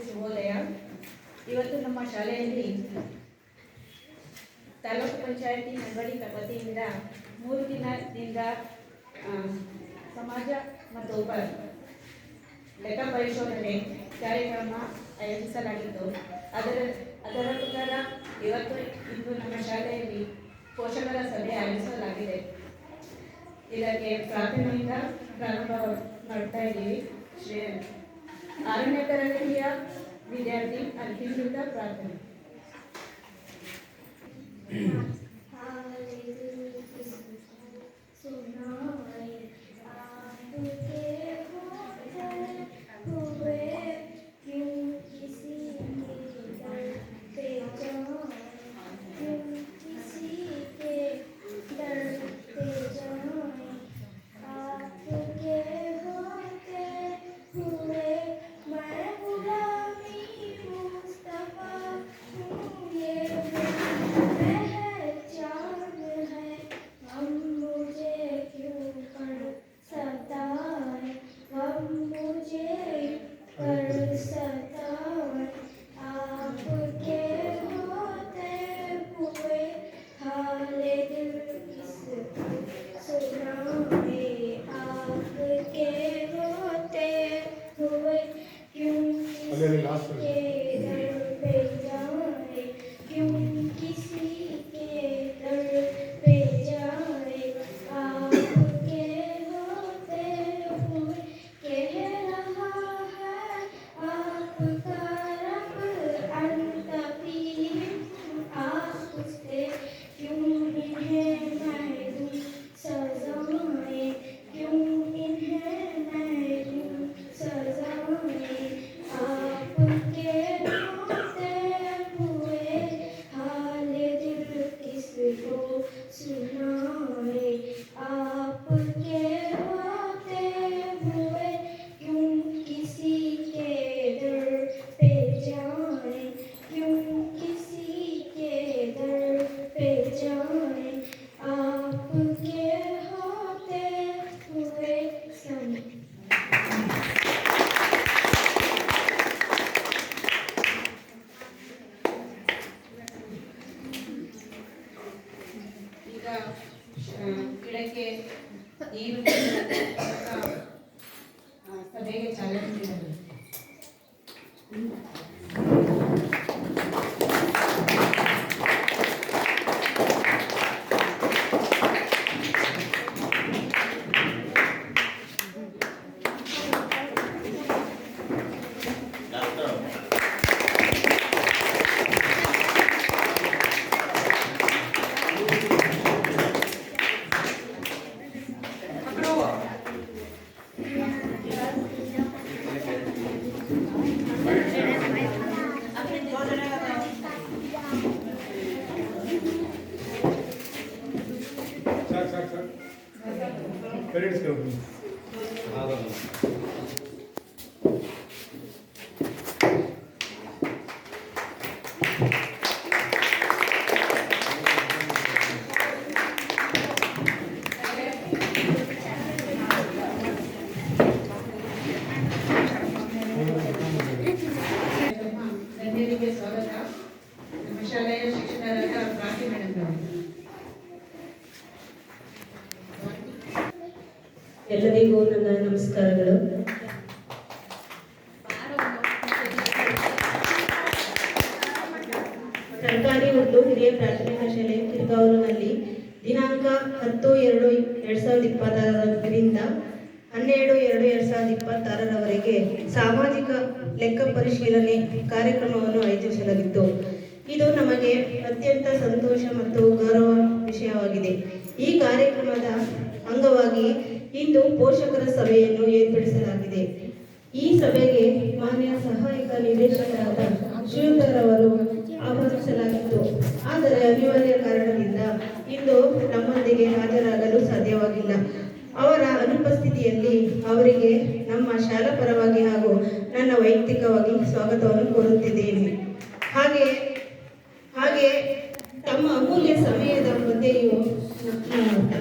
ಶುಭೋದಯ. ಇವತ್ತು ನಮ್ಮ ಶಾಲೆಯಲ್ಲಿ ತಾಲೂಕು ಪಂಚಾಯಿತಿ ನಡವಳಿಕೆ ವತಿಯಿಂದ 3 ದಿನದಿಂದ ಸಮಾಜ ಮತ್ತು ಲೆಕ್ಕ ಪರಿಶೋಧನೆ ಕಾರ್ಯಕ್ರಮ ಆಯೋಜಿಸಲಾಗಿತ್ತು. ಅದರ ಪ್ರಕಾರ ಇಂದು ನಮ್ಮ ಶಾಲೆಯಲ್ಲಿ ಪೋಷಕರ ಸಭೆ ಆಯೋಜಿಸಲಾಗಿದೆ. ಇದಕ್ಕೆ ಪ್ರಾರ್ಥನೆಯಿಂದ ಪ್ರಾರಂಭ ಮಾಡ್ತಾ ಇದ್ದೀವಿ. 6ನೇ ತರಗತಿಯ ವಿದ್ಯಾರ್ಥಿ ಅಂತಿಮದಿಂದ ಪ್ರಾರ್ಥನೆ. ಗಿಡಕ್ಕೆ ನೀರು ಸಭೆಗೆ ಚಾಲನೆ ನೀಡಲು पेरेंट्स के स्वागत ನಮ್ಮ ಶಾಲೆಯ ಶಿಕ್ಷಕರಾದ ಪ್ರಾರ್ಥಿ ಮೇಡಮ್. ಎಲ್ಲರಿಗೂ ನನ್ನ ನಮಸ್ಕಾರಗಳು. ಸರ್ಕಾರಿ ಉರ್ದು ಹಿರಿಯ ಪ್ರಾಥಮಿಕ ಶಾಲೆ ಕಿರ್ಗಾವೂರಿನಲ್ಲಿ ದಿನಾಂಕ 10/2/2026ರಿಂದ 12/2/2026ರವರೆಗೆ ಸಾಮಾಜಿಕ ಲೆಕ್ಕ ಪರಿಶೀಲನೆ ಕಾರ್ಯಕ್ರಮವನ್ನು ಆಯೋಜಿಸಲಾಗಿತ್ತು. ಇದು ನಮಗೆ ಅತ್ಯಂತ ಸಂತೋಷ ಮತ್ತು ಗೌರವ ವಿಷಯವಾಗಿದೆ. ಈ ಕಾರ್ಯಕ್ರಮದ ಅಂಗವಾಗಿ ಇಂದು ಪೋಷಕರ ಸಭೆಯನ್ನು ಏರ್ಪಡಿಸಲಾಗಿದೆ. ಈ ಸಭೆಗೆ ಮಾನ್ಯ ಸಹಾಯಕ ನಿರ್ದೇಶಕರಾದ ಶ್ರೀಯುತರವರು ಆಹ್ವಾನಿಸಲಾಗಿತ್ತು. ಆದರೆ ಅನಿವಾರ್ಯ ಕಾರಣದಿಂದ ಇಂದು ನಮ್ಮೊಂದಿಗೆ ಹಾಜರಾಗಲು ಸಾಧ್ಯವಾಗಿಲ್ಲ. ಅವರ ಅನುಪಸ್ಥಿತಿಯಲ್ಲಿ ಅವರಿಗೆ ನಮ್ಮ ಶಾಲಾ ಪರವಾಗಿ ಹಾಗೂ ನನ್ನ ವೈಯಕ್ತಿಕವಾಗಿ ಸ್ವಾಗತವನ್ನು ಕೋರುತ್ತಿದ್ದೇನೆ. ಹಾಗೆ ತಮ್ಮ ಅಮೂಲ್ಯ ಸಮಯದ ಮಧ್ಯೆಯೂ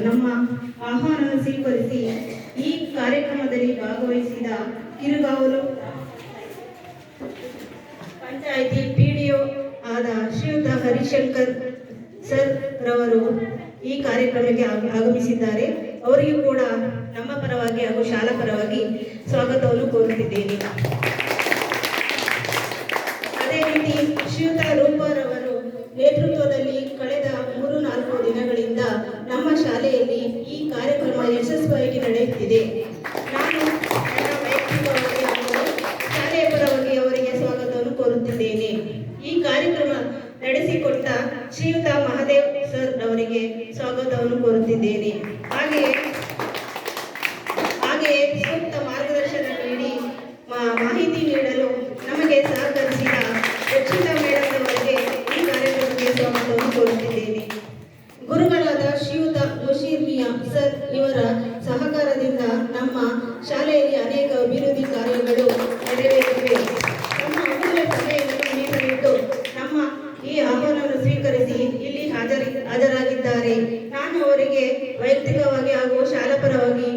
ನಮ್ಮ ಆಹ್ವಾನ ಸ್ವೀಕರಿಸಿ ಈ ಕಾರ್ಯಕ್ರಮದಲ್ಲಿ ಭಾಗವಹಿಸಿದ ಕಿರುಗಾವಲು ಪಂಚಾಯಿತಿ PDO ಆದ ಶ್ರೀಯುತ ಹರಿಶಂಕರ್ ಸರ್ ರವರು ಈ ಕಾರ್ಯಕ್ರಮಕ್ಕೆ ಆಗಮಿಸಿದ್ದಾರೆ. ಅವರಿಗೂ ಕೂಡ ನಮ್ಮ ಪರವಾಗಿ ಹಾಗೂ ಶಾಲಾ ಪರವಾಗಿ ಸ್ವಾಗತವನ್ನು ಕೋರುತ್ತಿದ್ದೇನೆ. ಅದೇ ರೀತಿ ಶ್ರೀಯುತ ರೂಪರವರು ನೇತೃತ್ವದಲ್ಲಿ ಕಳೆದ 3-4 ದಿನಗಳಿಂದ ನಮ್ಮ ಶಾಲೆಯಲ್ಲಿ ಈ ಕಾರ್ಯಕ್ರಮ ಯಶಸ್ವಿಯಾಗಿ ನಡೆಯುತ್ತಿದೆ. ನಾನು ನನ್ನ ವೈಯಕ್ತಿಕವಾಗಿ ಹಾಗೂ ಶಾಲೆಯ ಪರವಾಗಿ ಅವರಿಗೆ ಸ್ವಾಗತವನ್ನು ಕೋರುತ್ತಿದ್ದೇನೆ. ಈ ಕಾರ್ಯಕ್ರಮ ನಡೆಸಿಕೊಟ್ಟ ಶ್ರೀಯುತ ಮಹಾದೇವ್ ಸರ್ ಅವರಿಗೆ ಸ್ವಾಗತವನ್ನು ಕೋರುತ್ತಿದ್ದೇನೆ. ಹಾಗೆಯೇ ಸೂಕ್ತ ಮಾರ್ಗದರ್ಶನ ನೀಡಿ ಮಾಹಿತಿ ನೀಡಲು ನಮಗೆ ಸಹಕರಿಸಿದ ರಕ್ಷಿತಾ ಮೇಡಮ್ ಅವರಿಗೆ ಈ ಕಾರ್ಯಕ್ರಮಕ್ಕೆ ಸ್ವಾಗತವನ್ನು ಕೋರುತ್ತಿದ್ದೇನೆ. ಗುರುಗಳಾದ ಶ್ರೀಯುತ ಮುಷೀರ್ ಮಿಯಾ ಸರ್ ಇವರ ಸಹಕಾರದಿಂದ ನಮ್ಮ ಶಾಲೆಯಲ್ಲಿ ಅನೇಕ ಅಭಿವೃದ್ಧಿ ಕಾರ್ಯಗಳು ನೆರವೇರಿವೆ. ತಮ್ಮ ಅಮೂಲ್ಯ ಸಮಯವನ್ನು ಮೀಸಲಿಟ್ಟು ನಮ್ಮ ಈ ಆಹ್ವಾನವನ್ನು ಸ್ವೀಕರಿಸಿ ಇಲ್ಲಿ ಹಾಜರಾಗಿದ್ದಾರೆ. ನಾನು ಅವರಿಗೆ ವೈಯಕ್ತಿಕವಾಗಿ ಹಾಗೂ ಶಾಲಾ ಪರವಾಗಿ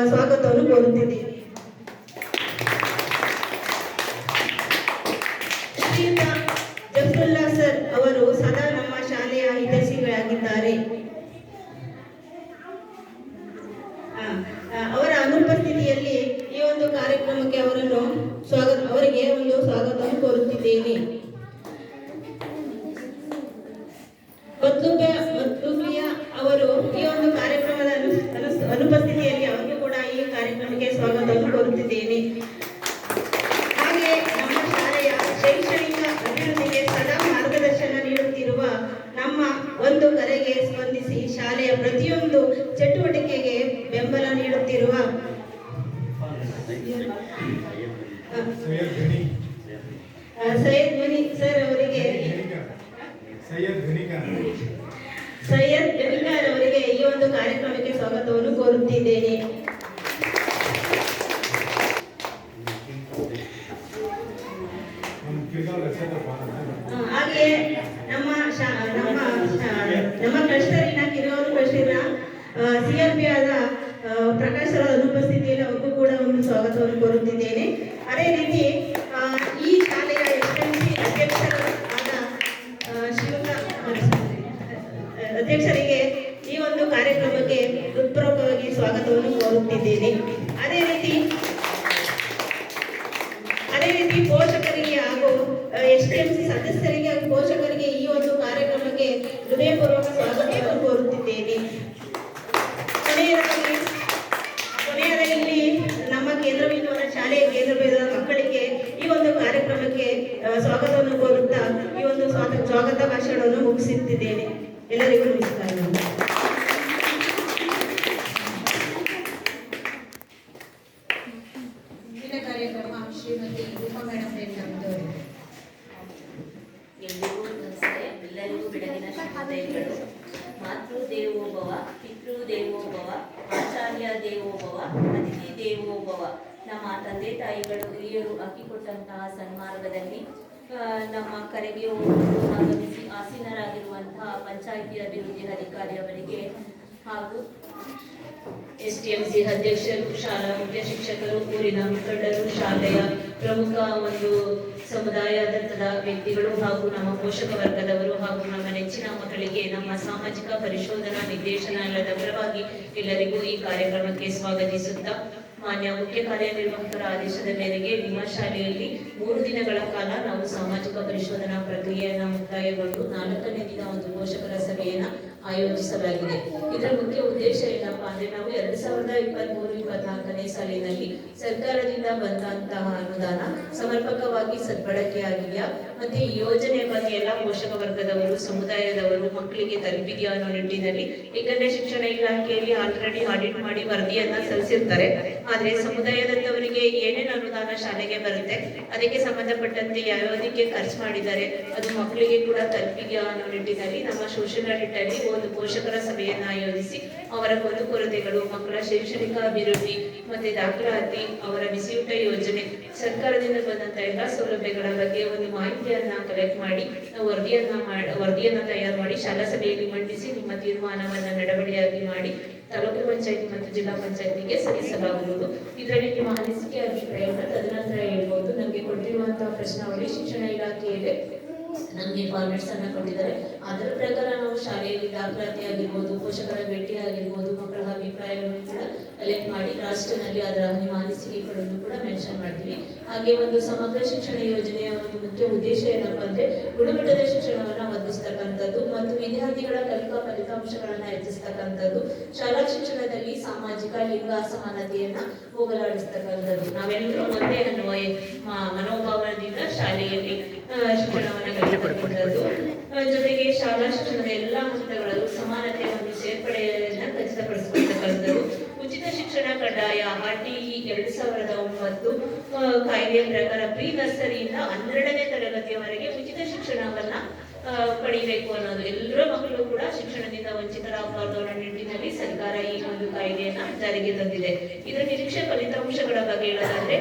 ಸ್ವಾಗತವನ್ನು ಕೋರುತ್ತಿದ್ದೇನೆ. ಶ್ರೀಯುತ ಜಫರುಲ್ಲಾ ಸರ್ ಅವರು ಸದಾ ನಮ್ಮ ಶಾಲೆಯ ಹಿತೈಷಿಗಳಾಗಿದ್ದಾರೆ. ಅವರ ಅನುಪಸ್ಥಿತಿಯಲ್ಲಿ ಈ ಒಂದು ಕಾರ್ಯಕ್ರಮಕ್ಕೆ ಅವರಿಗೆ ಒಂದು ಸ್ವಾಗತವನ್ನು ಕೋರುತ್ತಿದ್ದೇನೆ. ಮತ್ಲೂಬಿಯಾ ಅವರು ಈ ಒಂದು ಕಾರ್ಯಕ್ರಮದ ಅನುಪಸ್ಥಿತಿಯಲ್ಲಿ ಅವರಿಗೂ ಕೂಡ ಈ ಕಾರ್ಯಕ್ರಮಕ್ಕೆ ಸ್ವಾಗತವನ್ನು ಕೋರುತ್ತಿದ್ದೇನೆ. ಹಾಗೆ ನಮ್ಮ ಶಾಲೆಯ ಶೈಕ್ಷಣಿಕ ಅಭಿವೃದ್ಧಿಗೆ ಸದಾ ಮಾರ್ಗದರ್ಶನ ನೀಡುತ್ತಿರುವ ನಮ್ಮ ಒಂದು ಕರೆಗೆ ಸ್ಪಂದಿಸಿ ಶಾಲೆಯ ಪ್ರತಿಯೊಂದು ಚಟುವಟಿಕೆಗೆ ಬೆಂಬಲ ನೀಡುತ್ತಿರುವ ಸೈಯದ್ ಮನಿ ಸರ್ ಅವರಿಗೆ ಸೈಯದ್ ಗಣಿಗಾರ್ ಅವರಿಗೆ ಈ ಒಂದು ಕಾರ್ಯಕ್ರಮಕ್ಕೆ ಸ್ವಾಗತವನ್ನು ಕೋರುತ್ತಿದ್ದೇನೆ. ಹಾಗೆಯೇ ನಮ್ಮ ಕ್ಲಸ್ಟರಿನ ಕಿರಿಯವರು ಕ್ಲಸ್ಟರಿನ CRP ಆದ ಪ್ರಕಾಶ್ ಅವರ ಅನುಪಸ್ಥಿತಿಯಲ್ಲಿ ಅವ್ರಿಗೂ ಕೂಡ ಒಂದು ಸ್ವಾಗತವನ್ನು ಕೋರುತ್ತಿದ್ದೇನೆ. ಅದೇ ರೀತಿ ಈ ಶಾಲೆಯ SMC ಅಧ್ಯಕ್ಷರಾದ ಅಧ್ಯಕ್ಷರಿಗೆ ಈ ಒಂದು ಕಾರ್ಯಕ್ರಮಕ್ಕೆ ಹೃತ್ಪೂರ್ವಕವಾಗಿ ಸ್ವಾಗತವನ್ನು ಕೋರುತ್ತಿದ್ದೇನೆ. ಅದೇ ರೀತಿ ಪೋಷಕರಿಗೆ ಹಾಗೂ STMC ಸದಸ್ಯರಿಗೆ ಹಾಗೂ ಪೋಷಕರಿಗೆ ಈ ಒಂದು ಕಾರ್ಯಕ್ರಮಕ್ಕೆ ಹೃದಯಪೂರ್ವಕ ಸ್ವಾಗತವನ್ನು ಕೋರುತ್ತಿದ್ದೇನೆ. ಕೊನೆಯದಾಗಿ ನಮ್ಮ ಕೇಂದ್ರಬಿಂದುವರ ಶಾಲೆಯ ಕೇಂದ್ರಬಿಂದುವ ಮಕ್ಕಳಿಗೆ ಈ ಒಂದು ಕಾರ್ಯಕ್ರಮಕ್ಕೆ ಸ್ವಾಗತವನ್ನು ಕೋರುತ್ತಾ ಈ ಒಂದು ಸ್ವಾಗತ ಭಾಷಣವನ್ನು ಮುಗಿಸುತ್ತಿದ್ದೇನೆ. ಎಲ್ಲರಿಗೂ ನಮಸ್ಕಾರ. ಕಾರ್ಯಕ್ರಮ ಶ್ರೀಮತಿ ರೂಪಾ ಮೇಡಮ್ ನೇತೃತ್ವದಲ್ಲಿ ಎಲ್ಲರಿಗೂ ನಮಸ್ತೆ. ಎಲ್ಲರಿಗೂ ಬೆಳಗಿನ ಶುಭೋದಯಗಳು. ಮಾತೃ ದೇವೋಭವ, ಪಿತೃ ದೇವೋಭವ, ಆಚಾರ್ಯ ದೇವೋಭವ, ಅತಿಥಿ ದೇವೋಭವ. ನಮ್ಮ ತಂದೆ ತಾಯಿಗಳು ಹಿರಿಯರು ಹಾಕಿಕೊಟ್ಟಂತಹ ಸನ್ಮಾರ್ಗದಲ್ಲಿ ನಮ್ಮ ಕರೆಗೆ ಆಗಮಿಸಿ ಆಸೀನರಾಗಿರುವಂತಹ ಪಂಚಾಯಿತಿ ಅಭಿವೃದ್ಧಿ ಅಧಿಕಾರಿ ಅವರಿಗೆ ಹಾಗೂ STMC ಅಧ್ಯಕ್ಷರು, ಶಾಲಾ ಮುಖ್ಯ ಶಿಕ್ಷಕರು, ಊರಿನ ಮುಖಂಡರು, ಶಾಲೆಯ ಪ್ರಮುಖ ಒಂದು ಸಮುದಾಯದ ವ್ಯಕ್ತಿಗಳು ಹಾಗೂ ನಮ್ಮ ಪೋಷಕ ವರ್ಗದವರು ಹಾಗೂ ನಮ್ಮ ನೆಚ್ಚಿನ ಮಕ್ಕಳಿಗೆ ನಮ್ಮ ಸಾಮಾಜಿಕ ಪರಿಶೋಧನಾ ನಿರ್ದೇಶನಾಲಯದ ಪರವಾಗಿ ಎಲ್ಲರಿಗೂ ಈ ಕಾರ್ಯಕ್ರಮಕ್ಕೆ ಸ್ವಾಗತಿಸುತ್ತಾ, ಮಾನ್ಯ ಮುಖ್ಯ ಕಾರ್ಯನಿರ್ವಾಹಕರ ಆದೇಶದ ಮೇರೆಗೆ ನಿಮ್ಮ ಶಾಲೆಯಲ್ಲಿ 3 ದಿನಗಳ ಕಾಲ ನಾವು ಸಾಮಾಜಿಕ ಪರಿಶೋಧನಾ ಪ್ರಕ್ರಿಯೆಯನ್ನು ಮುಕ್ತಾಯಗೊಂಡು 4ನೇ ದಿನ ಒಂದು ಪೋಷಕರ ಸಭೆಯನ್ನು ಆಯೋಜಿಸಲಾಗಿದೆ. ಇದರ ಮುಖ್ಯ ಉದ್ದೇಶ ಏನಪ್ಪಾ ಅಂದ್ರೆ, ನಾವು 2023-24ನೇ ಸಾಲಿನಲ್ಲಿ ಸರ್ಕಾರದಿಂದ ಬಂದಂತಹ ಅನುದಾನ ಸಮರ್ಪಕವಾಗಿ ಸದ್ಬಳಕೆಯಾಗಿದೆಯಾ, ಮತ್ತೆ ಈ ಯೋಜನೆ ಬಗ್ಗೆ ಎಲ್ಲ ಪೋಷಕ ವರ್ಗದವರು, ಸಮುದಾಯದವರು ಮಕ್ಕಳಿಗೆ ತಲುಪಿದೆಯಾ ಅನ್ನೋ ನಿಟ್ಟಿನಲ್ಲಿ, ಏಕೆಂದರೆ ಶಿಕ್ಷಣ ಇಲಾಖೆಯಲ್ಲಿ ಆಲ್ರೆಡಿ ಆಡಿಟ್ ಮಾಡಿ ವರದಿಯನ್ನ ಸಲ್ಲಿಸಿರ್ತಾರೆ. ಆದ್ರೆ ಸಮುದಾಯದವರಿಗೆ ಏನೇನು ಅನುದಾನ ಶಾಲೆಗೆ ಬರುತ್ತೆ, ಅದಕ್ಕೆ ಸಂಬಂಧಪಟ್ಟಂತೆ ಯಾವ್ಯಾವುದಕ್ಕೆ ಖರ್ಚು ಮಾಡಿದ್ದಾರೆ, ಅದು ಮಕ್ಕಳಿಗೆ ಕೂಡ ತಲುಪಿದೆಯಾ ಅನ್ನೋ ನಿಟ್ಟಿನಲ್ಲಿ ನಮ್ಮ ಸೋಷಿಯಲ್ ಆಡಿಟ್ ಅಲ್ಲಿ ಒಂದು ಪೋಷಕರ ಸಭೆಯನ್ನು ಆಯೋಜಿಸಿ ಅವರ ಕೊರತೆಗಳು, ಮಕ್ಕಳ ಶೈಕ್ಷಣಿಕ ಅಭಿವೃದ್ಧಿ ಮತ್ತೆ ದಾಖಲಾತಿ, ಅವರ ಬಿಸಿಯೂಟ ಯೋಜನೆ, ಸರ್ಕಾರದಿಂದ ಬಂದಂತಹ ಎಲ್ಲ ಸೌಲಭ್ಯಗಳ ಬಗ್ಗೆ ಒಂದು ಮಾಹಿತಿಯನ್ನ ಕಲೆಕ್ಟ್ ಮಾಡಿ ವರದಿಯನ್ನ ತಯಾರು ಮಾಡಿ ಶಾಲಾ ಸಭೆಯಲ್ಲಿ ಮಂಡಿಸಿ ನಿಮ್ಮ ತೀರ್ಮಾನವನ್ನ ನಡವಳಿಯಾಗಿ ಮಾಡಿ ತಾಲೂಕು ಪಂಚಾಯತಿ ಮತ್ತು ಜಿಲ್ಲಾ ಪಂಚಾಯತಿಗೆ ಸಲ್ಲಿಸಲಾಗುವುದು. ಇದರಲ್ಲಿ ನಿಮ್ಮ ಅನಿಸಿಕೆ ಅಭಿಪ್ರಾಯವನ್ನು ತದನಂತರ ಹೇಳ್ಬೋದು. ನಮಗೆ ಕೊಟ್ಟಿರುವಂತಹ ಪ್ರಶ್ನಾವಳಿ ಶಿಕ್ಷಣ ಇಲಾಖೆಯಲ್ಲಿ ನಮಗೆ ಫಾರ್ಮೆಟ್ಸ್ ಅನ್ನ ಕೊಟ್ಟಿದ್ದಾರೆ. ಅದರ ಪ್ರಕಾರ ನಾವು ಶಾಲೆಯಲ್ಲಿ ದಾಖಲಾತಿ ಆಗಿರ್ಬೋದು, ಪೋಷಕರ ಭೇಟಿ ಆಗಿರ್ಬೋದು, ಮಕ್ಕಳ ಅಭಿಪ್ರಾಯಗಳನ್ನು ಕೂಡ ಕಲೆಕ್ಟ್ ಮಾಡಿ ಲಾಸ್ಟ್ನಲ್ಲಿ ಅದರ ನಿಮ್ಮ ಅನಿಸಿಕೆಗಳನ್ನು ಕೂಡ ಮೆನ್ಷನ್ ಮಾಡ್ತೀವಿ. ಹಾಗೆ ಒಂದು ಸಮಗ್ರ ಶಿಕ್ಷಣ ಯೋಜನೆಯ ಒಂದು ಮುಖ್ಯ ಉದ್ದೇಶ ಏನಪ್ಪಾ ಅಂದ್ರೆ ಗುಣಮಟ್ಟದ ಶಿಕ್ಷಣವನ್ನ ಒದಗಿಸ್ತಕ್ಕಂಥದ್ದು ಮತ್ತು ವಿದ್ಯಾರ್ಥಿಗಳ ಕಲಿಕಾ ಫಲಿತಾಂಶಗಳನ್ನ ಹೆಚ್ಚಿಸ್ತಕ್ಕಂಥದ್ದು, ಶಾಲಾ ಶಿಕ್ಷಣದಲ್ಲಿ ಸಾಮಾಜಿಕ ಲಿಂಗ ಅಸಮಾನತೆಯನ್ನ ಹೋಗಲಾಡಿಸ್ತಕ್ಕಂಥದ್ದು. ನಾವೆಲ್ಲರೂ ಒಂದೇ ಅನ್ನುವ ಮನೋಭಾವದಿಂದ ಶಾಲೆಯಲ್ಲಿ ಶಿಕ್ಷಣವನ್ನು ಕಲಿತಕ್ಕಂಥದ್ದು. ಜೊತೆಗೆ ಶಾಲಾ ಶಿಕ್ಷಣದ ಎಲ್ಲಾ ಹಂತಗಳಲ್ಲೂ ಸಮಾನತೆ ಮತ್ತು ಸೇರ್ಪಡೆಯನ್ನ ಖಚಿತಪಡಿಸಿಕೊಳ್ಳತಕ್ಕಂಥದ್ದು. ಉಚಿತ ಶಿಕ್ಷಣ ಕಡ್ಡಾಯ RTE 2009 ಕಾಯ್ದೆಯ ಪ್ರಕಾರ ಪ್ರೀ ನರ್ಸರಿಯಿಂದ 12ನೇ ತರಗತಿಯವರೆಗೆ ಉಚಿತ ಶಿಕ್ಷಣವನ್ನ ಪಡಿಬೇಕು ಅನ್ನೋದು, ಎಲ್ಲರ ಮಕ್ಕಳು ಕೂಡ ಶಿಕ್ಷಣದಿಂದ ವಂಚಿತರಾಗಬಾರದು ಅನ್ನೋ ನಿಟ್ಟಿನಲ್ಲಿ ಸರ್ಕಾರ ಈ ಒಂದು ಕಾಯ್ದೆಯನ್ನ ಜಾರಿಗೆ ತಂದಿದೆ. ಇದರ ನಿರೀಕ್ಷೆ ಫಲಿತಾಂಶಗಳ ಬಗ್ಗೆ ಹೇಳೋದಾದ್ರೆ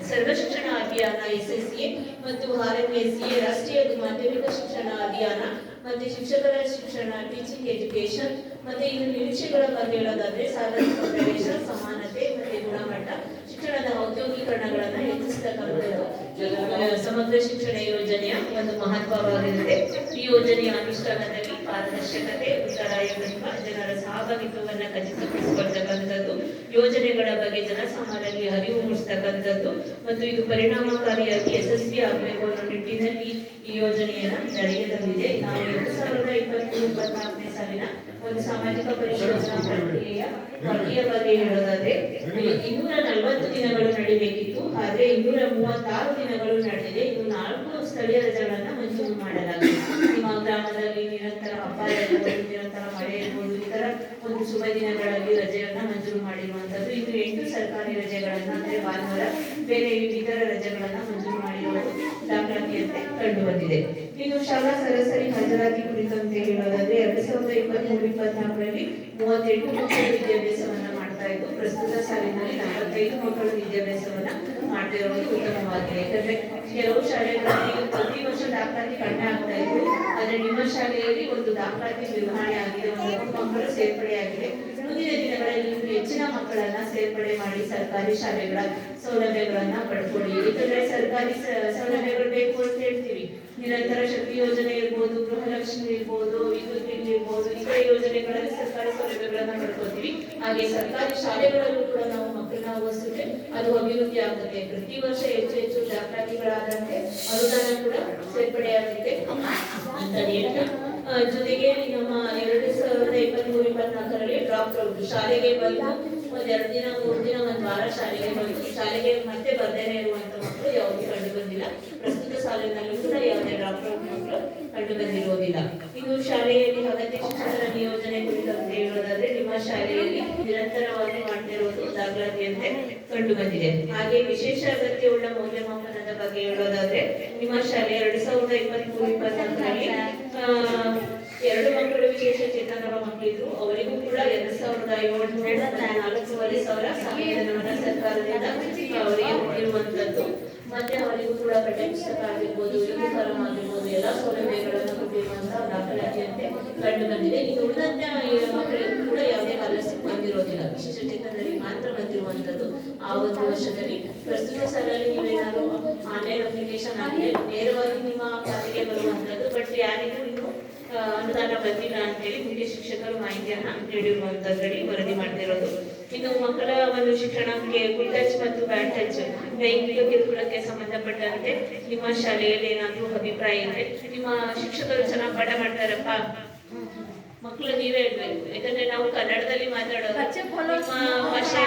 ಸರ್ವ ಶಿಕ್ಷಣ ಅಭಿಯಾನ SSA ಮತ್ತು RMSA ರಾಷ್ಟ್ರೀಯ ಮಾಧ್ಯಮಿಕ ಶಿಕ್ಷಣ ಅಭಿಯಾನ ಮತ್ತೆ ಶಿಕ್ಷಕರ ಶಿಕ್ಷಣ ಟೀಚಿಂಗ್ ಎಜುಕೇಶನ್ ಮತ್ತೆ ಇನ್ನು ನಿರೀಕ್ಷೆಗಳ ಬಗ್ಗೆ ಹೇಳೋದಾದ್ರೆ ಸಾರ್ವತ್ರಿಕ ಪ್ರವೇಶ, ಸಮಾನತೆ ಮತ್ತೆ ಗುಣಮಟ್ಟ, ಶಿಕ್ಷಣದ ಔದ್ಯೋಗೀಕರಣಗಳನ್ನ ಹೆಚ್ಚಿಸತಕ್ಕಂಥದ್ದು ಸಮಗ್ರ ಶಿಕ್ಷಣ ಯೋಜನೆಯ ಒಂದು ಮಹತ್ವವಾಗಿರುತ್ತೆ. ಈ ಯೋಜನೆಯ ಅನುಷ್ಠಾನದಲ್ಲಿ ಪಾರದರ್ಶಕತೆ, ಉತ್ತರಾಯಣತ್ವ, ಜನರ ಸಹಭಾಗಿತ್ವವನ್ನು ಖಚಿತಪಡಿಸಿಕೊಳ್ತಕ್ಕಂಥದ್ದು, ಯೋಜನೆಗಳ ಬಗ್ಗೆ ಜನಸಾಮಾನ್ಯರಲ್ಲಿ ಅರಿವು ಮೂಡಿಸ್ತಕ್ಕಂಥದ್ದು ಮತ್ತು ಇದು ಪರಿಣಾಮಕಾರಿಯಾಗಿ ಯಶಸ್ವಿ ಆಗಬೇಕು ಅನ್ನೋ ನಿಟ್ಟಿನಲ್ಲಿ ಈ ಯೋಜನೆಯನ್ನ ಜಾರಿಗೆ ತಂದಿದೆ. ನಾವು 2023-24ನೇ ಸಾಲಿನ ಒಂದು ಸಾಮಾಜಿಕ ಪರಿಶೋಧನಾ ಪ್ರಕ್ರಿಯೆಯ ವರದಿಯ ಬಗ್ಗೆ ಹೇಳೋದಾದ್ರೆ 240 ದಿನಗಳು ನಡೀಬೇಕಿತ್ತು, ಆದ್ರೆ 236 ದಿನಗಳು ನಡೆದಿದೆ. ಇದು 4 ಸ್ಥಳೀಯ ರಜೆಗಳನ್ನ ಮಂಜೂರು ಮಾಡಲಾಗಿದೆ. ನಿಮ್ಮ ಗ್ರಾಮದಲ್ಲಿ ನಿರಂತರ ಹಬ್ಬ ಇರ್ಬೋದು, ನಿರಂತರ ಮಳೆ ಇರ್ಬೋದು, ಇತರ ಒಂದು ಶುಭ ದಿನಗಳಲ್ಲಿ ರಜೆಯನ್ನ ಮಂಜೂರು ಮಾಡಿರುವಂತದ್ದು. ಇದು 8 ಸರ್ಕಾರಿ ರಜೆಗಳನ್ನ ಅಂದ್ರೆ ಭಾನುವಾರ ಬೇರೆ ಇತರ ರಜೆಗಳನ್ನ ಮಂಜೂರು ಮಾಡಿರುವುದು ದಾಖಲಾತಿಯಂತೆ ಕಂಡು ಬಂದಿದೆ. ಇನ್ನು ಶಾಲಾ ಸರಾಸರಿ ಹಾಜರಾತಿ ಕುರಿತಂತೆ ಹೇಳೋದಾದ್ರೆ 2023-24ರಲ್ಲಿ 38 ಮಕ್ಕಳು ವಿದ್ಯಾಭ್ಯಾಸವನ್ನ ಮಾಡ್ತಾ ಇದ್ದು, ಪ್ರಸ್ತುತ ಸಾಲಿನಲ್ಲಿ 45 ಮಕ್ಕಳು ವಿದ್ಯಾಭ್ಯಾಸವನ್ನ ಮಾಡ್ತಿರೋದು ಉತ್ತಮವಾಗಿದೆ. ಯಾಕಂದ್ರೆ ಕೆಲವು ಶಾಲೆಗಳಲ್ಲಿ ಪ್ರತಿ ವರ್ಷ ದಾಖಲಾತಿ ಕಡಿಮೆ ಆಗ್ತಾ ಇತ್ತು, ಆದ್ರೆ ನಿಮ್ಮ ಶಾಲೆಯಲ್ಲಿ ಒಂದು ದಾಖಲಾತಿ ನಿರ್ವಹಣೆ ಆಗಿದೆ, ಒಂದು ಮಕ್ಕಳು ಸೇರ್ಪಡೆ ಆಗಿದೆ. ಮುಂದಿನ ದಿನಗಳಲ್ಲಿ ಹೆಚ್ಚಿನ ಮಕ್ಕಳನ್ನ ಸೇರ್ಪಡೆ ಮಾಡಿ ಸರ್ಕಾರಿ ಶಾಲೆಗಳ ಸೌಲಭ್ಯಗಳನ್ನ ಪಡ್ಕೊಳ್ಳಿ. ಯಾಕಂದ್ರೆ ಸರ್ಕಾರಿ ಸೌಲಭ್ಯಗಳು ಬೇಕು ಅಂತ ಹೇಳ್ತೀವಿ, ನಿರಂತರ ಶಕ್ತಿ ಯೋಜನೆ ಇರ್ಬೋದು, ಗೃಹಲಕ್ಷ್ಮಿ ಇರ್ಬೋದು, ವಿದ್ಯುತ್ ಬಿಲ್ ಇರ್ಬೋದು, ಇತರ ಯೋಜನೆಗಳಲ್ಲಿ ಸರ್ಕಾರಿ ಸೌಲಭ್ಯಗಳನ್ನ ಪಡ್ಕೊಳ್ತೀವಿ. ಹಾಗೆ ಸರ್ಕಾರಿ ಶಾಲೆಗಳಲ್ಲೂ ಕೂಡ ನಾವು ಮಕ್ಕಳನ್ನ ಓದಿಸಿದ್ರೆ ಅದು ಅಭಿವೃದ್ಧಿ ಆಗುತ್ತೆ. ಪ್ರತಿ ವರ್ಷ ಹೆಚ್ಚು ಹೆಚ್ಚು ದಾಖಲಾತಿಗಳಾದಂತೆ ಅನುದಾನ ಕೂಡ ಸೇರ್ಪಡೆ ಆಗುತ್ತೆ ಅಂತ ಹೇಳ್ತಾ, ಜೊತೆಗೆ ನಮ್ಮ 2023-24ರಲ್ಲಿ ಡ್ರಾಪ್ ಔಟ್ ಶಾಲೆಗೆ ಬಂದು ಒಂದ್ 2 ದಿನ 3 ದಿನ 1 ವಾರ ಶಾಲೆಗೆ ಬಂದು ಶಾಲೆಗೆ ಮತ್ತೆ ಬರ್ದೇನೆ ಇರುವಂತ ಮಕ್ಕಳು ಯಾವುದೇ ಕಂಡು ಬಂದಿಲ್ಲ. ಪ್ರಸ್ತುತ ಸಾಲಿನಲ್ಲೂ ಕೂಡ ಯಾವುದೇ ಡ್ರಾಪ್ ಔಟ್ ಮಕ್ಕಳು ಕಂಡು ಬಂದಿರುವುದಿಲ್ಲ. ಇನ್ನು ಶಾಲೆಯಲ್ಲಿ ಅಗತ್ಯ ಶಿಕ್ಷಕರ ನಿಯೋಜನೆ ಕುರಿತಂತೆ ಹೇಳೋದಾದ್ರೆ ನಿಮ್ಮ ಶಾಲೆಯಲ್ಲಿ ನಿರಂತರವಾಗಿ ಮಾಡ್ತಿರುವುದು ದಾಖಲಾತಿಯಂತೆ ಕಂಡು ಬಂದಿದೆ. ಹಾಗೆ ವಿಶೇಷ ಅಗತ್ಯವುಳ್ಳ ಮೌಲ್ಯಮಾಪನದ ಬಗ್ಗೆ ಹೇಳೋದಾದ್ರೆ ನಿಮ್ಮ ಶಾಲೆ 2023-24ರಲ್ಲಿ 2 ಮಕ್ಕಳು ವಿಶೇಷ ಚೇತನರ ಮಕ್ಕಳಿದ್ರು, ಅವರಿಗೂ ಕೂಡ 2,744 ಸಹಾಯಧನವನ್ನ ಸರ್ಕಾರದಿಂದ ಅವರಿಗೆ ಕೊಟ್ಟಿರುವಂತದ್ದು. ಮತ್ತೆ ಅವರಿಗೂ ಕೂಡ ಪಠ್ಯಪುಸ್ತಕ ಆಗಿರ್ಬೋದು, ಯೂನಿಫಾರ್ಮ್ ಆಗಿರ್ಬೋದು, ಎಲ್ಲಾ ಸೌಲಭ್ಯಗಳನ್ನು ಕೊಟ್ಟಿರುವಂತಹ ದಾಖಲಾತಿಯಂತೆ ಕಂಡು ಬಂದಿದೆ. ಇನ್ನು ಉಳಿದಂತೆ ಮಕ್ಕಳಿಗೂ ಕೂಡ ಯಾವುದೇ ಸ್ಕಾಲರ್ಶಿಪ್ ಬಂದಿರೋದಿಲ್ಲ, ವಿಶೇಷ ಚೇತನರಿಗೆ ಮಾತ್ರ ಬಂದಿರುವಂತದ್ದು ಆ ಒಂದು ವರ್ಷದಲ್ಲಿ. ಪ್ರಸ್ತುತ ಸಾಲಲ್ಲಿ ನೀವೇನಾದ್ರು ಆನ್ಲೈನ್ ಅಪ್ಲಿಕೇಶನ್ ಆಗಿದೆ ನೇರವಾಗಿ ನಿಮ್ಮ ಖಾತೆಗೆ ಬರುವಂತದ್ದು. ಬಟ್ ಯಾರಿಗೂ ಇನ್ನು ಅನುದಾನ ಬಂದಿಲ್ಲ ಅಂತೇಳಿ ಮುಖ್ಯ ಶಿಕ್ಷಕರು ಮಾಹಿತಿಯನ್ನ ನೀಡಿರುವಂತದ್ರಲ್ಲಿ ವರದಿ ಮಾಡ್ತಿರೋದು. ಇನ್ನು ಮಕ್ಕಳ ಒಂದು ಶಿಕ್ಷಣಕ್ಕೆ ಗುಡ್ ಟಚ್ ಮತ್ತು ಬ್ಯಾಡ್ ಟಚ್ ಲೈಂಗಿಕ ಕಿರುಕುಳಕ್ಕೆ ಸಂಬಂಧಪಟ್ಟಂತೆ ನಿಮ್ಮ ಶಾಲೆಯಲ್ಲಿ ಏನಾದ್ರೂ ಅಭಿಪ್ರಾಯ ಇದೆ? ನಿಮ್ಮ ಶಿಕ್ಷಕರು ಚೆನ್ನಾಗಿ ಪಾಠ ಮಾಡ್ತಾರಪ್ಪ ಮಕ್ಕಳು ನೀವೇ ಹೇಳ್ಬೇಕು, ಯಾಕಂದ್ರೆ ನಾವು ಕನ್ನಡದಲ್ಲಿ ಮಾತಾಡೋದು ಭಾಷೆ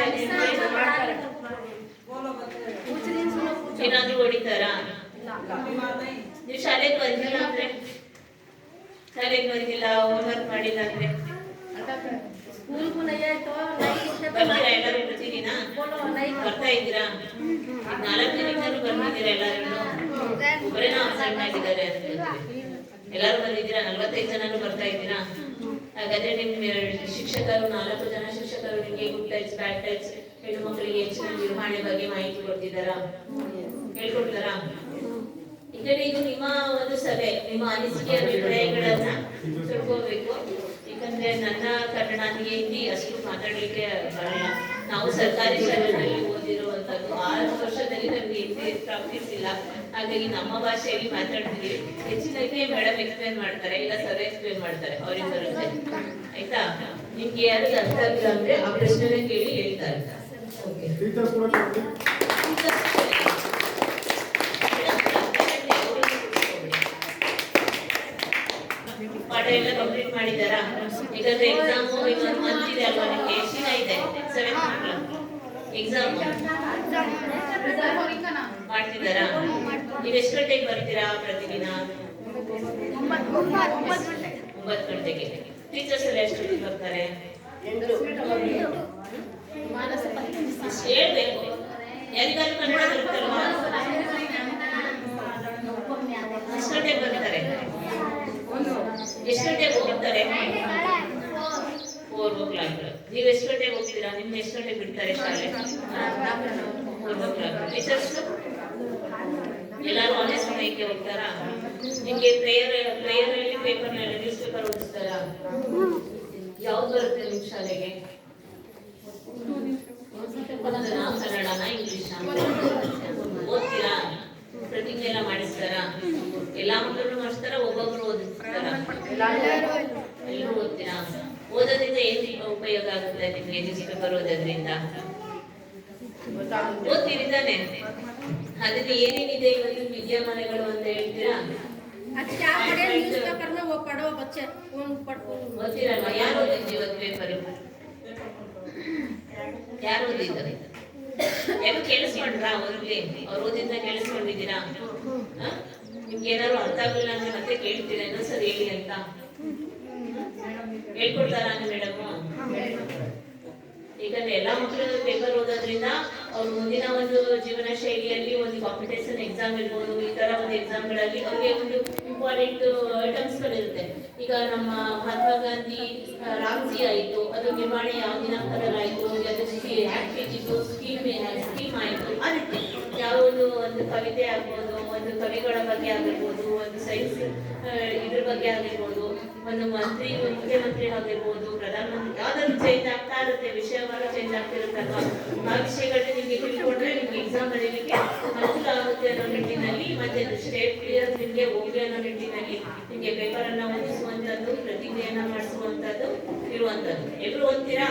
ಏನಾದ್ರೂ ಹೊಡಿತಾರಾ? ನೀವು ಶಾಲೆಗೆ ಬಂದಿಲ್ಲ ಅಂದ್ರೆ ಶಾಲೆಗೆ ಬಂದಿಲ್ಲ, ಹೋಮ್ವರ್ಕ್ ಮಾಡಿಲ್ಲ ಅಂದ್ರೆ ಬರ್ತೀರಾ? ಎಲ್ಲರೂ ಬರ್ತಿದ್ದೀನಾ? ಬರ್ತಾ ಇದ್ದೀರಾ? 4 ದಿನದಿಂದಲೂ ಬಂದಿದ್ದೀರಾ? ಎಲ್ಲರೂ ಒಬ್ಬರೇನೋ ಅಬ್ಸೆಂಟ್ ಆಗಿದ್ದಾರೆ ಅಂತ ಎಲ್ಲರೂ ಬಂದಿದ್ದೀರಾ? 45 ಜನನು ಬರ್ತಾ ಇದ್ದೀರಾ? ಹಾಗಾದ್ರೆ ನಿಮ್ಮ ಶಿಕ್ಷಕರು 4 ಜನ ಶಿಕ್ಷಕರು ನಿಮಗೆ ಗುಡ್ ಟಚ್ ಬ್ಯಾಡ್ ಟಚ್ ಹೆಣ್ಣು ಮಕ್ಕಳಿಗೆ ಹೆಚ್ಚಿನ ನಿರ್ವಹಣೆ ಬಗ್ಗೆ ಮಾಹಿತಿ ಕೊಡ್ತಿದ್ದಾರಾ? ಹೇಳ್ಕೊಡ್ತಾರಾ? ಯಾಕಂದ್ರೆ ಇದು ನಿಮ್ಮ ಒಂದು ಸಭೆ, ನಿಮ್ಮ ಅನಿಸಿಕೆ ಅಭಿಪ್ರಾಯಗಳನ್ನ ತಿಳ್ಕೋಬೇಕು. ಯಾಕಂದ್ರೆ ನನ್ನ ಕನ್ನಡ ನನಗೆ ಹಿಂದಿ ಅಷ್ಟು ಮಾತಾಡ್ಲಿಕ್ಕೆ ಬರಲ್ಲ. ನಾವು ಸರ್ಕಾರಿ ಶಾಲೆಗಳಲ್ಲಿ ಓದಿರುವಂತದ್ದು 6 ವರ್ಷದಲ್ಲಿ ನಮ್ಗೆ ಹಿಂದಿ ಪ್ರಾಕ್ಟೀಸ್ ಇಲ್ಲ, ಹಾಗಾಗಿ ನಮ್ಮ ಭಾಷೆಯಲ್ಲಿ ಮಾತಾಡ್ತಿದ್ದೀವಿ. ಹೆಚ್ಚಿನಕ್ಕೆ ಮೇಡಮ್ ಎಕ್ಸ್ಪ್ಲೇನ್ ಮಾಡ್ತಾರೆ, ಇಲ್ಲ ಸರ್ ಎಕ್ಸ್ಪ್ಲೇನ್ ಮಾಡ್ತಾರೆ, ಅವ್ರಿಗೆ ಬರುತ್ತೆ. ಆಯ್ತಾ? ನಿಮ್ಗೆ ಯಾರಿಗೆ ಅರ್ಥ ಆಗಿಲ್ಲ ಅಂದ್ರೆ ಆ ಪ್ರಶ್ನೆ ಕೇಳಿ ಹೇಳ್ತಾರೆ. ಓಕೆ, ಟೀಚರ್ಸ್ ಕೂಡ ಕೇಳಿ. ಪಾಠ ಎಲ್ಲ ಕಂಪ್ಲೀಟ್ ಮಾಡಿದಾರಾ? ಯಾಕಂದ್ರೆ ಎಕ್ಸಾಮ್ ಇನ್ನೊಂದು ಮಂತ್ ಇದೆ ಅಲ್ವಾ ನಿಮ್ಗೆ? ಎಷ್ಟು ದಿನ ಇದೆ? 7th exam ಮಾಡ್ತಿದ್ದಾರಾ? ನೀವು ಎಷ್ಟು ಗಂಟೆಗೆ ಬರ್ತೀರಾ ಪ್ರತಿದಿನ? 9 ಗಂಟೆಗೆ. ಟೀಚರ್ಸ್ ಎಲ್ಲ ಎಷ್ಟು ಗಂಟೆಗೆ ಬರ್ತಾರೆ? ಹೇಳ್ಬೇಕು, ಯಾರಿಗಾದ್ರೂ ಕನ್ನಡ ಬರುತ್ತಲ್ವಾ? ಎಷ್ಟು ಗಂಟೆಗೆ ಬರ್ತಾರೆ? ಎಷ್ಟು ಗಂಟೆಗೆ ಹೋಗ್ತಾರೆ? 4 o'clock. ನೀವು ಎಷ್ಟು ಗಂಟೆಗೆ ಹೋಗ್ತಿದ್ದೀರಾ? ನಿಮ್ಗೆ ಎಷ್ಟು ಗಂಟೆಗೆ ಬಿಡ್ತಾರೆ ಶಾಲೆ? 4 o'clock. ಟೀಚರ್ಸ್ ಎಲ್ಲರೂ ಒಂದೇ ಸಮಯಕ್ಕೆ ಹೋಗ್ತಾರಾ? ನಿಮ್ಗೆ ಪ್ರೇಯರ್ ಅಲ್ಲಿ ಪೇಪರ್ನಲ್ಲಿ ನ್ಯೂಸ್ ಪೇಪರ್ ಓದಿಸ್ತಾರಾ? ಯಾವ್ದು ಬರುತ್ತೆ ನಿಮ್ ಶಾಲೆಗೆ? ಕನ್ನಡನ ಇಂಗ್ಲಿಷ್ನ ಓದ್ತೀರಾ? ಪ್ರತಿಜ್ಞೆ ಎಲ್ಲ ಮಾಡಿಸ್ತಾರಾ? ಎಲ್ಲಾ ಮಕ್ಕಳು ಮಾಡಿಸ್ತಾರ? ಒಬ್ಬೊಬ್ರು ಓದಿಸ್ತಾರ? ಎಲ್ಲರೂ ಓದ್ತೀರಾ? ಓದೋದ್ರಿಂದ ಏನ್ ಉಪಯೋಗ ಆಗುತ್ತೆ ನಿಮ್ಗೆ? ನ್ಯೂಸ್ ಪೇಪರ್ ಓದೋದ್ರಿಂದ ಓದ್ತೀರಿ ತಾನೆ? ಅದಕ್ಕೆ ಏನೇನಿದೆ ಇವತ್ತು ವಿದ್ಯಮಾನಗಳು ಅಂತ ಹೇಳ್ತೀರಾ? ಓದ್ತೀರಲ್ವಾ? ಯಾರು ಓದಿದ್ದು ಇವತ್ತು ಪೇಪರ್? ಯಾರು ಓದಿದ್ದಾರೆ? ಯಾರು ಕೇಳಿಸ್ಕೊಂಡ್ರಾ? ಅವ್ರಿಗೆ ಅವ್ರು ಓದಿದ್ದ ಕೇಳಿಸ್ಕೊಂಡಿದ್ದೀರಾ? ನಿಮ್ಗೆ ಏನಾದ್ರು ಅರ್ಥ ಆಗಲಿಲ್ಲ ಅಂದ್ರೆ ಮತ್ತೆ ಕೇಳ್ತೀರಾ? ಇನ್ನೊಂದ್ಸರಿ ಹೇಳಿ ಅಂತ ಹೇಳ್ಕೊಡ್ತಾರ ಮೇಡಮ್? ಈಗಂದ್ರೆ ಎಲ್ಲಾ ಮಕ್ಕಳು ಪೇಪರ್ ಓದೋದ್ರಿಂದ ಅವ್ರು ಮುಂದಿನ ಒಂದು ಜೀವನ ಶೈಲಿಯಲ್ಲಿ ಒಂದು ಕಾಂಪಿಟೇಷನ್ ಎಕ್ಸಾಮ್ ಇರ್ಬೋದು, ಈ ತರ ಒಂದು ಎಕ್ಸಾಮ್ಗಳಲ್ಲಿ ಅವ್ರಿಗೆ ಒಂದು ಇಂಪಾರ್ಟೆಂಟ್ ಐಟಮ್ಸ್ ಗಳಿರುತ್ತೆ. ಈಗ ನಮ್ಮ ಮಹಾತ್ಮ ಗಾಂಧಿ ರಾಮ್ಜಿ ಆಯಿತು, ಅದು ನಿರ್ಮಾಣ ಯಾವ ದಿನಾಂಕದಲ್ಲಿ ಆಯಿತು, ಸ್ಕೀಮ್ ಆಯಿತು. ಆ ರೀತಿ ಯಾವ ಒಂದು ಕವಿತೆ ಆಗ್ಬೋದು, ಒಂದು ಕವಿಗಳ ಬಗ್ಗೆ ಆಗಿರ್ಬೋದು, ಒಂದು ಸೈನ್ಸ್ ಇದ್ರ ಬಗ್ಗೆ ಆಗಿರ್ಬೋದು, ಒಂದು ಮುಖ್ಯಮಂತ್ರಿ ಆಗಿರ್ಬೋದು, ಪ್ರಧಾನಮಂತ್ರಿ, ಯಾವ್ದಾದ್ರು ಚೇಂಜ್ ಆಗ್ತಾ ಇರುತ್ತೆ, ವಿಷಯವಾಗ ಚೇಂಜ್ ಆಗ್ತಿರುತ್ತಲ್ವಾ? ಆ ವಿಷಯಗಳನ್ನ ನಿಮ್ಗೆ ತಿಳ್ಕೊಂಡ್ರೆ ನಿಮ್ಗೆ ಎಕ್ಸಾಮ್ ಬರೀಲಿಕ್ಕೆ ಅನುಕೂಲ ಆಗುತ್ತೆ ಅನ್ನೋ ನಿಟ್ಟಿನಲ್ಲಿ, ಮತ್ತೆ ಸ್ಟೇಟ್ ಕ್ಲಿಯರ್ ನಿಮ್ಗೆ ಹೋಗ್ಲಿ ಅನ್ನೋ ನಿಟ್ಟಿನಲ್ಲಿ ನಿಮ್ಗೆ ಪೇಪರ್ ಅನ್ನ ಓದಿಸುವಂತದ್ದು, ಪ್ರತಿಜ್ಞೆಯನ್ನ ಮಾಡಿಸುವಂತದ್ದು ಇರುವಂತದ್ದು. ಎಲ್ರು ಓದ್ತೀರಾ?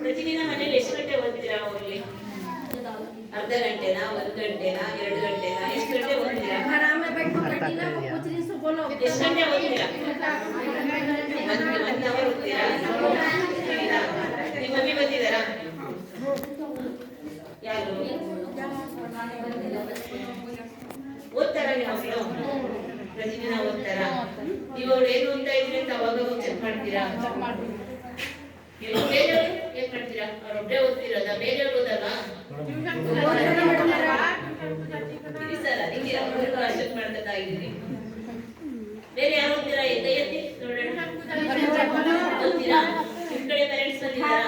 ಪ್ರತಿದಿನ ಮನೇಲಿ ಎಷ್ಟು ಗಂಟೆ ಓದ್ತೀರಾ? ಹೋಗ್ಲಿ ಅರ್ಧ ಗಂಟೆನಾ, 1 ಗಂಟೆನಾ, 2 ಗಂಟೆನಾ? ಎಷ್ಟು ಗಂಟೆ ಓದ್ತೀರಾ? ಎಷ್ಟು ಗಂಟೆ ಓದ್ತೀರಾ? 1 ಅವರ್ ಓದ್ತೀರಾ? ನಿಮ್ಮ ಮಮ್ಮಿ ಬಂದಿದ್ದಾರಾ? ಯಾರು ಓದ್ತಾರ? ನಿಮ್ಮ ಮಕ್ಕಳು ಪ್ರತಿದಿನ ಓದ್ತಾರ? ನೀವು ಅವ್ರು ಏನು ಓದ್ತಾ ಇದ್ರಿ ಅಂತ ಅವಾಗ ಚೆಕ್ ಮಾಡ್ತೀರಾ? ಬೇರೆಯವರು ಏನ್ ಮಾಡ್ತೀರಾ? ಅವ್ರೊಬ್ಬರೇ ಓದ್ತಿರೋದ? ಬೇರೆಯವ್ರು ಓದಲ್ಲ? ಬೇರೆ ಯಾರು ಓದ್ತೀರಾ? ಕೈ ಎತ್ತಿ ನೋಡೋಣ. ಓದ್ತೀರಾ? ನಿಮ್ ಕಡೆ ಪೇರೆಂಟ್ಸ್ ಬಂದಿದ್ದಾರಾ?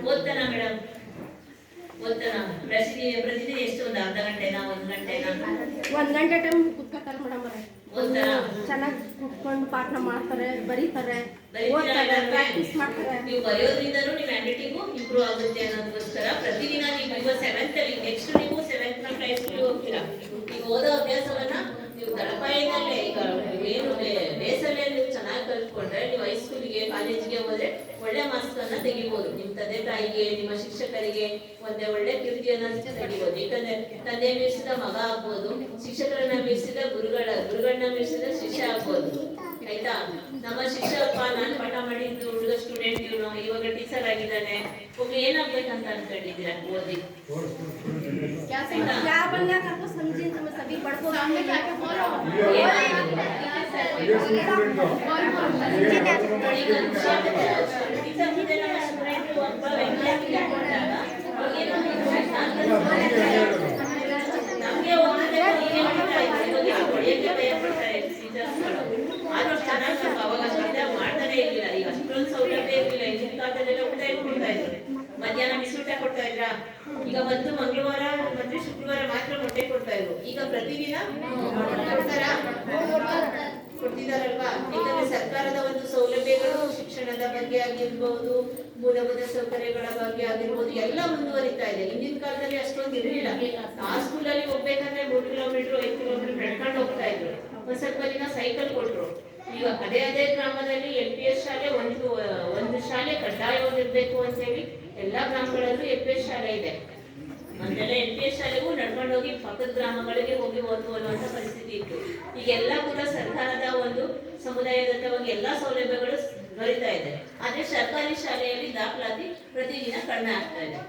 ಓದ್ತಾನ ಮೇಡಮ್? ಓದ್ತಾನ? ಪ್ರತಿದಿನ ಎಷ್ಟು? ಒಂದು ಅರ್ಧ ಗಂಟೆನಾ, 1 ಗಂಟೆನಾ? 1 ಗಂಟೆ ಟೈಮ್ ಕುತ್ಕೋತಾರೆ ಮೇಡಮ್. ಓದ್ತಾನ? ಚೆನ್ನಾಗಿ ಕುತ್ಕೊಂಡು ಪಾಠ ಮಾಡ್ತಾರೆ, ಬರೀತಾರೆ, ಬರೀತೀರಾ? ಪ್ರಾಕ್ಟೀಸ್ ಮಾಡ್ತಾರೆ. ನೀವು ಬರೆಯೋದ್ರಿಂದನೂ ನಿಮ್ಮ ಹ್ಯಾಂಡ್ ರೈಟಿಂಗು ಇಂಪ್ರೂವ್ ಆಗುತ್ತೆ ಅನ್ನೋದಕ್ಕೋಸ್ಕರ ಪ್ರತಿದಿನ ನೀವು ಈಗ 7th ಅಲ್ಲಿ, ನೆಕ್ಸ್ಟ್ ನೀವು 7th ಕ್ಲಾಸ್ ಹೈಸ್ಕೂಲ್ ಹೋಗ್ತೀರಾ. ಈಗ ಓದೋ ಅಭ್ಯಾಸವನ್ನ ನೀವು ತಳಪಾಯದಲ್ಲೇ, ಈಗ ಏನು ಬೇಸಲ್ಲೇ ನೀವು ಚೆನ್ನಾಗಿ ಕಲ್ತ್ಕೊಂಡ್ರೆ ನೀವು ಹೈಸ್ಕೂಲಿಗೆ, ಕಾಲೇಜಿಗೆ ಹೋದ್ರೆ ಒಳ್ಳೆ ಮಾರ್ಕ್ಸ್ ಅನ್ನ ತೆಗಿಬಹುದು. ನಿಮ್ಮ ತಂದೆ ತಾಯಿಗೆ, ನಿಮ್ಮ ಶಿಕ್ಷಕರಿಗೆ ಒಳ್ಳೆ ಕೀರ್ತಿಯನ್ನ ತೆಗಿಬಹುದು. ಯಾಕಂದ್ರೆ ತಂದೆ ಮೀರಿಸಿದ ಮಗ ಆಗ್ಬೋದು, ಶಿಕ್ಷಕರನ್ನ ಮೀರಿಸಿದ ಗುರುಗಳನ್ನ ಮೀರಿಸಿದ ಶಿಷ್ಯ ಆಗ್ಬೋದು. ಆಯ್ತಾ? ನಮ್ಮ ಶಿಕ್ಷಕ, ನಾನು ಪಾಠ ಮಾಡಿದ್ದು ಹುಡುಗ ಸ್ಟೂಡೆಂಟ್, ಇವನು ಇವಾಗ ಟೀಚರ್ ಆಗಿದ್ದಾನೆ, ಒಬ್ಬ ಏನಾಗ್ಬೇಕಂತ ಅನ್ಕೊಂಡಿದ್ದೀರಾ ಓದಿ? ನಮ್ಗೆ ಆದ್ರೂ ಚೆನ್ನಾಗಿ ಅವಾಗ ಮಾಡ್ತಾನೆ ಇರ್ಲಿಲ್ಲ. ಈಗ ಅಷ್ಟೊಂದು ಸೌಲಭ್ಯ ಇರ್ಲಿಲ್ಲ. ಹಿಂದಿನ ಕಾಲದಲ್ಲೆಲ್ಲ ಊಟ ಕೊಡ್ತಾ ಇದ್ರು, ಮಧ್ಯಾಹ್ನ ಬಿಸಿ ಊಟ ಕೊಡ್ತಾ ಇದ್ರ. ಈಗ ಬಂದು ಮಂಗಳವಾರ ಮತ್ತೆ ಶುಕ್ರವಾರ ಮಾತ್ರ ಮೊಟ್ಟೆ ಕೊಡ್ತಾ ಇದ್ರು. ಈಗ ಪ್ರತಿದಿನ ಕೊಡ್ತಿದಾರಲ್ವಾ? ಯಾಕಂದ್ರೆ ಸರ್ಕಾರದ ಒಂದು ಸೌಲಭ್ಯಗಳು ಶಿಕ್ಷಣದ ಬಗ್ಗೆ ಆಗಿರ್ಬಹುದು, ಮೂಲಭೂತ ಸೌಕರ್ಯಗಳ ಬಗ್ಗೆ ಆಗಿರ್ಬೋದು ಎಲ್ಲ ಮುಂದುವರಿತಾ ಇದೆ. ಹಿಂದಿನ ಕಾಲದಲ್ಲಿ ಅಷ್ಟೊಂದು ಇರಲಿಲ್ಲ. ಆ ಸ್ಕೂಲಲ್ಲಿ ಹೋಗ್ಬೇಕಂದ್ರೆ 3 ಕಿಲೋಮೀಟರ್ 5 ಕಿಲೋಮೀಟರ್ ನಡ್ಕೊಂಡು ಹೋಗ್ತಾ ಇದ್ರು. ಒಂದ್ ಸ್ವಲ್ಪ ದಿನ ಸೈಕಲ್ ಕೊಟ್ರು. ಈಗ ಅದೇ ಗ್ರಾಮದಲ್ಲಿ LPS ಶಾಲೆ ಒಂದು ಶಾಲೆ ಕಡ್ಡಾಯವಾಗಿರ್ಬೇಕು ಅಂತ ಹೇಳಿ ಎಲ್ಲಾ ಗ್ರಾಮಗಳಲ್ಲೂ LPS ಶಾಲೆ ಇದೆ. ಮೊದಲೆಲ್ಲ LPS ಶಾಲೆಗೂ ನಡ್ಕೊಂಡು ಹೋಗಿ ಪಕ್ಕದ ಗ್ರಾಮಗಳಿಗೆ ಹೋಗಿ ಓದುವಂತ ಪರಿಸ್ಥಿತಿ ಇತ್ತು. ಈಗೆಲ್ಲ ಕೂಡ ಸರ್ಕಾರದ ಒಂದು ಸಮುದಾಯದತ್ತವಾಗಿ ಎಲ್ಲಾ ಸೌಲಭ್ಯಗಳು ದೊರೀತಾ ಇದೆ. ಆದ್ರೆ ಸರ್ಕಾರಿ ಶಾಲೆಯಲ್ಲಿ ದಾಖಲಾತಿ ಪ್ರತಿದಿನ ಕಡಿಮೆ ಆಗ್ತಾ ಇದೆ.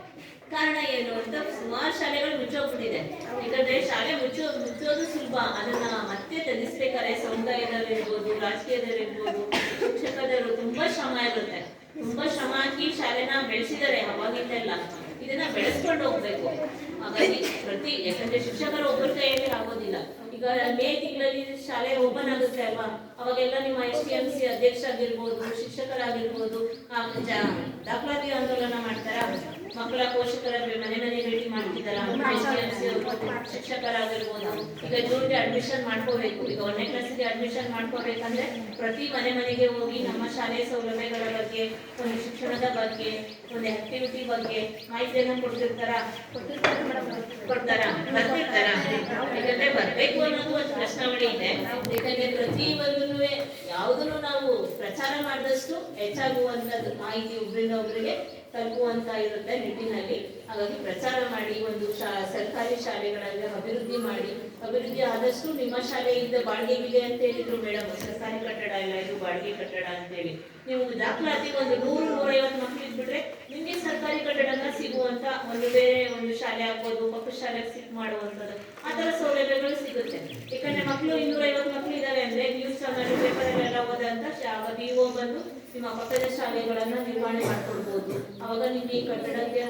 ಕಾರಣ ಏನು ಅಂತ ಸುಮಾರು ಶಾಲೆಗಳು ಮುಚ್ಚೋಗ್ಬಿಟ್ಟಿದೆ. ಯಾಕಂದ್ರೆ ಶಾಲೆ ಮುಚ್ಚೋದು ಸುಲಭ, ಅದನ್ನ ಮತ್ತೆ ತೆಗೆಸ್ಬೇಕಾದ್ರೆ ಸಮುದಾಯದಲ್ಲಿರ್ಬೋದು, ರಾಜಕೀಯದಲ್ಲಿರ್ಬೋದು, ಶಿಕ್ಷಕರು ತುಂಬಾ ಶ್ರಮ ಇರುತ್ತೆ. ತುಂಬಾ ಶ್ರಮ ಹಾಕಿ ಶಾಲೆನ ಬೆಳೆಸಿದ್ದಾರೆ ಅವಾಗಿಂದೆಲ್ಲ. ಇದನ್ನ ಬೆಳೆಸ್ಕೊಂಡು ಹೋಗ್ಬೇಕು. ಹಾಗಾಗಿ ಯಾಕಂದ್ರೆ ಶಿಕ್ಷಕರು ಒಬ್ಬರ ಕೈಯಲ್ಲಿ ಆಗೋದಿಲ್ಲ. ಈಗ ಮೇ ತಿಂಗಳಲ್ಲಿ ಶಾಲೆ ಓಪನ್ ಆಗುತ್ತೆ ಅಲ್ವಾ, ಅವಾಗೆಲ್ಲ ನಿಮ್ಮ STMC ಅಧ್ಯಕ್ಷ ಆಗಿರ್ಬೋದು, ಶಿಕ್ಷಕರಾಗಿರ್ಬೋದು ದಾಖಲಾತಿ ಆಂದೋಲನ ಮಾಡ್ತಾರ. ಮಕ್ಕಳ ಪೋಷಕರ ಮನೆ ಭೇಟಿ ಮಾಡ್ತಿದಾರ. STMC ಶಿಕ್ಷಕರಾಗಿರ್ಬೋದು. ಈಗ ಜೂನ್ಗೆ ಅಡ್ಮಿಷನ್ ಮಾಡ್ಕೋಬೇಕು. ಈಗ 1ನೇ ಕ್ಲಾಸಿಗೆ ಅಡ್ಮಿಷನ್ ಮಾಡ್ಕೋಬೇಕಂದ್ರೆ ಪ್ರತಿ ಮನೆಗೆ ಹೋಗಿ ನಮ್ಮ ಶಾಲೆಯ ಸೌಲಭ್ಯಗಳ ಬಗ್ಗೆ, ಒಂದು ಶಿಕ್ಷಣದ ಬಗ್ಗೆ, ಒಂದು ಆಕ್ಟಿವಿಟಿ ಬಗ್ಗೆ ಮಾಹಿತಿಯನ್ನು ಕೊಡ್ತಾರ. ಯಾಕಂದ್ರೆ ಬರ್ಬೇಕು ಅನ್ನೋದು ಒಂದು ಪ್ರಶ್ನಾವಳಿ ಇದೆ. ಯಾಕಂದ್ರೆ ಪ್ರತಿ ಒಂದು ಯಾವುದನ್ನು ನಾವು ಪ್ರಚಾರ ಮಾಡಿದಷ್ಟು ಹೆಚ್ಚಾಗುವಂತದ್ದು ಮಾಹಿತಿ ಒಬ್ಬರಿಂದ ಒಬ್ಬರಿಗೆ ತಲುಪುವಂತ ಇರುತ್ತೆ ನಿಟ್ಟಿನಲ್ಲಿ. ಹಾಗಾಗಿ ಪ್ರಚಾರ ಮಾಡಿ ಒಂದು ಸರ್ಕಾರಿ ಶಾಲೆಗಳಲ್ಲಿ ಅಭಿವೃದ್ಧಿ ಆದಷ್ಟು ನಿಮ್ಮ ಶಾಲೆಯಿಂದ ಬಾಡಿಗೆಗಿದೆ ಅಂತ ಹೇಳಿದ್ರು ಮೇಡಮ್. ಸರ್ಕಾರಿ ಕಟ್ಟಡ ಇಲ್ಲ, ಇದು ಬಾಡಿಗೆ ಕಟ್ಟಡ ಅಂತ ಹೇಳಿ. ನೀವು ದಾಖಲಾತಿ ಒಂದು 100-150 ಮಕ್ಕಳು ಇದ್ಬಿಟ್ರೆ ನಿಮ್ಗೆ ಸರ್ಕಾರಿ ಕಟ್ಟಡ ಸಿಗುವಂತ ಒಂದು ಬೇರೆ ಒಂದು ಶಾಲೆ ಆಗ್ಬೋದು, ಪಕ್ಕದ ಶಾಲೆಗೆ ಶಿಫ್ಟ್ ಮಾಡುವಂಥದ್ದು ಆ ತರ ಸೌಲಭ್ಯಗಳು ಸಿಗುತ್ತೆ. ಯಾಕಂದ್ರೆ ಮಕ್ಕಳು 250 ಮಕ್ಕಳು ಇದ್ದಾರೆ ಅಂದ್ರೆ ನ್ಯೂಸ್ ಚಾನಲ್ ಪೇಪರಲ್ಲೆಲ್ಲ ಓದಂತ BO ಬಂದು ನಿಮ್ಮ ಪಕ್ಕದ ಶಾಲೆಗಳನ್ನ ನಿರ್ವಹಣೆ ಮಾಡ್ಕೊಡ್ಬೋದು. ಅವಾಗ ನಿಮ್ಗೆ ಈ ಕಟ್ಟಡಕ್ಕೆ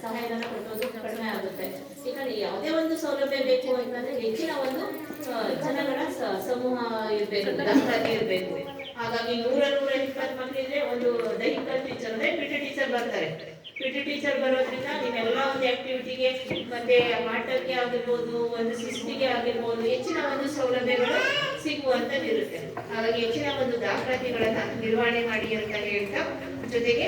ಸಹಾಯಧನ ಕೊಡೋದು ಕಡಿಮೆ ಆಗುತ್ತೆ. ಯಾಕಂದ್ರೆ ಯಾವುದೇ ಒಂದು ಸೌಲಭ್ಯ ಬೇಕು ಅಂತಂದ್ರೆ ಹೆಚ್ಚಿನ ಒಂದು ಜನಗಳ ಸಮೂಹ ಇರ್ಬೇಕು, ದಾಖಲಾತಿ ಇರ್ಬೇಕು. ಹಾಗಾಗಿ 100-120 ಮಕ್ಕಳಿದ್ರೆ ಒಂದು ದೈಹಿಕ ಟೀಚರ್ ಅಂದ್ರೆ PT ಟೀಚರ್ ಬರ್ತಾರೆ. PT ಟೀಚರ್ ಬರೋದ್ರಿಂದ ನೀವೆಲ್ಲ ಒಂದು ಆಕ್ಟಿವಿಟಿಗೆ ಮತ್ತೆ ಪಾಠಕ್ಕೆ ಆಗಿರ್ಬೋದು, ಒಂದು ಶಿಸ್ತಿಗೆ ಆಗಿರ್ಬೋದು ಹೆಚ್ಚಿನ ಒಂದು ಸೌಲಭ್ಯಗಳು ಸಿಗುವಂತದಿರುತ್ತೆ. ಹಾಗಾಗಿ ಹೆಚ್ಚಿನ ಒಂದು ದಾಖಲಾತಿಗಳನ್ನ ನಿರ್ವಹಣೆ ಮಾಡಿ ಅಂತ ಹೇಳ್ತಾ, ಜೊತೆಗೆ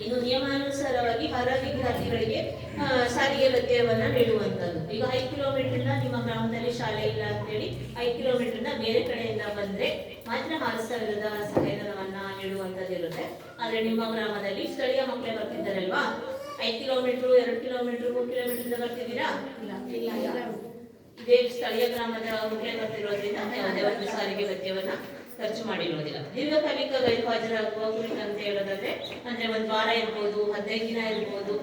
ಇನ್ನು ನಿಯಮಾನುಸಾರವಾಗಿ ಅರ್ಹ ವಿದ್ಯಾರ್ಥಿಗಳಿಗೆ ಸಾರಿಗೆ ಭತ್ಯೆಯನ್ನ ನೀಡುವಂಥದ್ದು. ಈಗ 5 ಕಿಲೋಮೀಟರ್ನ ನಿಮ್ಮ ಗ್ರಾಮದಲ್ಲಿ ಶಾಲೆ ಇಲ್ಲ ಅಂತೇಳಿ 5 ಕಿಲೋಮೀಟರ್ನ ಬೇರೆ ಕಡೆಯಿಂದ ಬಂದ್ರೆ ಮಾತ್ರ 6,000ದ ಸಹಾಯಧನವನ್ನ ನೀಡುವಂಥದ್ದು ಇರುತ್ತೆ. ಆದ್ರೆ ನಿಮ್ಮ ಗ್ರಾಮದಲ್ಲಿ ಸ್ಥಳೀಯ ಮಕ್ಕಳೇ ಬರ್ತಿದ್ದಾರಲ್ವಾ, 5 ಕಿಲೋಮೀಟರ್ 2 ಕಿಲೋಮೀಟರ್ 3 ಕಿಲೋಮೀಟರ್ ಬರ್ತಿದ್ದೀರಾ? ಇದೇ ಸ್ಥಳೀಯ ಗ್ರಾಮದ ಮಕ್ಕಳೇ ಬರ್ತಿರೋದ್ರಿಂದ ಯಾವುದೇ ಒಂದು ಸಾರಿಗೆ ಭತ್ಯೆಯನ್ನ ಖರ್ಚು ಮಾಡಿರೋದಿಲ್ಲ. ದೀರ್ಘಕಾಲಿಕ ಗೈರುಹಾಜರಾಗುವ ಕುರಿತಂತ ಹೇಳೋದಾದ್ರೆ ಅಂದ್ರೆ 1 ವಾರ ಇರ್ಬೋದು, 15 ದಿನ ಇರ್ಬೋದು,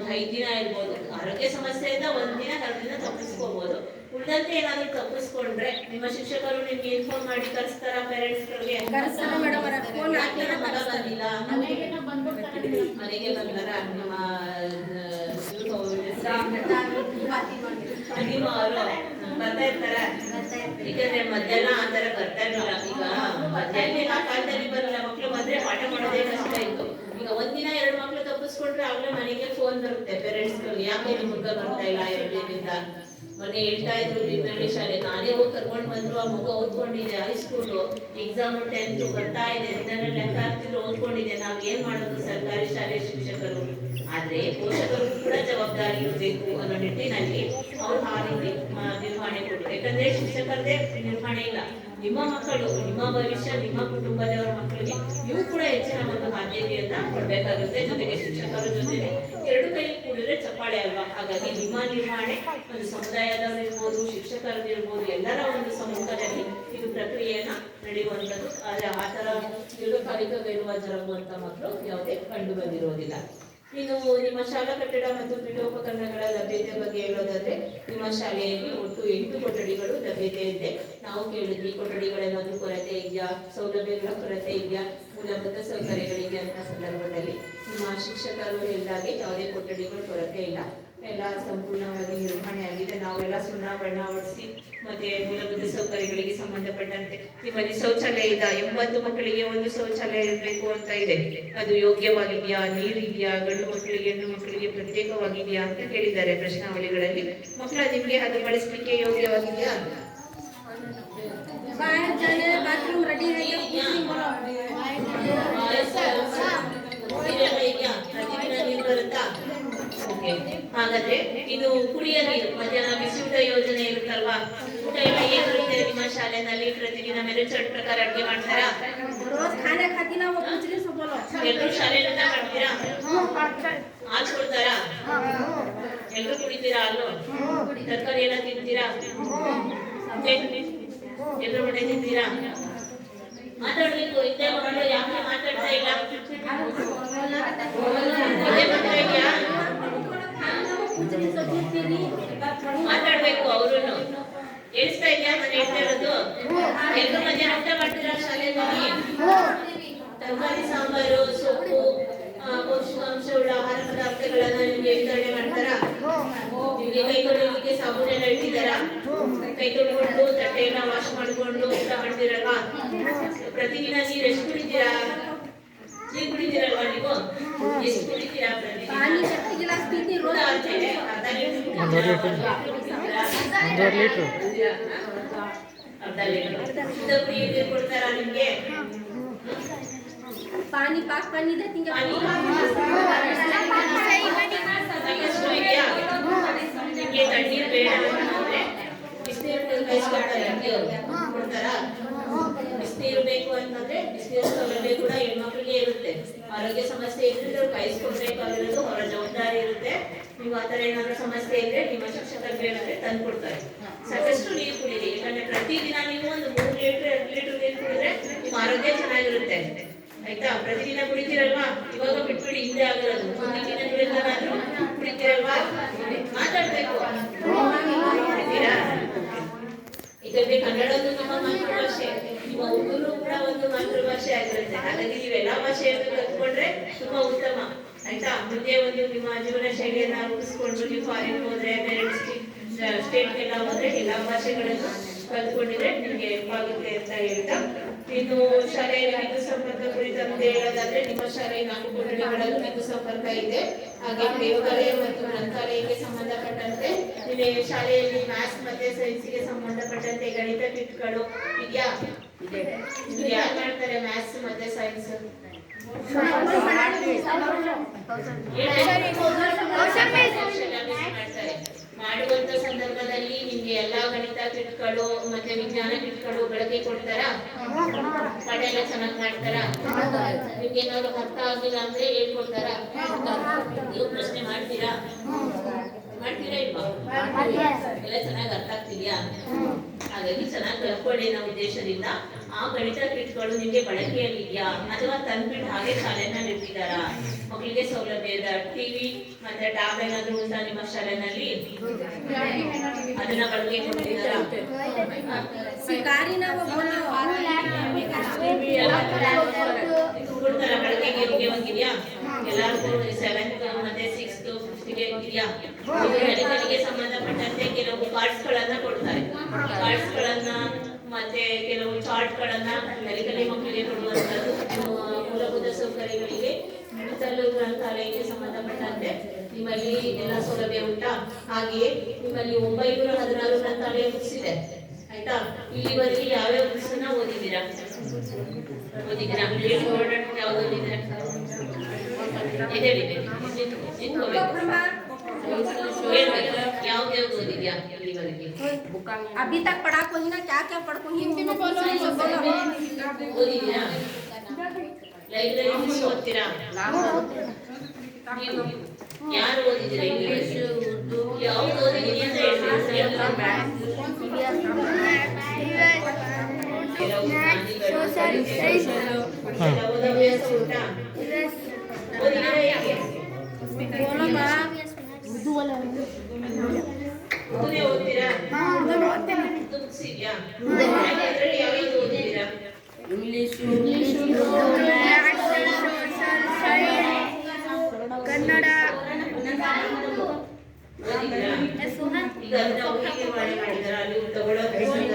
5 ದಿನ ಇರ್ಬೋದು. ಆರೋಗ್ಯ ಸಮಸ್ಯೆಯಿಂದ 1 ದಿನ 2 ದಿನ ತಪ್ಪಿಸ್ಕೋಬಹುದು. ಉಳಿದಂತೆ ಏನಾದ್ರೂ ತಪ್ಪಿಸ್ಕೊಂಡ್ರೆ ನಿಮ್ಮ ಶಿಕ್ಷಕರು ನಿಮ್ಗೆ ಇನ್ಫಾರ್ಮ್ ಮಾಡಿ ಕಳಿಸ್ತಾರ ಪೇರೆಂಟ್ಸ್ಗಳಿಗೆ? ಮಗ ಬಂದಿಲ್ಲ ಮನೆಗೆ ಬಂದಾರ ನಿಮ್ಮ ಬರ್ತಾ ಇರ್ತಾರ. ಯಾಕಂದ್ರೆ ಮಧ್ಯಾಹ್ನ ಆ ತರ ಬರ್ತಾ ಇರಲಿಲ್ಲ. ಈಗ ಮಧ್ಯಾಹ್ನ ಆ ಕಾಲದಲ್ಲಿ ಬರಲ್ಲ, ಮಕ್ಳು ಬಂದ್ರೆ ಪಾಠ ಮಾಡೋದೇ ಕಷ್ಟ ಇತ್ತು. ಈಗ 1 ದಿನ 2 ಮಕ್ಳು ತಪ್ಪಿಸ್ಕೊಂಡ್ರೆ ಆಗ್ಲೇ ಮನೆಗೆ ಫೋನ್ ಬರುತ್ತೆ ಪೇರೆಂಟ್ಸ್ಗಳಿಗೆ, ಯಾಕೆ ನಿಮ್ಮ ಹುಡುಗ ಬರ್ತಾ ಇಲ್ಲ 2 ದಿನದಿಂದ. ಮೊನ್ನೆ ಹೇಳ್ತಾ ಇದ್ರು ಬೀರ್ನಳ್ಳಿ ಶಾಲೆ, ನಾನೇ ಹೋಗಿ ಕರ್ಕೊಂಡು ಬಂದ್ರು. ಆ ಮಗು ಓದ್ಕೊಂಡಿದೆ, ಹೈಸ್ಕೂಲ್ ಎಕ್ಸಾಮ್ 10th ಬರ್ತಾ ಇದೆ, ಇದನ್ನೆಲ್ಲ ಲೆಕ್ಕ ಹಾಕ್ತಿದ್ರು, ಓದ್ಕೊಂಡಿದೆ. ನಾವ್ ಏನ್ ಮಾಡೋದು ಸರ್ಕಾರಿ ಶಾಲೆ ಶಿಕ್ಷಕರು? ಆದ್ರೆ ಪೋಷಕರು ಕೂಡ ಜವಾಬ್ದಾರಿ ಇರಬೇಕು ಅನ್ನೋ ನಿಟ್ಟಿನಲ್ಲಿ ಅವ್ರು ಆ ರೀತಿ ನಿರ್ವಹಣೆ ಕೊಟ್ಟರು. ಯಾಕಂದ್ರೆ ಶಿಕ್ಷಕರದೇ ನಿರ್ವಹಣೆ ಇಲ್ಲ. ನಿಮ್ಮ ಮಕ್ಕಳು, ನಿಮ್ಮ ಭವಿಷ್ಯ, ನಿಮ್ಮ ಕುಟುಂಬದವರ ಮಕ್ಕಳಿಗೆ ನೀವು ಕೂಡ ಹೆಚ್ಚಿನ ಒಂದು ಆದ್ಯತೆಯನ್ನ ಕೊಡ್ಬೇಕಾಗುತ್ತೆ. ಜೊತೆಗೆ ಶಿಕ್ಷಕರ ಜೊತೆಗೆ 2 ಕೈ ಕೂಡಿದ್ರೆ ಚಪ್ಪಾಳೆ ಅಲ್ವಾ. ಹಾಗಾಗಿ ನಿಮ್ಮ ನಿರ್ವಹಣೆ ಒಂದು ಸಮುದಾಯದವರಿರ್ಬೋದು, ಶಿಕ್ಷಕರದಿರ್ಬೋದು, ಎಲ್ಲರ ಒಂದು ಸಮ್ಮುಖದಲ್ಲಿ ಇದು ಪ್ರಕ್ರಿಯೆಯನ್ನ ನಡೆಯುವಂಥದ್ದು. ಆದ್ರೆ ಆ ತರ ದೀರ್ಘಕಾಲಿಕ ಗೈರುಹಾಜರಾಗುವಂತ ಮಕ್ಕಳು ಯಾವುದೇ ಕಂಡು ಬಂದಿರೋದಿಲ್ಲ. ಇನ್ನು ನಿಮ್ಮ ಶಾಲಾ ಕಟ್ಟಡ ಮತ್ತು ಪೀಠೋಪಕರಣಗಳ ಲಭ್ಯತೆ ಬಗ್ಗೆ ಹೇಳೋದಾದ್ರೆ ನಿಮ್ಮ ಶಾಲೆಯಲ್ಲಿ ಒಟ್ಟು 8 ಕೊಠಡಿಗಳು ಲಭ್ಯತೆ ಇದೆ. ನಾವು ಕೇಳಿದ್ವಿ ಕೊಠಡಿಗಳೇನಾದ್ರೂ ಕೊರತೆ ಇದೆಯಾ, ಸೌಲಭ್ಯಗಳ ಕೊರತೆ ಇದೆಯಾ, ಮೂಲಭೂತ ಸೌಕರ್ಯಗಳಿದೆ ಅಂತ ಸಂದರ್ಭದಲ್ಲಿ ನಿಮ್ಮ ಶಿಕ್ಷಕರು ಹೇಳಿದಾಗೆ ಯಾವುದೇ ಕೊಠಡಿಗಳ ಕೊರತೆ ಇಲ್ಲ, ಎಲ್ಲ ಸಂಪೂರ್ಣವಾಗಿ ನಿರ್ವಹಣೆ ಆಗಿದೆ. ನಾವೆಲ್ಲ ಸುಣ್ಣ ಬಣ್ಣ ಹೊಡಿಸಿ ಮತ್ತೆ ಮೂಲಭೂತ ಸೌಕರ್ಯಗಳಿಗೆ ಸಂಬಂಧಪಟ್ಟಂತೆ ನಿಮ್ಮಲ್ಲಿ ಶೌಚಾಲಯ ಇದೆ, 80 ಮಕ್ಕಳಿಗೆ ಒಂದು ಶೌಚಾಲಯ ಇರಬೇಕು ಅಂತ ಇದೆ. ಅದು ಯೋಗ್ಯವಾಗಿದೆಯಾ, ನೀರಿದೆಯಾ, ಗಂಡು ಮಕ್ಕಳಿಗೆ ಹೆಣ್ಣು ಮಕ್ಕಳಿಗೆ ಪ್ರತ್ಯೇಕವಾಗಿದೆಯಾ ಅಂತ ಕೇಳಿದ್ದಾರೆ ಪ್ರಶ್ನಾವಳಿಗಳಲ್ಲಿ. ಮಕ್ಕಳ ನಿಮ್ಗೆ ಅದು ಬಳಸಲಿಕ್ಕೆ ಯೋಗ್ಯವಾಗಿದೆಯಾ? ನೀರೆಲ್ಲ ಇದೆಯಾ? ಪ್ರತಿದಿನ ನೀರು ಬರುತ್ತಾ? ಓಕೆ. ಹಾಗಾದ್ರೆ ಇದು ಕುಡಿಯ ನೀರು, ಮಧ್ಯಾಹ್ನ ಬಿಸಿ ಊಟ ಯೋಜನೆ ಇರುತ್ತಲ್ವಾ? ಊಟ ಎಲ್ಲ ಹೇಗಿರುತ್ತೆ ನಿಮ್ಮ ಶಾಲೆನಲ್ಲಿ? ಪ್ರತಿದಿನ ಮೆನು ಚಾರ್ಟ್ ಪ್ರಕಾರ ಅಡುಗೆ ಮಾಡ್ತಾರಾ? रोज खाना खाती ना वो कुछ नहीं सब बोलो ಎಲ್ಲರೂ ಶಾಲೆಯಲ್ಲಿ ಊಟ ಮಾಡ್ತೀರಾ? ಹಾಲು ಕೊಡ್ತಾರಾ? ಎಲ್ಲರೂ ಕುಡಿತೀರಾ ಹಾಲು? ತರಕಾರಿ ಎಲ್ಲ ತಿಂತೀರಾ? ಎಲ್ಲರೂ ಹೊಟ್ಟೆ ತಿಂತೀರಾ? ಮಾತಾಡ್ಬೇಕು. ಇದ್ದೇ ಮಕ್ಕಳು ಯಾಕೆ ಮಾತಾಡ್ತಾ ಇಲ್ಲ? ಇದ್ದೇ ಬರ್ತಾ ಇದೆಯಾ? ಮಾತಾಡ್ಬೇಕು. ಅವ್ರುನು ಕೇಳಿಸ್ತಾ ಇದೆಯಾ ನಾನು ಹೇಳ್ತಾ ಇರೋದು? ಎಲ್ಲರೂ ಮಧ್ಯಾಹ್ನ ಊಟ ಮಾಡ್ತೀರಾ ಶಾಲೆಯಲ್ಲಿ? ತರಕಾರಿ, ಸಾಂಬಾರು, ಸೊಪ್ಪು, ಪೌಷ್ಟಿಕಾಂಶವುಳ್ಳ ಆಹಾರ ಪದಾರ್ಥಗಳನ್ನ ನಿಮ್ಗೆ ವಿತರಣೆ ಮಾಡ್ತಾರಾ? ನಿಮ್ಗೆ ಕೈ ತೊಳೆಯಲಿಕ್ಕೆ ಸಾಬೂನೆಲ್ಲ ಇಟ್ಟಿದ್ದಾರಾ? ಕೈ ತೊಳ್ಕೊಂಡು ತಟ್ಟೆ ಎಲ್ಲ ವಾಶ್ ಮಾಡ್ಕೊಂಡು ಊಟ ಮಾಡ್ತೀರಲ್ವಾ? ಪ್ರತಿದಿನ ನೀರು ಎಷ್ಟು ಕುಡಿತೀರಾ? ನೀರು ಕುಡಿತೀರಲ್ವಾ ನೀವು? ಎಷ್ಟು ಕುಡಿತೀರಾ ಪ್ರತಿದಿನ? पानी का गिलास पीती रोज ಅರ್ಧ ಲೀಟರ್ ಶುದ್ಧ ಕುಡಿಯೋ ನೀರು ಕೊಡ್ತಾರಾ ನಿಮ್ಗೆ? पानी पाक पानी देती है ಪಾನಿ ಸಾಕಷ್ಟು ಇದೆಯಾ? ನಿಮ್ಗೆ ತಣ್ಣೀರು ಬೇಡ ಅಂತಂದ್ರೆ ಬಿಸಿನೀರು ಕಾಯಿಸ್ಕೊಡ್ತಾರೆ ಕೊಡ್ತಾರಾ? ಬಿಸಿನೀರು ಬೇಕು ಅಂತಂದ್ರೆ ಬಿಸಿನೀರು ಸೌಲಭ್ಯ ಕೂಡ ಹೆಣ್ಮಕ್ಳಿಗೆ ಇರುತ್ತೆ. ಆರೋಗ್ಯ ಸಮಸ್ಯೆ ಇದ್ರೆ ಕಾಯಿಸ್ಕೊಡ್ಬೇಕಾಗಿರೋದು ಅವರ ಜವಾಬ್ದಾರಿ ಇರುತ್ತೆ. ನೀವು ಆತರ ಏನಾದ್ರು ಸಮಸ್ಯೆ ಇದ್ರೆ ನಿಮ್ಮ ಶಿಕ್ಷಕರು ಹೇಳಿದ್ರೆ ತಂದು ಕೊಡ್ತಾರೆ. ಸಾಕಷ್ಟು ನೀರು ಕುಡೀರಿ. ಯಾಕಂದ್ರೆ ಪ್ರತಿದಿನ ನೀವು ಒಂದು 3 ಲೀಟರ್ 2 ಲೀಟರ್ ನೀರು ಕುಡಿದ್ರೆ ನಿಮ್ಮ ಆರೋಗ್ಯ ಚೆನ್ನಾಗಿರುತ್ತೆ. ಆಯ್ತಾ? ಪ್ರತಿದಿನ ಕುಡಿತೀರಲ್ವಾ? ಇವಾಗ ಬಿಟ್ಬಿಡಿ, ಹಿಂದೆ ಆಗಿರೋದು. ಮುಂದಿನ ದಿನಗಳಲ್ಲಾದ್ರೂ ಕುಡಿತೀರಲ್ವಾ? ಮಾತಾಡ್ಬೇಕು. ಕುಡಿತೀರಾ? ಇದರಲ್ಲಿ ಕನ್ನಡದ್ದು ನಮ್ಮ ಮಾತೃಭಾಷೆ, ನಿಮ್ಮ ಹುಡುಗರು ಕೂಡ ಒಂದು ಮಾತೃಭಾಷೆ ಆಗಿರುತ್ತೆ. ಹಾಗಾಗಿ ನೀವು ಎಲ್ಲಾ ಭಾಷೆಯನ್ನು ಕಲ್ತ್ಕೊಂಡ್ರೆ ತುಂಬಾ ಉತ್ತಮ. ಆಯ್ತಾ? ಮುಂದೆ ಒಂದು ನಿಮ್ಮ ಜೀವನ ಶೈಲಿಯನ್ನ ರೂಪಿಸ್ಕೊಂಡು ನೀವು ಫಾರಿನ್ ಹೋದ್ರೆ, ಬೇರೆ ಸ್ಟೇಟ್ಗೆಲ್ಲ ಹೋದ್ರೆ ಎಲ್ಲಾ ಭಾಷೆಗಳನ್ನು ಕಲ್ತ್ಕೊಂಡಿದ್ರೆ ನಿಮ್ಗೆ ಹೆಲ್ಪ್ ಆಗುತ್ತೆ ಅಂತ ಹೇಳ್ತಾ, ಇನ್ನು ಶಾಲೆಯಲ್ಲಿ ವಿದ್ಯುತ್ ಸಂಪರ್ಕ ಕುರಿತಂತೆ ಹೇಳೋದಾದ್ರೆ ನಿಮ್ಮ ಶಾಲೆ 4 ಕೊಠಡಿಗಳಲ್ಲೂ ವಿದ್ಯುತ್ ಸಂಪರ್ಕ ಇದೆ. ಹಾಗೆ ಪ್ರಯೋಗಾಲಯ ಮತ್ತು ಗ್ರಂಥಾಲಯಕ್ಕೆ ಸಂಬಂಧಪಟ್ಟಂತೆ ನಿಮ್ಮ ಶಾಲೆಯಲ್ಲಿ ಮ್ಯಾಥ್ಸ್ ಮತ್ತೆ ಸೈನ್ಸ್ಗೆ ಸಂಬಂಧಪಟ್ಟಂತೆ ಗಣಿತ ಕಿಟ್ಗಳು ಇದೆಯಾ? ಇದೆ. ಇದು ಯಾರು ಮಾಡ್ತಾರೆ ಮ್ಯಾಥ್ಸ್ ಮತ್ತೆ ಸೈನ್ಸ್? ಮಾಡ್ತಾರೆ. ಮಾಡುವಂತ ಸಂದರ್ಭದಲ್ಲಿ ನಿಮ್ಗೆ ಎಲ್ಲಾ ಗಣಿತ ಕಿಟ್ಗಳು ಮತ್ತೆ ವಿಜ್ಞಾನ ಕಿಟ್ಗಳು ಬಳಕೆ ಕೊಡ್ತಾರಾ? ಪಾಠ ಎಲ್ಲ ಚೆನ್ನಾಗಿ ಮಾಡ್ತಾರಾ? ನಿಮ್ಗೆ ಏನಾದ್ರು ಅರ್ಥ ಆಗಿಲ್ಲ ಅಂದ್ರೆ ಹೇಳ್ಕೊಡ್ತಾರಾ? ನೀವು ಪ್ರಶ್ನೆ ಮಾಡ್ತೀರಾ? ಮಾಡ್ತೀರಾ ಇಲ್ವಾ? ಎಲ್ಲ ಚೆನ್ನಾಗಿ ಅರ್ಥ ಆಗ್ತಿದ್ಯಾ? ಹಾಗಾಗಿ ಚೆನ್ನಾಗಿ ಕಲ್ತ್ಕೊಳ್ಳಿ ಅನ್ನೋ ಉದ್ದೇಶದಿಂದ ಆ ಗಣಿತ ಕಿಟ್ಗಳು ನಿಮ್ಗೆ ಬಳಕೆಯಲ್ಲಿದ್ಯಾ ಅಥವಾ ತಂದ್ಬಿಟ್ಟು ಹಾಗೆ ಶಾಲೆನಲ್ಲಿ ಇಟ್ಟಿದ್ದಾರಾ? ಮಕ್ಕಳಿಗೆ ಸೌಲಭ್ಯ ಇದೆ. ಟಿವಿ ಮತ್ತೆ ಟ್ಯಾಬ್ ಏನಾದ್ರು ಉಂಟಾ ನಿಮ್ಮ ಶಾಲೆನಲ್ಲಿ? ಅದನ್ನ ಬಳಕೆ ಕೊಡ್ತಿದ್ದಾರಾ? शिकारी ना वो बोलो ಕೊಡ್ತಾರ ಬಳಕೆಗೆ? ನಿಮಗೆ ಹೋಗಿದ್ಯಾ? ಎಲ್ಲರಿಗೂ 7th ಮತ್ತೆ 6th 5th ಗೆ ಇದೆಯಾ? ಮೆಡಿಕಲ್ಗೆ ಸಂಬಂಧಪಟ್ಟಂತೆ ಕೆಲವು ಕಾರ್ಡ್ಸ್ ಗಳನ್ನ ಕೊಡ್ತಾರೆ. ಕಾರ್ಡ್ಸ್ ಗಳನ್ನ ಮತ್ತೆ ಕೆಲವು ಚಾರ್ಟ್ ಗಳನ್ನ ಮೆಡಿಕಲ್ ಮಕ್ಕಳಿಗೆ ಕೊಡುವಂತದ್ದು. ಮೂಲಭೂತ ಸೌಕರ್ಯಗಳಿಗೆ ಮೆಡಿಕಲ್ ಗ್ರಂಥಾಲಯಕ್ಕೆ ಸಂಬಂಧಪಟ್ಟಂತೆ ನಿಮ್ಮಲ್ಲಿ ಎಲ್ಲ ಸೌಲಭ್ಯ ಉಂಟಾ? ಹಾಗೆಯೇ ನಿಮ್ಮಲ್ಲಿ 916 ಗ್ರಂಥಾಲಯ ಬುಕ್ಸ್ ಇದೆ. ಆಯ್ತಾ? ಇಲ್ಲಿವರೆಗೆ ಯಾವ್ಯಾವ ಬುಕ್ಸ್ ಅನ್ನ ಓದಿದ್ದೀರಾ? ಯಾವ್ದು ಓದಿದ್ದೀರಾ? ಯಾವ್ದು ಓದಿದ್ಯಾ ಇಲ್ಲಿವರೆಗೆ? अभी तक पढ़ा कोई ना क्या क्या पढ़ को हिंदी में बोलो ಓದಿದ್ದೀರಾ? ಲೈಬ್ರರಿ ಓದ್ತೀರಾ? ನೀವು ಯಾರು ಓದಿದ್ದೀರಾ? ಇಂಗ್ಲಿಷ್, ಉರ್ದು ಯಾವ್ದು ಓದಿದ್ದೀರಿ ಅಂತ ಹೇಳ್ತೀರಾ? ಓದವ್ಯಾಸ ಉಂಟಾ? ಓದಿದ್ದೀರಾ? ಯಾಕೆ ಉರ್ದುನೇ ಓದ್ತೀರಾ? ಬುಕ್ಸ್ ಇದೆಯಾ? ಅದ್ರಲ್ಲಿ ಯಾವ್ಯಾವ್ದು ಓದಿದ್ದೀರಾ? ಕನ್ನಡ ಓದಿದ್ದೀರಾ? ಈಗ ಅದನ್ನ ಹೋಗಿ ಮಾಡಿದಾರ ಅಲ್ಲಿ ತಗೊಳ್ಳೋ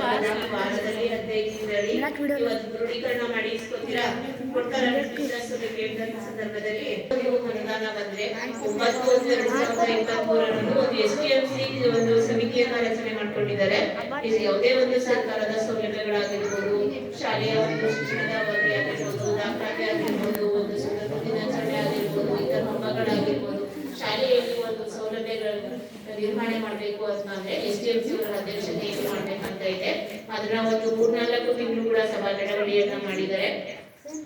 ವಾರದಲ್ಲಿ 15 ದಿನದಲ್ಲಿ ಇವತ್ತು ದೃಢೀಕರಣ ಮಾಡಿ ಇಸ್ಕೊತೀರಾ? ಕೊಡ್ತಾರ ಸಂದರ್ಭದಲ್ಲಿ ಅನುದಾನ ಬಂದ್ರೆ 9/2023 ಒಂದು STMC ಒಂದು ಸಮಿತಿ ನಿಧಿಯನ್ನ ರಚನೆ ಮಾಡ್ಕೊಂಡಿದ್ದಾರೆ. ಇದು ಯಾವುದೇ ಒಂದು ಸರ್ಕಾರದ ಸೌಲಭ್ಯಗಳಾಗಿರ್ಬೋದು, ಶಾಲೆಯ ಒಂದು ಶಿಕ್ಷಣದ ಬಗ್ಗೆ ಆಗಿರ್ಬೋದು, ದಾಖಲಾತಿ ಆಗಿರ್ಬೋದು, ಒಂದು ಸ್ವತಂತ್ರ ದಿನಾಚರಣೆ ಆಗಿರ್ಬೋದು, ಇತರ ಹಬ್ಬಗಳಾಗಿರ್ಬೋದು, ಶಾಲೆಯಲ್ಲಿ ಒಂದು ಸೌಲಭ್ಯಗಳನ್ನು ನಿರ್ವಹಣೆ ಮಾಡಬೇಕು ಅಂತಂದ್ರೆ SDMC ಅವರ ಅಧ್ಯಕ್ಷತೆಯಲ್ಲಿ ಮಾಡ್ಬೇಕಂತ ಇದೆ. ಅದನ್ನ ಒಂದು 3-4 ತಿಂಗಳು ಕೂಡ ಸಭಾ ನಡವಳಿಕೆಯನ್ನ ಮಾಡಿದ್ದಾರೆ.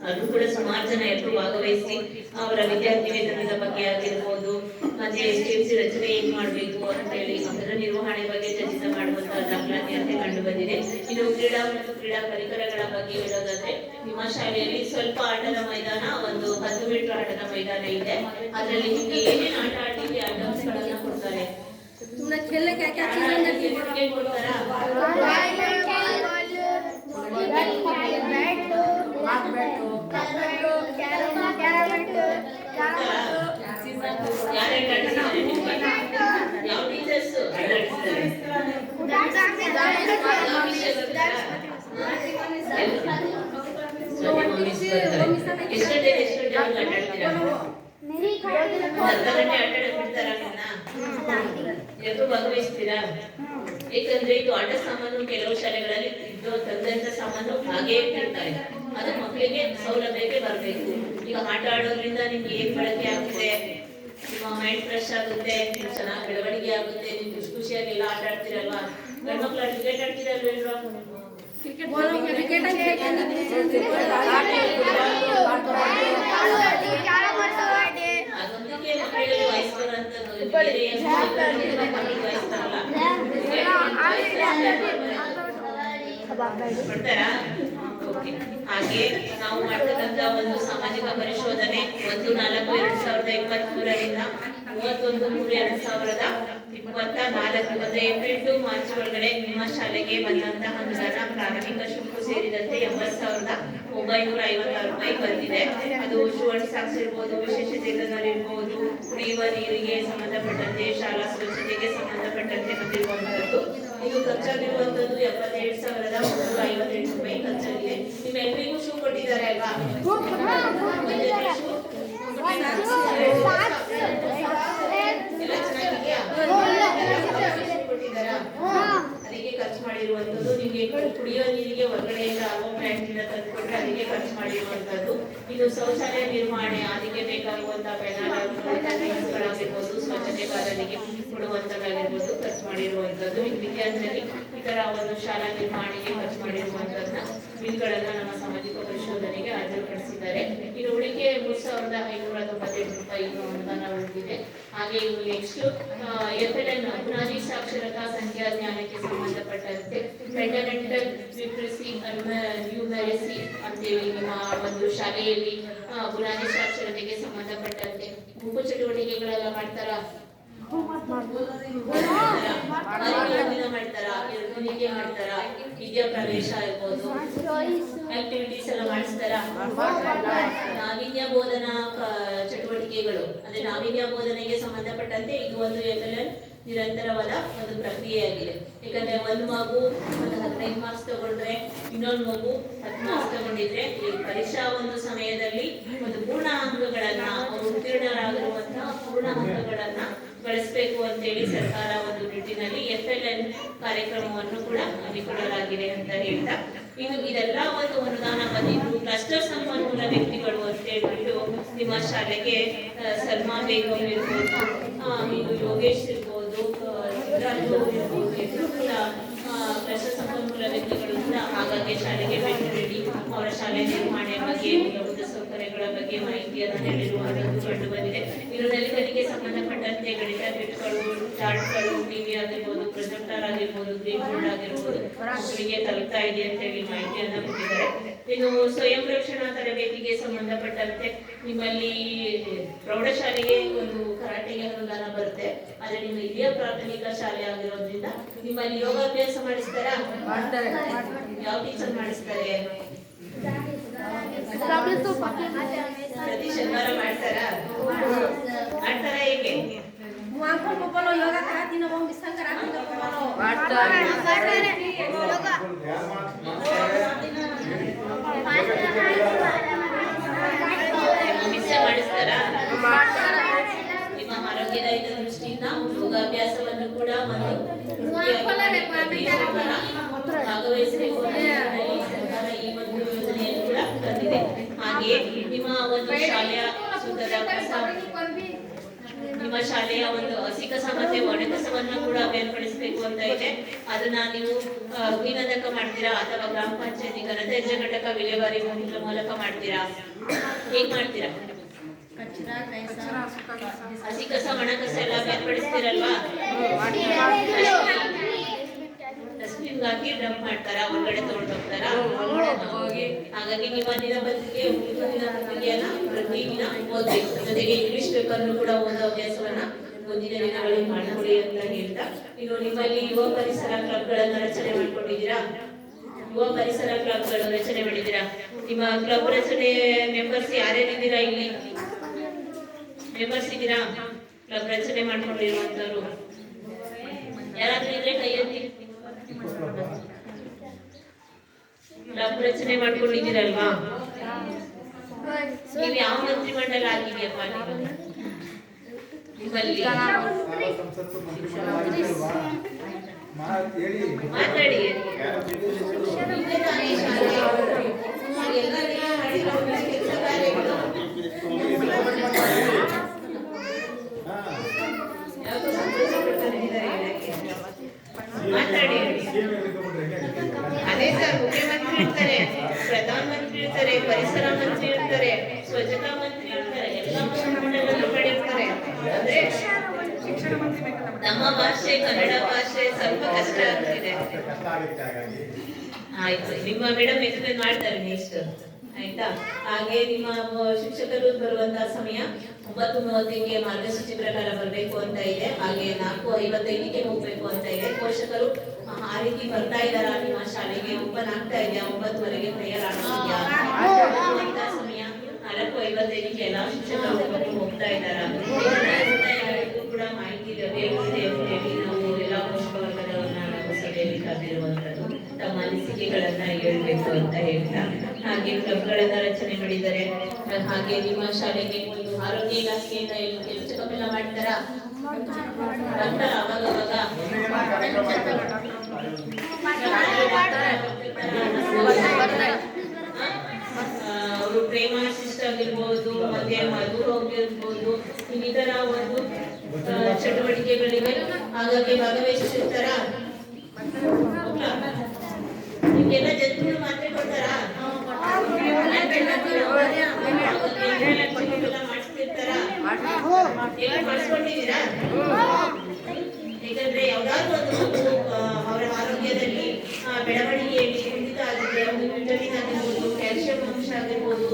ಅದು ಕೂಡ ಸುಮಾರು ಜನ ಎಲ್ಲರೂ ಭಾಗವಹಿಸಿ ಅವರ ವಿದ್ಯಾರ್ಥಿ ವೇತನದ ಬಗ್ಗೆ ಆಗಿರ್ಬೋದು, ಮತ್ತೆ SDMC ರಚನೆ ಏನ್ ಮಾಡ್ಬೇಕು ಅಂತ ಹೇಳಿ ಅದರ ನಿರ್ವಹಣೆ ಬಗ್ಗೆ ಚರ್ಚೆ ಮಾಡುವಂತಹ ದಾಖಲಾತಿ ಅಂತ ಕಂಡು ಬಂದಿದೆ. ಇನ್ನು ಕ್ರೀಡಾ ಮತ್ತು ಕ್ರೀಡಾ ಪರಿಕರಗಳ ಬಗ್ಗೆ ಹೇಳೋದಾದ್ರೆ ನಿಮ್ಮ ಶಾಲೆಯಲ್ಲಿ ಸ್ವಲ್ಪ ಆಟದ ಮೈದಾನ, ಒಂದು 10 ಮೀಟರ್ ಆಟದ ಮೈದಾನ ಇದೆ. ಅದರಲ್ಲಿ ನಿಮ್ಗೆ ಏನೇನು ಆಟ ಆಡ್ಲಿಕ್ಕೆ ಐಟಮ್ಸ್ ಗಳನ್ನ ಕೊಡ್ತಾರೆ. तुमने खेलने क्या क्या चीजें नहीं ಕ್ರಿಕೆಟ್ ಕೊಡ್ತಾರಾ? ಯಾವ ಟೀಚರ್ಸ್ ಎಲ್ಲರೂ ಭಾಗವಹಿಸ್ತೀರಾ? ಏಕೆಂದ್ರೆ ಇದು ಆಟ ಸಾಮಾನು ಕೆಲವು ಶಾಲೆಗಳಲ್ಲಿ ಇದ್ದು ತಂದಂತ ಸಾಮಾನು ಹಾಗೆ ಇಟ್ಟಿರ್ತಾರೆ. ಅದು ಮಕ್ಕಳಿಗೆ ಸೌಲಭ್ಯಕ್ಕೆ ಬರಬೇಕು. ಈಗ ಆಟ ಆಡೋದ್ರಿಂದ ನಿಮ್ಗೆ ಏನ್ ಬಳಕೆ ಆಗುತ್ತೆ, ನಿಮ್ಮ ಮೈಂಡ್ ಫ್ರೆಶ್ ಆಗುತ್ತೆ, ನಿಮ್ಗೆ ಚೆನ್ನಾಗಿ ಬೆಳವಣಿಗೆ ಆಗುತ್ತೆ, ನಿಮ್ಗೆ ಖುಷಿ ಖುಷಿಯಾಗಿ ಎಲ್ಲ ಆಟ ಆಡ್ತಿರಲ್ವಾ? ಗಂಡ್ಮಕ್ಳು ಕ್ರಿಕೆಟ್ ಆಡ್ತಿರಲ್ವೇಲ್ವಾ? क्रिकेट ಅದೊಂದಕ್ಕೆ ಮಕ್ಕಳಿಗೆ ವಹಿಸ್ಬಾರಂತದ್ದು ಬೇರೆ ಏನು ಮಕ್ಕಳಿಗೆ ವಹಿಸ್ತಾರಲ್ಲ ಕೊಡ್ತಾರಾ? ಓಕೆ. ಹಾಗೆ ನಾವು ಮಾಡ್ತಕ್ಕಂಥ ಒಂದು ಸಾಮಾಜಿಕ ಪರಿಶೋಧನೆ 1-4-2023ರಿಂದ 31-3-2024 ಅಂದ್ರೆ ಏಪ್ರಿಲ್ ಟು ಮಾರ್ಚ್ ಒಳಗಡೆ ನಿಮ್ಮ ಶಾಲೆಗೆ ಬಂದಂತಹ ಅನುದಾನ ಪ್ರಾರಂಭಿಕ ಶುಲ್ಕ ಸೇರಿದಂತೆ 80,956 ರೂಪಾಯಿ ಬಂದಿದೆ. ಅದು ಸ್ಟೂಡೆಂಟ್ ಸಾಕ್ಸ್ ಇರ್ಬೋದು, ವಿಶೇಷ ಚೇತನರಿರ್ಬೋದು, ಕುಡಿಯುವ ನೀರಿಗೆ ಸಂಬಂಧಪಟ್ಟಂತೆ, ಶಾಲಾ ಸ್ವಚ್ಛತೆಗೆ ಸಂಬಂಧಪಟ್ಟಂತೆ ಬಂದಿರುವಂತದ್ದು. ಇದು ಖರ್ಚಾಗಿರುವಂತದ್ದು 77,358 ರೂಪಾಯಿ ಖರ್ಚಾಗಿದೆ. ನಿಮ್ಮೆಲ್ಲರಿಗೂ ಶೂ ಕೊಟ್ಟಿದ್ದಾರೆ ಅಲ್ವಾ? ಎಲ್ಲ ಚೆನ್ನಾಗಿದೆಯಾ? ಕೊಟ್ಟಿದ್ದಾರಾ? ಅದಕ್ಕೆ ಖರ್ಚು ಮಾಡಿರುವಂತದ್ದು. ನಿಮ್ಗೆ ಕುಡಿಯೋ ನೀರಿಗೆ ಹೊರಗಡೆಯಿಂದ ಪ್ಲಾಂಟ್ ತಂದು ಕೊಟ್ಟರೆ ಅದಕ್ಕೆ ಖರ್ಚು ಮಾಡಿರುವಂತದ್ದು. ಇದು ಶೌಚಾಲಯ ನಿರ್ವಹಣೆ, ಅದಕ್ಕೆ ಬೇಕಾಗುವಂತಹ ಪೆನಾಲ್ಗಳಾಗಿರ್ಬೋದು, ಸ್ವಚ್ಛತೆ ಕಾಲನಿಗೆ ಕೊಡುವಂತದ್ದಾಗಿರ್ಬೋದು ಖರ್ಚು ಮಾಡಿರುವಂತದ್ದು. ಈ ವಿದ್ಯಾರ್ಥಿಗಳಿಗೆ ಈ ತರ ಒಂದು ಶಾಲಾ ನಿರ್ವಹಣೆಗೆ ಖರ್ಚು ಮಾಡಿರುವಂತದ್ದನ್ನ ಬಿಲ್ಗಳನ್ನ ನಮ್ಮ ಸಾಮಾಜಿಕ ಪರಿಶೋಧನೆಗೆ ಹಾಜರುಪಡಿಸಿದ್ದಾರೆ. ಇನ್ನು ಉಳಿಕೆ 3,598 ರೂಪಾಯಿ ಅನುದಾನ ಉಳಿದಿದೆ. ಹಾಗೆ ಇವು ನೆಕ್ಸ್ಟ್ FLN ಬುನಾದಿ ಸಾಕ್ಷರತಾ ಸಂಖ್ಯಾ ಜ್ಞಾನಕ್ಕೆ ಸಂಬಂಧಪಟ್ಟಂತೆ ಫಂಡಮೆಂಟಲ್ ಲಿಟ್ರಸಿ ನ್ಯೂಮರಸಿ ಅಂತೇಳಿ ನಿಮ್ಮ ಒಂದು ಶಾಲೆಯಲ್ಲಿ ಬುನಾದಿ ಸಾಕ್ಷರತೆಗೆ ಸಂಬಂಧಪಟ್ಟಂತೆ ಗುಂಪು ಚಟುವಟಿಕೆಗಳೆಲ್ಲ ಮಾಡ್ತಾರಾ? ಮಾಡ್ತಾರಾ? ವಿದ್ಯಾ ಪ್ರವೇಶ ಇರ್ಬೋದು, ಆಕ್ಟಿವಿಟೀಸ್ ಎಲ್ಲ ಮಾಡಿಸ್ತಾರಾ? ನಾವೀನ್ಯ ಬೋಧನಾ ಚಟುವಟಿಕೆಗಳು ಅಂದ್ರೆ ನಾವೀನ್ಯ ಬೋಧನೆಗೆ ಸಂಬಂಧಪಟ್ಟಂತೆ ಇದು ಒಂದು FLN ನಿರಂತರವಾದ ಒಂದು ಪ್ರಕ್ರಿಯೆಯಾಗಿದೆ. ಯಾಕಂದ್ರೆ ಒಂದು ಮಗು ಒಂದು 15 ಮಾರ್ಕ್ಸ್ ತಗೊಂಡ್ರೆ, ಇನ್ನೊಂದು ಮಗು 10 ಮಾರ್ಕ್ಸ್ ತಗೊಂಡಿದ್ರೆ ಈ ಪರೀಕ್ಷಾ ಒಂದು ಸಮಯದಲ್ಲಿ ಒಂದು ಪೂರ್ಣ ಅಂಕಗಳನ್ನ, ಅವರು ಉತ್ತೀರ್ಣರಾಗಿರುವಂತಹ ಪೂರ್ಣ ಅಂಕಗಳನ್ನ ಗಳಿಸಬೇಕು ಅಂತೇಳಿ ಸರ್ಕಾರ ಒಂದು ನಿಟ್ಟಿನಲ್ಲಿ FLN ಕಾರ್ಯಕ್ರಮವನ್ನು ಕೂಡ ಹಮ್ಮಿಕೊಳ್ಳಲಾಗಿದೆ ಅಂತ ಹೇಳ್ತಾ, ಇದೆಲ್ಲ ಒಂದು ಅನುದಾನ ಬಂದಿದ್ದು ಕ್ಲಸ್ಟರ್ ಸಂಪನ್ಮೂಲ ವ್ಯಕ್ತಿಗಳು ಅಂತ ಹೇಳ್ಬಿಟ್ಟು ನಿಮ್ಮ ಶಾಲೆಗೆ ಸಲ್ಮಾ ಬೇಗಂ ಇರ್ಬೋದು, ಯೋಗೇಶ್ ಇರ್ಬೋದು, ಕ್ಲಸ್ಟರ್ ಸಂಪನ್ಮೂಲ ವ್ಯಕ್ತಿಗಳು ಕೂಡ ಆಗಾಗ್ಗೆ ಶಾಲೆಗೆ ಭೇಟಿ ನೀಡಿ ಅವರ ಶಾಲೆ ನಿರ್ವಹಣೆ ಬಗ್ಗೆ, ಮೂಲಭೂತ ಸೌಕರ್ಯಗಳ ಬಗ್ಗೆ ಮಾಹಿತಿಯನ್ನು ನೀಡಿರುವಂತದ್ದು ಕಂಡು ಬಂದಿದೆ. ಇದಕ್ಕೆ ಸಂಬಂಧಪಟ್ಟಂತೆ ಗಣಿತ ಕಿಟ್ಗಳು, ಚಾರ್ಟ್ಗಳು, ಟಿವಿ ಆಗಿರ್ಬೋದು, ಪ್ರೊಜೆಕ್ಟರ್ ಆಗಿರ್ಬೋದು, ಗ್ರೀನ್ ಬೋರ್ಡ್ ಆಗಿರ್ಬೋದು ಮಕ್ಕಳಿಗೆ ತಲುಪ್ತಾ ಇದೆ ಅಂತ ಹೇಳಿ ಮಾಹಿತಿಯನ್ನು ಕೊಟ್ಟಿದ್ದಾರೆ. ಇನ್ನು ಸ್ವಯಂ ರಕ್ಷಣಾ ತರಬೇತಿಗೆ ಸಂಬಂಧಪಟ್ಟಂತೆ ನಿಮ್ಮಲ್ಲಿ ಪ್ರೌಢಶಾಲೆಗೆ ಒಂದು ಕರಾಟೆಗೆ ಅನುದಾನ ಬರುತ್ತೆ. ಆದ್ರೆ ನಿಮ್ಮ ಹಿರಿಯ ಪ್ರಾಥಮಿಕ ಶಾಲೆ ಆಗಿರೋದ್ರಿಂದ ನಿಮ್ಮಲ್ಲಿ ಯೋಗಾಭ್ಯಾಸ ಮಾಡಿಸ್ತಾರಾ? ಯಾವ ಟೀಚರ್ ಮಾಡಿಸ್ತಾರೆ? ಪ್ರತಿ ಶನಿವಾರ ಮಾಡ್ತಾರಾ? ಮಾಡ್ತಾರಾ? ಹೇಗೆ ಯೋಗ कराती ना वो मिस कराती ना ಮಾಡಿಸ್ತಾರಾ? ನಿಮ್ಮ ಆರೋಗ್ಯದ ದೃಷ್ಟಿಯಿಂದ ಯೋಗಾಭ್ಯಾಸವನ್ನು ಕೂಡ ಒಂದು ಭಾಗವಹಿಸಬೇಕು ಅಂತ ಈ ಸರ್ಕಾರ ಈ ಒಂದು ಯೋಜನೆಯನ್ನು ಕೂಡ ತಂದಿದೆ. ಹಾಗೆ ನಿಮ್ಮ ಒಂದು ಶಾಲೆಯ ನಿಮ್ಮ ಶಾಲೆಯ ಒಂದು ಹಸಿ ಕಸ ಮತ್ತೆ ಒಣ ಕಸವನ್ನ ಕೂಡ ಬೇರ್ಪಡಿಸಬೇಕು ಅಂತ ಇದೆ. ಅದನ್ನ ನೀವು ವಿನೋದಕ ಮಾಡ್ತೀರಾ ಅಥವಾ ಗ್ರಾಮ ಪಂಚಾಯತಿ ಘನತ್ಯಾಜ್ಯ ಘಟಕ ವಿಲೇವಾರಿ ಮೂಲಕ ಮಾಡ್ತೀರಾ? ಹೇಗ್ ಮಾಡ್ತೀರಾ? ಹಸಿ ಕಸ ಒಣ ಕಸ ಎಲ್ಲ ಬೇರ್ಪಡಿಸ್ತೀರಲ್ವಾ? ಡಸ್ಟ್ಬಿನ್ ಹಾಕಿ ಡಂಪ್ ಮಾಡ್ತಾರಾ? ಹೊರಗಡೆ ತಗೊಂಡು ಹೋಗ್ತಾರಾ? ಹಾಗಾಗಿ ನಿಮ್ಮ ದಿನಪತ್ರಿಕೆಯನ್ನ ಪ್ರತಿದಿನ ಓದ್ಬೇಕು. ಜೊತೆಗೆ ಇಂಗ್ಲಿಷ್ ಪೇಪರ್ ಕೂಡ ಓದೋ ಅಭ್ಯಾಸವನ್ನ ಮುಂದಿನ ದಿನಗಳಲ್ಲಿ ಮಾಡ್ಕೊಳ್ಳಿ ಅಂತ ಹೇಳ್ತಾ, ಇನ್ನು ನಿಮ್ಮಲ್ಲಿ ಯುವ ಪರಿಸರ ಕ್ಲಬ್ಗಳನ್ನ ರಚನೆ ಮಾಡ್ಕೊಂಡಿದ್ದೀರಾ? ಯುವ ಪರಿಸರ ಕ್ಲಬ್ಗಳು ರಚನೆ ಮಾಡಿದ್ದೀರಾ? ನಿಮ್ಮ ಕ್ಲಬ್ ರಚನೆ ಮೆಂಬರ್ಸ್ ಯಾರ್ಯಾರಿದ್ದೀರಾ? ಇಲ್ಲಿ ಮೆಂಬರ್ಸ್ ಇದ್ದೀರಾ? ಕ್ಲಬ್ ರಚನೆ ಮಾಡ್ಕೊಂಡಿರುವಂತವ್ರು ಯಾರಾದ್ರೂ ಇದ್ರೆ ಕೈ ಎತ್ತಿ. ಕ್ಲಬ್ ರಚನೆ ಮಾಡ್ಕೊಂಡಿದ್ದೀರಲ್ವಾ? ನೀವು ಯಾವ ಮಂತ್ರಿಮಂಡಲ ಆಗಿದೆಯಪ್ಪ ನಿಮ್ಮಲ್ಲಿ? ಮಾತಾಡಿ. ಮಾತಾಡಿ. ಅದೇ ಸರ್, ಮುಖ್ಯಮಂತ್ರಿ ಇರ್ತಾರೆ, ಪ್ರಧಾನ ಮಂತ್ರಿ ಇರ್ತಾರೆ, ಪರಿಸರ ಮಂತ್ರಿ ಇರ್ತಾರೆ, ಸ್ವಚ್ಛತಾ ಮಂತ್ರಿ ಇರ್ತಾರೆ, ಎಲ್ಲ ಮಂತ್ರಿಮಂಡಲದಲ್ಲೂ ಪಡೆಯುತ್ತಾರೆ. ಅಂದ್ರೆ ನಮ್ಮ ಭಾಷೆ ಕನ್ನಡ ಭಾಷೆ ಸ್ವಲ್ಪ ಕಷ್ಟ ಆಗ್ತಿದೆ. ಆಯ್ತು, ನಿಮ್ಮ ಮೇಡಮ್ ಎಕ್ಸ್ಪ್ಲೇನ್ ಮಾಡ್ತಾರೆ ನೆಕ್ಸ್ಟ್. ಆಯ್ತಾ? ಹಾಗೆ ನಿಮ್ಮ ಶಿಕ್ಷಕರು ಬರುವಂತಹ ಸಮಯ 9:30ಕ್ಕೆ ಮಾರ್ಗಸೂಚಿ ಪ್ರಕಾರ ಬರಬೇಕು ಅಂತ ಇದೆ. ಹಾಗೆ 4:55ಕ್ಕೆ ಹೋಗ್ಬೇಕು ಅಂತ ಇದೆ. ಪೋಷಕರು ಆ ರೀತಿ ಬರ್ತಾ ಇದ್ದಾರಾ? ನಿಮ್ಮ ಶಾಲೆಗೆ ಓಪನ್ ಆಗ್ತಾ ಇದೆಯಾ? 9:30ಗೆ ಪ್ರೇಯರ್ ಆಗ್ತಿದ್ಯಾ? ಸಮಯ 4:55ಕ್ಕೆ ಎಲ್ಲ ಶಿಕ್ಷಕರು ಹೋಗ್ತಾ ಇದ್ದಾರಾ? ಕೂಡ ಮಾಹಿತಿ ಬೇಕಾಗಿದೆ ಅಂತ ಹೇಳಿ ನಾವು ಎಲ್ಲ ಪೋಷಕ ವರ್ಗದವರನ್ನ ನಾವು ಸಭೆಯಲ್ಲಿ ಕರೆದಿರುವಂತದ್ದು. ತಮ್ಮ ಅನಿಸಿಕೆಗಳನ್ನ ಹೇಳ್ಬೇಕು ಅಂತ ಹೇಳ್ತಾ, ಹಾಗೆ ಕ್ಲಬ್ಗಳನ್ನ ರಚನೆ ಮಾಡಿದ್ದಾರೆ. ಹಾಗೆ ನಿಮ್ಮ ಶಾಲೆಗೆ ಒಂದು ಆರೋಗ್ಯ ಇಲಾಖೆಯಿಂದ ಚೆಕಪ್ ಎಲ್ಲ ಮಾಡ್ತಾರಾ? ಅವಾಗ ಅವರು ಪ್ರೇಮ ಶಿಷ್ಟ ಆಗಿರ್ಬೋದು, ಮತ್ತೆ ಮಧುರೋಗ ಇರ್ಬೋದು, ಇನ್ನಿತರ ಒಂದು ಚಟುವಟಿಕೆಗಳಿಗೆ ಹಾಗಾಗಿ ಭಾಗವಹಿಸಿರ್ತಾರ. ನಿಮ್ಗೆಲ್ಲ ಜಂತುಗಳು ಮಾತ್ರೆ ಕೊಡ್ತಾರಾ? ಮಾಡಿಸ್ತಿರ್ತಾರ? ಮಾಡಿಸ್ಕೊಂಡಿದ್ದೀರಾ? ಯಾಕಂದ್ರೆ ಯಾವ್ದಾದ್ರು ಒಂದು ಅವರ ಆರೋಗ್ಯದಲ್ಲಿ ಬೆಳವಣಿಗೆಯಲ್ಲಿ ಕುಂಠಿತ ಆಗಿದೆ, ಒಂದು ವಿಟಮಿನ್ ಆಗಿರ್ಬೋದು, ಕ್ಯಾಲ್ಸಿಯಂ ಅಂಶ ಆಗಿರ್ಬೋದು,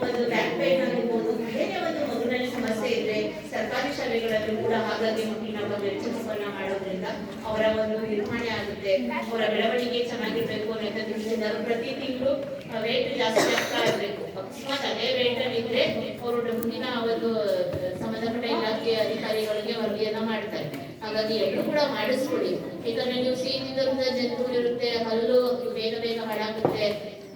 ಒಂದು ಬ್ಯಾಕ್ ಪೇನ್ ಆಗಿರ್ಬೋದು, ಬೇರೆ ಒಂದು ಮಗುವಿನಲ್ಲಿ ಸಮಸ್ಯೆ ಇದ್ರೆ ಸರ್ಕಾರಿ ಶಾಲೆಗಳಲ್ಲೂ ಕೂಡ ಹಾಗಾಗಿ ಮಕ್ಕಳಿನ ಬಗ್ಗೆ ಚೆಕಪ್ನ ಮಾಡೋದ್ರಿಂದ ಅವರ ಒಂದು ನಿರ್ವಹಣೆ ಆಗುತ್ತೆ. ಅವರ ಬೆಳವಣಿಗೆ ಚೆನ್ನಾಗಿರ್ಬೇಕು ಅನ್ನೋ ದೃಷ್ಟಿಯಿಂದ ಪ್ರತಿ ತಿಂಗಳು ವೇಟ್ ಜಾಸ್ತಿ ಆಗ್ತಾ ಇರಬೇಕು. ಅಕಸ್ಮಾತ್ ಅದೇ ವೇಟ್ ಅಲ್ಲಿ ಇದ್ರೆ ಅವರು ಮುಂದಿನ ಒಂದು ಸಂಬಂಧಪಟ್ಟ ಇಲಾಖೆ ಅಧಿಕಾರಿಗಳಿಗೆ ವರದಿಯನ್ನ ಮಾಡ್ತಾರೆ. ಹಾಗಾಗಿ ಎಲ್ಲರೂ ಕೂಡ ಮಾಡಿಸ್ಕೊಡಿ. ಯಾಕಂದ್ರೆ ನೀವು ಸಿಹಿನಿಂದ ಜಂತುಗಳಿರುತ್ತೆ, ಹಲ್ಲು ಬೇಗ ಬೇಗ ಹಾಳಾಗುತ್ತೆ.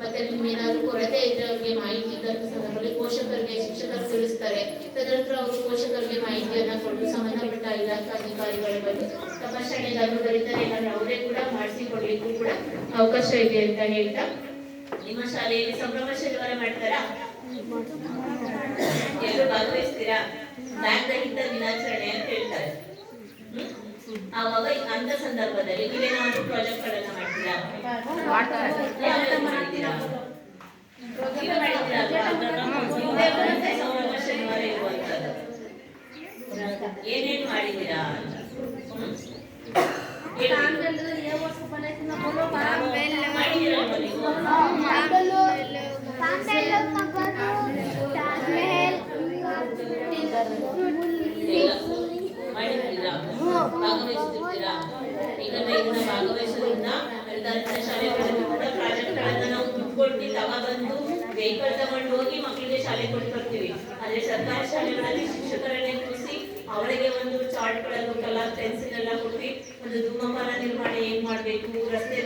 ಮತ್ತೆ ನಿಮ್ಗೆ ಏನಾದ್ರು ಕೊರತೆ ಇದ್ರೆ ಅವ್ರಿಗೆ ಮಾಹಿತಿ ಇದ್ದಂತ ಸಂದರ್ಭದಲ್ಲಿ ಪೋಷಕರಿಗೆ ಶಿಕ್ಷಕರು ತಿಳಿಸ್ತಾರೆ. ತದನಂತರ ಅವರು ಪೋಷಕರಿಗೆ ಮಾಹಿತಿಯನ್ನ ಕೊಟ್ಟು ಸಂಬಂಧಪಟ್ಟ ಇಲಾಖಾ ಅಧಿಕಾರಿಗಳ ಬಗ್ಗೆ ತಪಾಸಣೆ ಏನಾದ್ರು ಬರೀತಾರೆ, ಇಲ್ಲಾಂದ್ರೆ ಅವರೇ ಕೂಡ ಮಾಡಿಸಿಕೊಡ್ಲಿಕ್ಕೂ ಕೂಡ ಅವಕಾಶ ಇದೆ ಅಂತ ಹೇಳ್ತಾ, ನಿಮ್ಮ ಶಾಲೆಯಲ್ಲಿ ಸಂಭ್ರಮ ಶನಿವಾರ ಮಾಡ್ತಾರಾ? ಎಲ್ಲರೂ ಭಾಗವಹಿಸ್ತೀರಾ? ಬ್ಯಾಂಕ್ ರಹಿತ ದಿನಾಚರಣೆ ಅಂತ ಹೇಳ್ತಾರೆ. ಆವಾಗ ಅಂತ ಸಂದರ್ಭದಲ್ಲಿ ನೀವೇನಾದ್ರೂ ಪ್ರಾಜೆಕ್ಟ್ ಗಳನ್ನ ಮಾಡ್ತೀರಾ? ಮಾಡಿದ್ದೀರಾ? ಸಂಭ್ರಮ ಶನಿವಾರ ಇರುವಂತದ್ದು ಏನೇನ್ ಮಾಡಿದ್ದೀರಾ ಅಂತ ಮಾಡಿದ್ದೀರಲ್ವ ನೀವು? ಮಾಡಿದ್ದೀರಾ? ಭಾಗವಹಿಸುತ್ತೀರಾ? ಈಗಂದ್ರೆ ಇದನ್ನ ಭಾಗವಹಿಸೋದ್ರಿಂದ ಶಾಲೆಗಳಲ್ಲಿ ಕೂಡ ಪ್ರಾಜೆಕ್ಟ್ ಗಳನ್ನ ನಾವು ದುಡ್ಡು ತಗೊಂಡ್ಬಂದು ವೆಹಿಕಲ್ ತಗೊಂಡು ಹೋಗಿ ಮಕ್ಕಳಿಗೆ ಶಾಲೆ ಕೊಟ್ಟು ಬರ್ತೀವಿ. ಆದ್ರೆ ಸರ್ಕಾರಿ ಶಾಲೆಗಳಲ್ಲಿ ಶಿಕ್ಷಕರನ್ನೇ ಕೂರಿಸಿ ಅವರಿಗೆ ಒಂದು ಚಾರ್ಟ್ ಗಳನ್ನು ಕಲರ್ ಪೆನ್ಸಿಲ್ ಎಲ್ಲ ಕೊಟ್ಟು ಒಂದು ಧೂಮಪಾನ ನಿರ್ವಹಣೆ ಹೇಗ್ ಮಾಡ್ಬೇಕು, ರಸ್ತೆ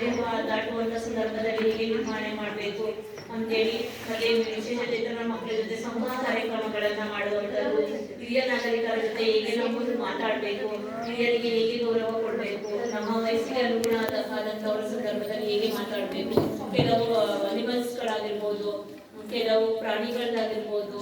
ದಾಟುವಂತ ಸಂದರ್ಭದಲ್ಲಿ ಹೇಗೆ ನಿರ್ವಹಣೆ ಮಾಡ್ಬೇಕು ಅಂತೇಳಿ, ಮತ್ತೆ ವಿಶೇಷಚೇತನ ಮಕ್ಕಳ ಜೊತೆ ಸಂವಾದ ಕಾರ್ಯಕ್ರಮಗಳನ್ನ ಮಾಡುವಂತದ್ದು, ಹಿರಿಯ ನಾಗರಿಕರ ಜೊತೆ ಹೇಗೆ ನಾವು ಮಾತಾಡ್ಬೇಕು, ಹಿರಿಯರಿಗೆ ಹೇಗೆ ಗೌರವ ಕೊಡಬೇಕು ನಮ್ಮ ವಯಸ್ಸಿಗೆ ಅನುಗುಣವಾದಂಥವರ ಸಂದರ್ಭದಲ್ಲಿ ಹೇಗೆ ಮಾತಾಡಬೇಕು, ಕೆಲವು ಅನಿಮಲ್ಸ್ಗಳಾಗಿರ್ಬೋದು, ಕೆಲವು ಪ್ರಾಣಿಗಳಾಗಿರ್ಬೋದು,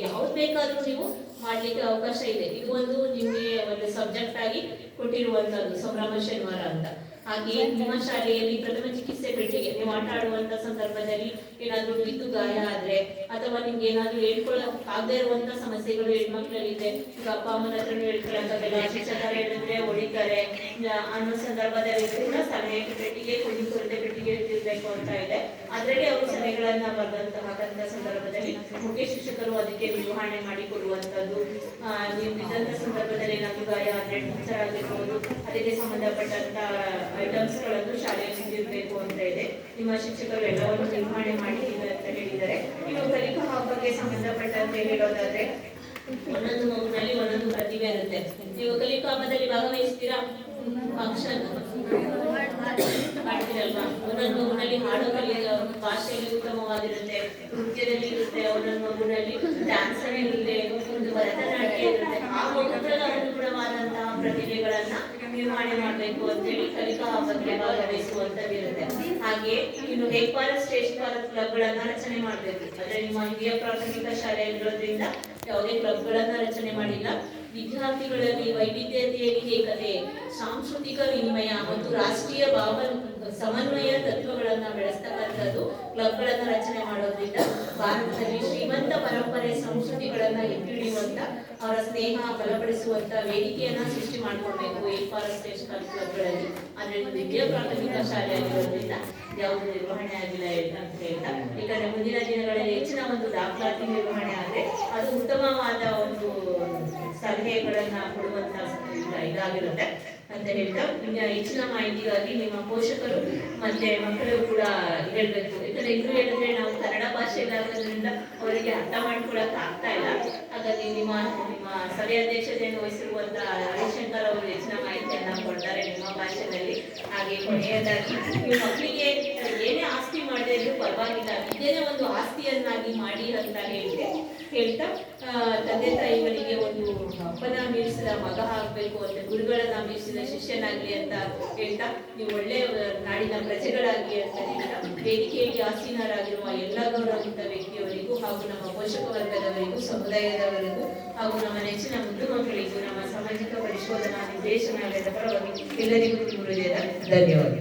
ಯಾವ್ದು ಬೇಕಾದ್ರೂ ನೀವು ಮಾಡ್ಲಿಕ್ಕೆ ಅವಕಾಶ ಇದೆ. ಇದು ಒಂದು ನಿಮಗೆ ಒಂದು ಸಬ್ಜೆಕ್ಟ್ ಆಗಿ ಕೊಟ್ಟಿರುವಂತದ್ದು ಸಂಭ್ರಮ ಶನಿವಾರ ಅಂತ. ಹಾಗೆ ನಿಮ್ಮ ಶಾಲೆಯಲ್ಲಿ ಪ್ರಥಮ ಚಿಕಿತ್ಸೆ ಪೆಟ್ಟಿಗೆ ನೀವು ಆಟ ಆಡುವಂತ ಸಂದರ್ಭದಲ್ಲಿ ಏನಾದ್ರೂ ಬಿದ್ದು ಗಾಯ ಆದ್ರೆ ಅಥವಾ ನಿಮ್ಗೆ ಏನಾದ್ರೂ ಹೇಳ್ಕೊಳ್ಳಕ್ ಆಗದೆ ಇರುವಂತ ಸಮಸ್ಯೆಗಳು ಹೆಣ್ಮಕ್ಳಲ್ಲಿದೆ, ಈಗ ಅಪ್ಪ ಅಮ್ಮನ ಹತ್ರ ಹೇಳ್ಕೊಳ್ಳೋಂಥದ್ದೆಲ್ಲ ಶಿಕ್ಷಕರು ಹೇಳಿದ್ರೆ ಹೊಡಿತಾರೆ ಅನ್ನೋ ಸಂದರ್ಭದಲ್ಲಿ ಕೂಡ ಸಲಹೆ ಪೆಟ್ಟಿಗೆ ಕುಂದುಕೊರತೆ ಪೆಟ್ಟಿಗೆ ಇರ್ಬೇಕು ಅಂತ ಇದೆ. ಅದರಲ್ಲಿ ಅವರು ಸಲಹೆಗಳನ್ನ ಬರೆದಂತಹ ಸಂದರ್ಭದಲ್ಲಿ ಮುಖ್ಯ ಶಿಕ್ಷಕರು ಅದಕ್ಕೆ ನಿರ್ವಹಣೆ ಮಾಡಿ ಕೊಡುವಂತದ್ದು, ನೀವು ಬಿದ್ದಂತ ಸಂದರ್ಭದಲ್ಲಿ ಏನಾದ್ರೂ ಗಾಯ ಆದ್ರೆ ಟೀಚರ್ ಆಗಿರ್ಬೋದು ಅದಕ್ಕೆ ಸಂಬಂಧಪಟ್ಟಂತ ಐಟಮ್ಸ್ ಗಳನ್ನು ಶಾಲೆಯಲ್ಲಿ ಇರಬೇಕು ಅಂತ ಇದೆ. ನಿಮ್ಮ ಶಿಕ್ಷಕರು ಎಲ್ಲವನ್ನು ನಿರ್ವಹಣೆ ಮಾಡಿದ್ದೀವಿ ಅಂತ ಹೇಳಿದ್ದಾರೆ. ಇನ್ನು ಕಲಿಕಾ ಹಬ್ಬಕ್ಕೆ ಸಂಬಂಧಪಟ್ಟಂತೆ ಹೇಳೋದಾದ್ರೆ ಒಂದೊಂದು ಮಗುವಿನಲ್ಲಿ ಒಂದೊಂದು ಪ್ರತಿಭೆ ಇರುತ್ತೆ. ನೀವು ಕಲಿಕಾ ಹಬ್ಬದಲ್ಲಿ ಭಾಗವಹಿಸ್ತೀರಾ, ಫಂಕ್ಷನ್ ಮಾಡ್ತೀರಲ್ವಾ, ಒಂದೊಂದು ಮಗುವಿನಲ್ಲಿ ಹಾಡು ಕಲಿಯ ಭಾಷೆಯಲ್ಲಿ ಉತ್ತಮವಾಗಿರುತ್ತೆ, ನೃತ್ಯದಲ್ಲಿ ಇರುತ್ತೆ, ಒಂದೊಂದು ಮಗುವಿನಲ್ಲಿ ಡ್ಯಾನ್ಸ್ ಅಲ್ಲಿ ಇರುತ್ತೆ, ಒಂದು ಭರತನಾಟ್ಯ ಇರುತ್ತೆ. ಆ ಮಗುಗಳ ಅನುಗುಣವಾದಂತಹ ಪ್ರತಿಭೆಗಳನ್ನ ನಿರ್ವಹಣೆ ಮಾಡಬೇಕು ಅಂತೇಳಿ ಕಲಿಕಾ ಹಬ್ಬಕ್ಕೆ ಭಾಗವಹಿಸುವಂತದ್ದಿರುತ್ತೆ. ಹಾಗೆ ಇನ್ನು ಹೇಗ್ಪಾಲ ಶ್ರೇಷ್ಠ ಭಾರತ್ ಕ್ಲಬ್ಗಳನ್ನ ರಚನೆ ಮಾಡಬೇಕು. ಆದ್ರೆ ನಿಮ್ಮ ಹಿರಿಯ ಪ್ರಾಥಮಿಕ ಶಾಲೆ ಇರೋದ್ರಿಂದ ಯಾವುದೇ ಕ್ಲಬ್ಗಳನ್ನ ರಚನೆ ಮಾಡಿಲ್ಲ. ವಿದ್ಯಾರ್ಥಿಗಳಲ್ಲಿ ವೈವಿಧ್ಯತೆಯಲ್ಲಿ ಏಕತೆ, ಸಾಂಸ್ಕೃತಿಕ ವಿನಿಮಯ ಮತ್ತು ರಾಷ್ಟ್ರೀಯ ಸಮನ್ವಯ ತತ್ವಗಳನ್ನ ಬೆಳೆಸ್ತಕ್ಕಂಥದ್ದು ಕ್ಲಬ್ಗಳನ್ನ ರಚನೆ ಮಾಡೋದ್ರಿಂದ ಭಾರತದಲ್ಲಿ ಶ್ರೀಮಂತ ಪರಂಪರೆ ಸಂಸ್ಕೃತಿಗಳನ್ನ ಎತ್ತಿಡಿಯುವಂತ ಅವರ ಸ್ನೇಹ ಬಲಪಡಿಸುವಂತ ವೇದಿಕೆಯನ್ನ ಸೃಷ್ಟಿ ಮಾಡ್ಕೊಳ್ಬೇಕು ಏರ್ಪಾರಸ್ಟೇಷನ್ ಕ್ಲಬ್ಗಳಲ್ಲಿ. ಆದ್ರೆ ವಿದ್ಯಾ ಪ್ರಾಥಮಿಕ ಶಾಲೆಯಲ್ಲಿರೋದ್ರಿಂದ ಯಾವುದು ನಿರ್ವಹಣೆ ಆಗಿಲ್ಲ ಅಂತ ಹೇಳ್ತಾ, ಯಾಕಂದ್ರೆ ಮುಂದಿನ ದಿನಗಳಲ್ಲಿ ಹೆಚ್ಚಿನ ಒಂದು ದಾಖಲಾತಿ ನಿರ್ವಹಣೆ ಆದ್ರೆ ಅದು ಉತ್ತಮವಾದ ಒಂದು ಸಲಹೆಗಳನ್ನ ಕೊಡುವಂತ ಇದಾಗಿರುತ್ತೆ ಅಂತ ಹೇಳ್ತಾ, ಹೆಚ್ಚಿನ ಮಾಹಿತಿಗಾಗಿ ನಿಮ್ಮ ಪೋಷಕರು ಮತ್ತೆ ಮಕ್ಕಳು ಕೂಡ ಹೇಳ್ಬೇಕು. ಯಾಕಂದ್ರೆ ಇನ್ನು ಹೇಳಿದ್ರೆ ನಾವು ಕನ್ನಡ ಭಾಷೆಯಲ್ಲಾಗೋದ್ರಿಂದ ಅವರಿಗೆ ಅರ್ಥ ಮಾಡ್ಕೊಳಕ್ ಆಗ್ತಾ ಇಲ್ಲ. ಹಾಗಾಗಿ ನಿಮ್ಮ ಸಭೆ ಅಧ್ಯಕ್ಷತೆಯನ್ನು ವಹಿಸಿರುವಂತ ಹರಿಶಂಕರ್ ಅವರು ಹೆಚ್ಚಿನ ಮಾಹಿತಿಯನ್ನ ಕೊಡ್ತಾರೆ ನಿಮ್ಮ ಭಾಷೆಯಲ್ಲಿ. ಹಾಗೆ ಕೊನೆಯದಾಗಿ ನೀವು ಮಕ್ಕಳಿಗೆ ಏನೇ ಆಸ್ತಿ ಮಾಡದೆ ಇದ್ರೂ ಪರವಾಗಿಲ್ಲ, ಇದೇನೇ ಒಂದು ಆಸ್ತಿಯನ್ನಾಗಿ ಮಾಡಿ ಅಂತ ಹೇಳ್ತಾ ತಂದೆ ತಾಯಿಗಳಿಗೆ ಒಂದು ಅಪ್ಪನ ಮೀರಿಸಿದ ಮಗ ಆಗ್ಬೇಕು ಅಂತ, ಗುರುಗಳನ್ನ ಮೀರಿಸಿದ ಶಿಷ್ಯನಾಗ್ಲಿ ಅಂತ ಹೇಳ್ತಾ, ನೀವು ಒಳ್ಳೆ ನಾಡಿನ ಪ್ರಜೆಗಳಾಗಿ ಅಂತ ಹೇಳ್ತಾ, ವೇದಿಕೆಯಲ್ಲಿ ಆಸೀನರಾಗಿರುವ ಎಲ್ಲ ಗೌರವಿತ ವ್ಯಕ್ತಿಯವರಿಗೂ ಹಾಗೂ ನಮ್ಮ ಪೋಷಕ ವರ್ಗದವರಿಗೂ, ಸಮುದಾಯದವರಿಗೂ ಹಾಗೂ ನಮ್ಮ ನೆಚ್ಚಿನ ಮುದ್ದು ಮಕ್ಕಳಿಗೂ ನಮ್ಮ ಸಾಮಾಜಿಕ ಪರಿಶೋಧನಾ ನಿರ್ದೇಶನಾಲಯದ ಪರವಾಗಿ ಎಲ್ಲರಿಗೂ ಹೃದಯದ ಧನ್ಯವಾದ.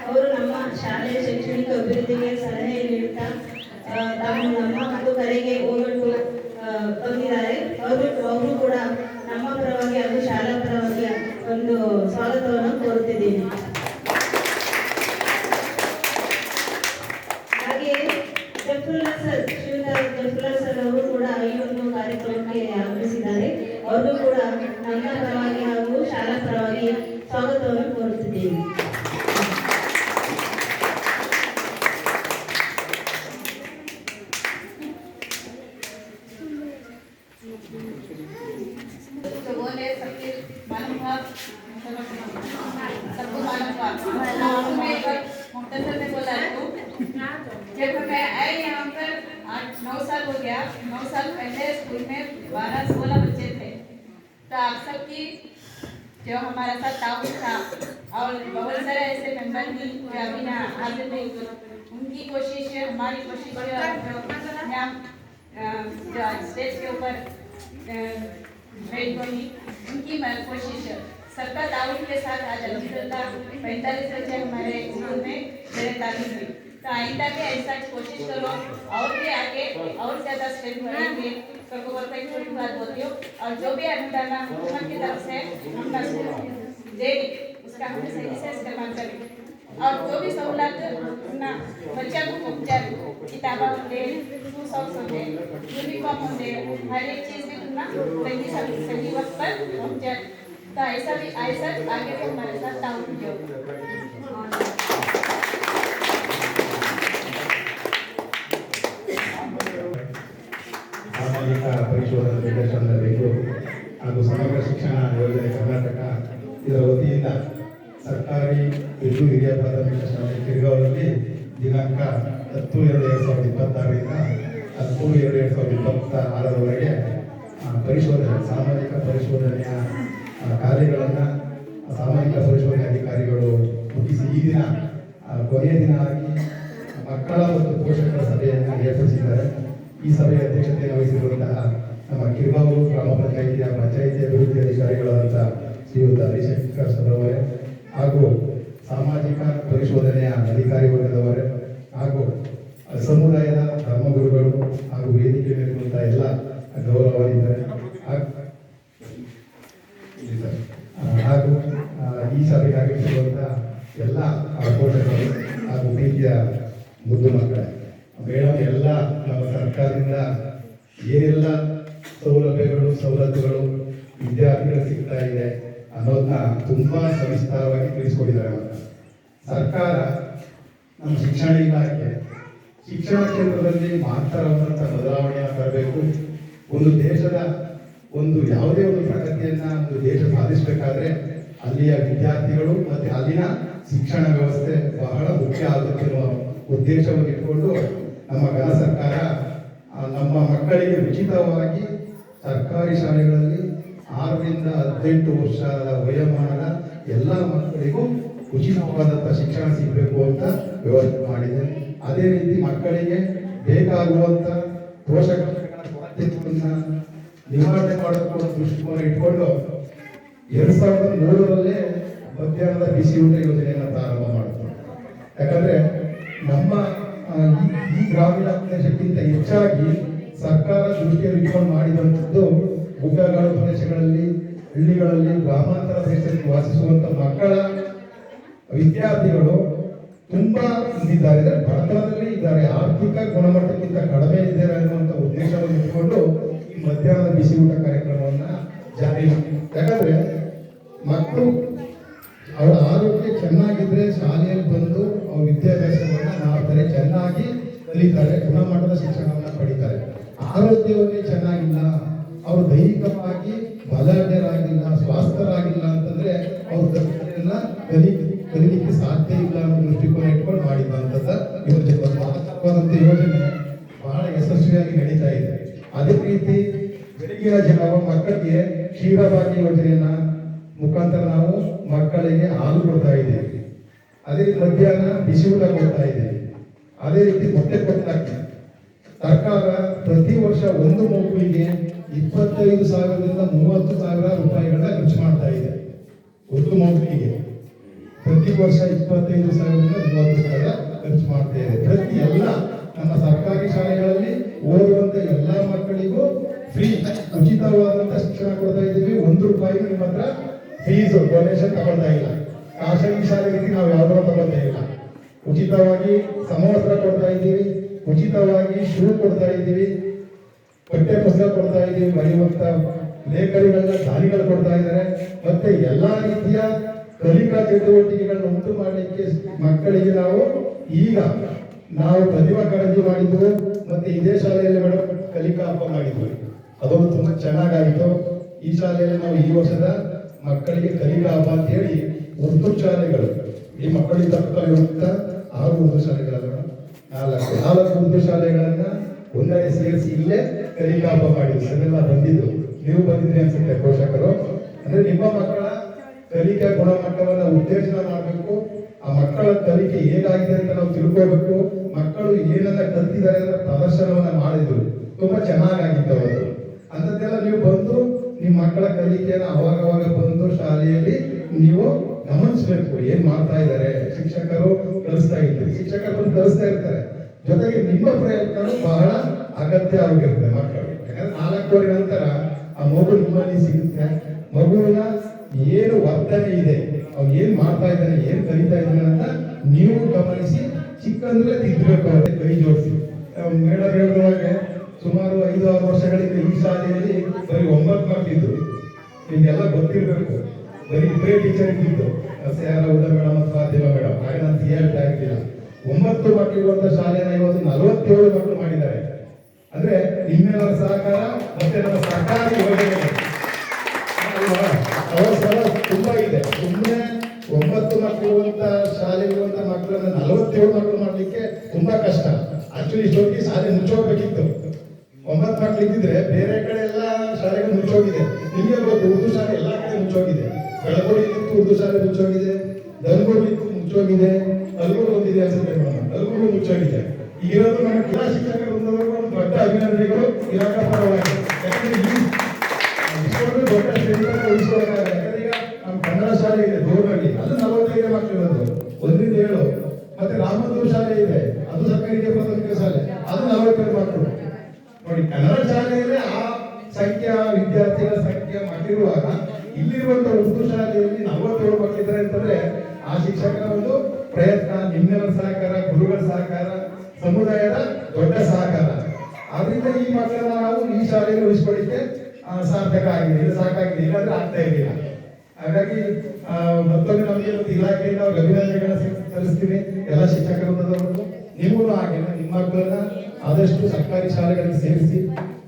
ಅವರು ನಮ್ಮ ಶಾಲೆಯ ಶೈಕ್ಷಣಿಕ ಅಭಿವೃದ್ಧಿಗೆ ಸಲಹೆ ನೀಡುತ್ತಾ ನಮ್ಮ ಒಂದು ಕರೆಗೆ ಹೋಗಲು ಬಂದಿದ್ದಾರೆ. ಅವರು ಕೂಡ ನಮ್ಮ ಪರವಾಗಿ ಹಾಗೂ ಶಾಲಾ ಪರವಾಗಿ ಒಂದು ಸ್ವಾಗತವನ್ನು ಕೋರುತ್ತಿದ್ದೇನೆ. ಹಾಗೆಯೇ ಜಫುಲ್ಲಾ ಸರ್ ಅವರು ಕೂಡ ಈ ಒಂದು ಕಾರ್ಯಕ್ರಮಕ್ಕೆ ಆಗಮಿಸಿದ್ದಾರೆ. ಅವರು ಕೂಡ ನನ್ನ ಪರವಾಗಿ ಹಾಗೂ ಶಾಲಾ ಪರವಾಗಿ ಸ್ವಾಗತವನ್ನು ಕೋರುತ್ತಿದ್ದೇನೆ. जब मैं आई यहाँ पर 9 साल हो गया, 9 साल पहले स्कूल में 12-16 बच्चे थे। तो आप सबकी जो हमारा साथ ताउन था और बहुत सारे ऐसे मेंबर भी जो अभी ना हाजिर नहीं, उनकी कोशिश है, हमारी कोशिश है, जो स्टेज के ऊपर बैठ गई उनकी कोशिश है। सबका ताउन के साथ आज अल्हम्दुलिल्लाह 45 बच्चे हमारे स्कूल में मेरे तालीम हुई। तो आइंदा भी ऐसा कोशिश करो और भी आगे और ज़्यादा स्टेप बढ़ेंगे। सबको एक छोटी बात बोलती हूँ, और जो भी अनुदान हुकूमत की तरफ से हम दे उसका हम सही से इस्तेमाल करें, और जो भी सहूलत ना बच्चा को पहुँचा, किताबें होंगे, सॉक्स होंगे, यूनिफॉर्म होंगे, हर एक चीज़ भी ना सही वक्त पर पहुँचा। तो ऐसा आगे भी हमारे साथ ताउन किया। ಸಾಮಾಜಿಕ ಪರಿಶೋಧನಾ ನಿರ್ದೇಶನದ ಬೆಂಗಳೂರು ಹಾಗೂ ಸಮಗ್ರ ಶಿಕ್ಷಣ ಯೋಜನೆ ಕರ್ನಾಟಕ ಇದರ ವತಿಯಿಂದ ಸರ್ಕಾರಿ ಹಿರಿಯ ಪ್ರಾಥಮಿಕ ಶಾಲೆ ಕಿರ್ಗಾವಲ್ಲಿ ದಿನಾಂಕ 10/2/2026ರಿಂದ 10/2/2026ರವರೆಗೆ ಪರಿಶೋಧನೆ ಸಾಮಾಜಿಕ ಪರಿಶೋಧನೆಯ ಕಾರ್ಯಗಳನ್ನು ಸಾಮಾಜಿಕ ಪರಿಶೋಧನೆ ಅಧಿಕಾರಿಗಳು ಮುಗಿಸಿ ಈ ದಿನ ಕೊನೆಯ ದಿನ ಆಗಿ ಮಕ್ಕಳ ಮತ್ತು ಪೋಷಕರ ಸಭೆಯನ್ನು ಏರ್ಪಡಿಸಿದ್ದಾರೆ. ಈ ಸಭೆಯ ಅಧ್ಯಕ್ಷತೆಯನ್ನು ವಹಿಸಿರುವಂತಹ ನಮ್ಮ ಕಿರ್ಗಾವೂರು ಗ್ರಾಮ ಪಂಚಾಯಿತಿಯ ಅಭಿವೃದ್ಧಿ ಅಧಿಕಾರಿಗಳಾದಂಥ ಶ್ರೀಯುತ ಹರಿಶಂಕರ್ ಸರ್ ಅವರೇ ಹಾಗೂ ಸಾಮಾಜಿಕ ಪರಿಶೋಧನೆಯ ಅಧಿಕಾರಿ ವರ್ಗದವರೇ ಹಾಗೂ ಸಮುದಾಯದ ಧರ್ಮಗುರುಗಳು ಹಾಗೂ ವೇದಿಕೆ ಮೇಲಿರುವಂತಹ ಎಲ್ಲ ಗೌರವಾನ್ವಿತರೆ ಹಾಗೂ ಈ ಸಭೆಗೆ ಆಗಮಿಸಿರುವಂತಹ ಎಲ್ಲ ಪೋಷಕರು ಹಾಗೂ ಪ್ರೀತಿಯ ಮುದ್ದು ಮಕ್ಕಳೇ, ಮೇಡಮ್ ಎಲ್ಲ ನಮ್ಮ ಸರ್ಕಾರದಿಂದ ಏನೆಲ್ಲ ಸೌಲಭ್ಯಗಳು ಸವಲತ್ತುಗಳು ವಿದ್ಯಾರ್ಥಿಗಳು ಸಿಗ್ತಾ ಇದೆ ಅನ್ನೋದನ್ನ ತುಂಬಾ ಸವಿಸ್ತಾರವಾಗಿ ತಿಳಿಸ್ಕೊಟ್ಟಿದ್ದಾರೆ. ಸರ್ಕಾರ ನಮ್ಮ ಶಿಕ್ಷಣ ಇಲಾಖೆ ಶಿಕ್ಷಣ ಕ್ಷೇತ್ರದಲ್ಲಿ ಮಹತ್ತರವಾದಂತಹ ಬದಲಾವಣೆಯನ್ನು ತರಬೇಕು. ಒಂದು ದೇಶದ ಯಾವುದೇ ಒಂದು ಪ್ರಗತಿಯನ್ನ ಒಂದು ದೇಶ ಸಾಧಿಸಬೇಕಾದ್ರೆ ಅಲ್ಲಿಯ ವಿದ್ಯಾರ್ಥಿಗಳು ಮತ್ತೆ ಅಲ್ಲಿನ ಶಿಕ್ಷಣ ವ್ಯವಸ್ಥೆ ಬಹಳ ಮುಖ್ಯ ಆಗುತ್ತೆ ಅನ್ನೋ ಉದ್ದೇಶವನ್ನು ಇಟ್ಕೊಂಡು ನಮ್ಮ ಘನ ಸರ್ಕಾರ ನಮ್ಮ ಮಕ್ಕಳಿಗೆ ಉಚಿತವಾಗಿ ಸರ್ಕಾರಿ ಶಾಲೆಗಳಲ್ಲಿ 6ರಿಂದ 18 ವರ್ಷದ ವಯೋಮಾನದ ಎಲ್ಲ ಮಕ್ಕಳಿಗೂ ಉಚಿತವಾದಂತಹ ಶಿಕ್ಷಣ ಸಿಗಬೇಕು ಅಂತ ವ್ಯವಸ್ಥೆ ಮಾಡಿದೆ. ಅದೇ ರೀತಿ ಮಕ್ಕಳಿಗೆ ಬೇಕಾಗುವಂತ ಪೋಷಕಾಂಶಗಳ ಕೊರತೆಗಳನ್ನ ನಿವಾರಣೆ ಮಾಡಬೇಕು ದೃಷ್ಟಿಕೋನ ಇಟ್ಕೊಂಡು 2003ರಲ್ಲೇ ಮಧ್ಯಾಹ್ನದ ಬಿಸಿ ಊಟ ಯೋಜನೆಯನ್ನು ಪ್ರಾರಂಭ ಮಾಡಿದ್ರು. ಯಾಕಂದ್ರೆ ನಮ್ಮ ಈ ಗ್ರಾಮೀಣ ಪ್ರದೇಶಕ್ಕಿಂತ ಹೆಚ್ಚಾಗಿ ಸರ್ಕಾರ ದೃಷ್ಟಿಯಲ್ಲಿ ಇಟ್ಕೊಂಡು ಮಾಡಿದಂಥದ್ದು ಗುಡ್ಡಗಾಡು ಪ್ರದೇಶಗಳಲ್ಲಿ ಹಳ್ಳಿಗಳಲ್ಲಿ ಗ್ರಾಮಾಂತರ ಪ್ರದೇಶದಲ್ಲಿ ವಾಸಿಸುವಂತ ಮಕ್ಕಳ ವಿದ್ಯಾರ್ಥಿಗಳು ತುಂಬಾ ಇದ್ದಾರೆ, ಬಡತನದಲ್ಲಿ ಇದ್ದಾರೆ, ಆರ್ಥಿಕ ಗುಣಮಟ್ಟಕ್ಕಿಂತ ಕಡಿಮೆ ಇದ್ದಾರೆ ಅನ್ನುವಂಥ ಉದ್ದೇಶವನ್ನು ಇಟ್ಕೊಂಡು ಈ ಮಧ್ಯಾಹ್ನದ ಬಿಸಿ ಊಟ ಕಾರ್ಯಕ್ರಮವನ್ನ ಜಾರಿ ಮಾಡಿ. ಯಾಕಂದ್ರೆ ಮಕ್ಕಳು ಅವರ ಆರೋಗ್ಯ ಚೆನ್ನಾಗಿದ್ರೆ ಶಾಲೆಯಲ್ಲಿ ಬಂದು ಅವ್ರ ವಿದ್ಯಾಭ್ಯಾಸವನ್ನ ಮಾಡ್ತಾರೆ, ಚೆನ್ನಾಗಿ ಕಲಿತಾರೆ, ಗುಣಮಟ್ಟದ ಶಿಕ್ಷಣವನ್ನ ಪಡಿತಾರೆ. ಆರೋಗ್ಯವನ್ನೇ ಚೆನ್ನಾಗಿಲ್ಲ, ಅವರು ದೈಹಿಕವಾಗಿ ಬಲರಾಗಿಲ್ಲ, ಸ್ವಾಸ್ಥ್ಯರಾಗಿಲ್ಲ ಅಂತಂದ್ರೆ ಅವ್ರ ಕಲಿಲಿಕ್ಕೆ ಸಾಧ್ಯ ಇಲ್ಲ ಅನ್ನೋ ದೃಷ್ಟಿಕೋನ ಇಟ್ಕೊಂಡು ಮಾಡಿದಂಥದ್ದು ಯೋಜನೆ ಬಹಳ ಯಶಸ್ವಿಯಾಗಿ ನಡೀತಾ ಇದೆ. ಅದೇ ರೀತಿ ಬೆಳಗಿನ ಜಾವ ಮಕ್ಕಳಿಗೆ ಕ್ಷೀರಭಾಗ್ಯ ಯೋಜನೆಯನ್ನ ಮುಖಾಂತರ ನಾವು ಮಕ್ಕಳಿಗೆ ಹಾಲು ಕೊಡ್ತಾ ಇದ್ದೀವಿ. ಅದೇ ರೀತಿ ಮಧ್ಯಾಹ್ನ ಬಿಸಿ ಊಟ ಕೊಡ್ತಾ ಇದ್ದೀವಿ. ಅದೇ ರೀತಿ ಮೊಟ್ಟೆ ಕೊಡ್ತಾ ಇದ್ದೀವಿ. ಸರ್ಕಾರ ಪ್ರತಿ ವರ್ಷ ಒಂದು ಮಗುವಿಗೆ 25,000ರಿಂದ 30,000 ರೂಪಾಯಿಗಳನ್ನ ಖರ್ಚು ಮಾಡ್ತಾ ಇದೆ. ಒಂದು ಮಗುವಿಗೆ ಪ್ರತಿ ವರ್ಷ 25,000ರಿಂದ 30,000 ಖರ್ಚು ಮಾಡ್ತಾ ಇದೆ. ಪ್ರತಿ ಎಲ್ಲ ನಮ್ಮ ಸರ್ಕಾರಿ ಶಾಲೆಗಳಲ್ಲಿ ಓದುವಂತ ಎಲ್ಲಾ ಮಕ್ಕಳಿಗೂ ಫ್ರೀ ಉಚಿತವಾದಂತ ಶಿಕ್ಷಣ ಕೊಡ್ತಾ ಇದ್ದೀವಿ. 1 ರೂಪಾಯಿ ನಿಮ್ಮ ಹತ್ರ ಫೀಸ್ ಡೊನೇಷನ್ ತಗೊಳ್ತಾ ಇಲ್ಲ. ಖಾಸಗಿ ಶಾಲೆಗೆ ನಾವು ಯಾವುದೋ ತಗೊಳ್ತಾ ಇಲ್ಲ. ಉಚಿತವಾಗಿ ಸಮವಸ್ತ್ರ ಕೊಡ್ತಾ ಇದ್ದೀವಿ, ಉಚಿತವಾಗಿ ಶೂ ಕೊಡ್ತಾ ಇದ್ದೀವಿ, ಪಠ್ಯ ಪುಸ್ತಕ ಕೊಡ್ತಾ ಇದ್ದೀವಿ, ಬರೆಯುವಂತ ಲೇಖನಿಗಳನ್ನ ದಾನಿಗಳು ಕೊಡ್ತಾ ಇದ್ದಾರೆ. ಮತ್ತೆ ಎಲ್ಲಾ ರೀತಿಯ ಕಲಿಕಾ ಚಟುವಟಿಕೆಗಳನ್ನ ಉಂಟು ಮಾಡಲಿಕ್ಕೆ ಮಕ್ಕಳಿಗೆ ನಾವು ಪ್ರತಿಭಾ ಕಾಳಜಿ ಮಾಡಿದ್ವು. ಮತ್ತೆ ಇದೇ ಶಾಲೆಯಲ್ಲಿ ಮೇಡಮ್ ಕಲಿಕಾ ಹಬ್ಬ ಮಾಡಿದ್ವಿ, ಅದೊಂದು ತುಂಬಾ ಚೆನ್ನಾಗಾಯಿತು. ಈ ಶಾಲೆಯಲ್ಲಿ ನಾವು ಈ ವರ್ಷದ ಮಕ್ಕಳಿಗೆ ಕಲಿಕಾ ಹಬ್ಬ ಅಂತ ಹೇಳಿ ಉರ್ದು ಶಾಲೆಗಳು ಈ ಮಕ್ಕಳಿಂದ ಕಲಿಯುವಂತ 6 ಉರ್ದು ಶಾಲೆಗಳನ್ನ 4 ಉರ್ದು ಶಾಲೆಗಳನ್ನ ಒಂದೆಡೆ ಸೇರಿಸಿ ಇಲ್ಲೇ ಕಲಿಕಾ ಹಬ್ಬ ಮಾಡಿದ್ವಿ. ಅದೆಲ್ಲ ಬಂದಿದ್ದು ನೀವು ಬಂದಿದ್ರಿ ಅನ್ಸುತ್ತೆ ಪೋಷಕರು. ಅಂದ್ರೆ ನಿಮ್ಮ ಮಕ್ಕಳ ಕಲಿಕೆ ಗುಣಮಟ್ಟವನ್ನ ಉತ್ತೇಜನ ಮಾಡಬೇಕು. ಆ ಮಕ್ಕಳ ಕಲಿಕೆ ಹೇಗಾಗಿದೆ ಅಂತ ನಾವು ತಿಳ್ಕೋಬೇಕು. ಮಕ್ಕಳು ಏನನ್ನ ಕಲ್ತಿದ್ದಾರೆ ಅಂತ ಪ್ರದರ್ಶನವನ್ನ ಮಾಡಿದ್ರು, ತುಂಬಾ ಚೆನ್ನಾಗಿತ್ತು ಅವರು. ಅಂತದ್ದೆಲ್ಲ ನೀವು ಬಂದು ನಿಮ್ಮ ಮಕ್ಕಳ ಕಲಿಕೆಯನ್ನು ಅವಾಗವಾಗ ಬಂದು ಶಾಲೆಯಲ್ಲಿ ನೀವು ಗಮನಿಸಬೇಕು, ಏನ್ ಮಾಡ್ತಾ ಇದ್ದಾರೆ. ಶಿಕ್ಷಕರು ಕಲಿಸ್ತಾ ಇದ್ದಾರೆ, ಶಿಕ್ಷಕರು ಬಂದು ಕಲಿಸ್ತಾ ಇರ್ತಾರೆ. ಜೊತೆಗೆ ನಿಮ್ಮ ಪ್ರಯತ್ನಗಳು ಬಹಳ ಅಗತ್ಯ ಆಗಿರುತ್ತೆ ಮಕ್ಕಳು. ಯಾಕಂದ್ರೆ 4 ವರ್ಷ ನಂತರ ಆ ಮಗು ನಿಮ್ಮಲ್ಲಿ ಸಿಗುತ್ತೆ. ಮಗುವಿನ ಏನು ವರ್ತನೆ ಇದೆ, ಅವ್ನು ಏನ್ ಮಾಡ್ತಾ ಇದ್ದಾನೆ, ಏನ್ ಕಲಿತಾ ಇದ್ದಾನೆ ಅಂತ ನೀವು ಗಮನಿಸಿ ಚಿಕ್ಕಂದ್ರೆ ತಿದ್ದಬೇಕು. ಅವ್ರಿಗೆ ಕೈ ಜೋಡಿಸಿ. ಮೇಡಮ್ ಹೇಳಿದ ಸುಮಾರು 5-6 ವರ್ಷಗಳಿಂದ ಈ ಶಾಲೆಯಲ್ಲಿ ಬರೀ 9 ಮಕ್ಕಳಿದ್ರು. ನಿಮ್ಗೆಲ್ಲ ಗೊತ್ತಿರ್ಬೇಕು, ಬರೀ 2 ಟೀಚರ್ ಇದ್ದಿದ್ದು, ಉದಾ ಮೇಡಮ್ ಅಥವಾ ದೇವ ಮೇಡಮ್. ಆಗ ನಾನು ಸಿಆರ್ಟಿ ಆಗಿಲ್ಲ. 9 ಮಕ್ಕಳಿರುವಂತ ಶಾಲೆನ ಇವತ್ತು 47 ಮಕ್ಕಳು ಮಾಡಿದ್ದಾರೆ. ಅಂದ್ರೆ ನಿಮ್ಮೆಲ್ಲರ ಸಹಕಾರ ಮತ್ತೆ ನಮ್ಮ ಸರ್ಕಾರಿ ಯೋಜನೆ ತುಂಬಾ ಇದೆ. ಸುಮ್ಮನೆ 9 ಮಕ್ಕಳಿರುವಂತ ಶಾಲೆ ಇರುವಂತ ಮಕ್ಕಳನ್ನ 47 97 ಮಕ್ಕಳು ಮಾಡ್ಲಿಕ್ಕೆ ತುಂಬಾ ಕಷ್ಟ. ಆಕ್ಚುಲಿ ಇಷ್ಟೊತ್ತಿಗೆ ಶಾಲೆ ಮುಚ್ಚೋಗ್ಬೇಕಿತ್ತು. 9 ಮಕ್ಕಳು ಇದ್ದಿದ್ರೆ ಬೇರೆ ಕಡೆ ಎಲ್ಲ ಶಾಲೆಗಳು ಮುಚ್ಚೋಗಿದೆ. ನಿಮಗೆ ಗೊತ್ತು, ಉರ್ದು ಶಾಲೆ ಎಲ್ಲಾ ಕಡೆ ಮುಚ್ಚೋಗಿದೆ. ಬೆಳಗೋಡಿ ಇತ್ತು ಉರ್ದು ಶಾಲೆ ಮುಚ್ಚೋಗಿದೆ, ದಲ್ಗೂರು ಇತ್ತು ಮುಚ್ಚೋಗಿದೆ, ಅಲ್ಗೂರು ಒಂದಿದೆ ಅನ್ಸುತ್ತೆ ಮೇಡಮ್, ಅಲ್ಗೂರು ಮುಚ್ಚೋಗಿದೆ. ಈಗಿರೋದು ನಮ್ಮ ಕ್ರೀಡಾ ಶಿಕ್ಷಕರ ವೃಂದದವರು ಒಂದು ದೊಡ್ಡ ಅಭಿನಂದನೆಗಳು ಇಲಾಖಾ ಪರವಾಗಿ. ಯಾಕಂದ್ರೆ ಇಷ್ಟೊಂದು ದೊಡ್ಡ ಶ್ರೇಣಿಯನ್ನು ಉಳಿಸಬೇಕಾದ್ರೆ, ಯಾಕಂದ್ರೆ ಈಗ ನಮ್ಮ ಕನ್ನಡ ಶಾಲೆ ಇದೆ ದೂರಲ್ಲಿ, ಅದು 45 ಮಕ್ಕಳು ಇರೋದು 1ರಿಂದ 7. ಮತ್ತೆ ರಾಮಂದ್ರ ಶಾಲೆ ಇದೆ, ಅದು ಸರ್ಕಾರಿ ಪ್ರಾಥಮಿಕ ಶಾಲೆ, ಅದು 45 ಮಕ್ಕಳು. ನೋಡಿ, ಕನ್ನಡ ಶಾಲೆಯಲ್ಲಿ ಆ ಸಂಖ್ಯಾ ವಿದ್ಯಾರ್ಥಿಗಳ ಸಂಖ್ಯೆ ಮಟ್ಟಿರುವಾಗ ಇಲ್ಲಿರುವಂತಹ ಉರ್ದು ಶಾಲೆಯಲ್ಲಿ 47 ಮಕ್ಕಳಿದ್ದಾರೆ ಅಂತಂದ್ರೆ ಆ ಶಿಕ್ಷಕರ ಒಂದು ಪ್ರಯತ್ನ, ನಿಮ್ಮೆಲ್ಲರ ಸಹಕಾರ, ಗುರುಗಳ ಸಹಕಾರ, ಸಮುದಾಯದ ದೊಡ್ಡ ಸಹಕಾರ. ಆದ್ರಿಂದ ಈ ಮಕ್ಕಳನ್ನ ನಾವು ಈ ಶಾಲೆಯಲ್ಲಿ ಉಳಿಸ್ಕೊಳ್ಳಿಕ್ಕೆ ಸಾರ್ಥಕ ಆಗಿದೆ, ಇದು ಸಾಕಾಗಿದೆ, ಇಲ್ಲಾಂದ್ರೆ ಆಗ್ತಾ ಇರಲಿಲ್ಲ. ಹಾಗಾಗಿ ಮತ್ತೊಮ್ಮೆ ನಮಗೆ ಇಲಾಖೆಯಿಂದ ಅವ್ರಿಗೆ ಅಭಿನಂದನೆಗಳನ್ನ ಸಲ್ಲಿಸ್ತೀನಿ ಎಲ್ಲ ಶಿಕ್ಷಕರ ವೃಂದದವರಿಗೂ. ನೀವು ಹಾಗೆ ನಿಮ್ಮ ಮಕ್ಕಳನ್ನ ಆದಷ್ಟು ಸರ್ಕಾರಿ ಶಾಲೆಗಳಿಗೆ ಸೇರಿಸಿ.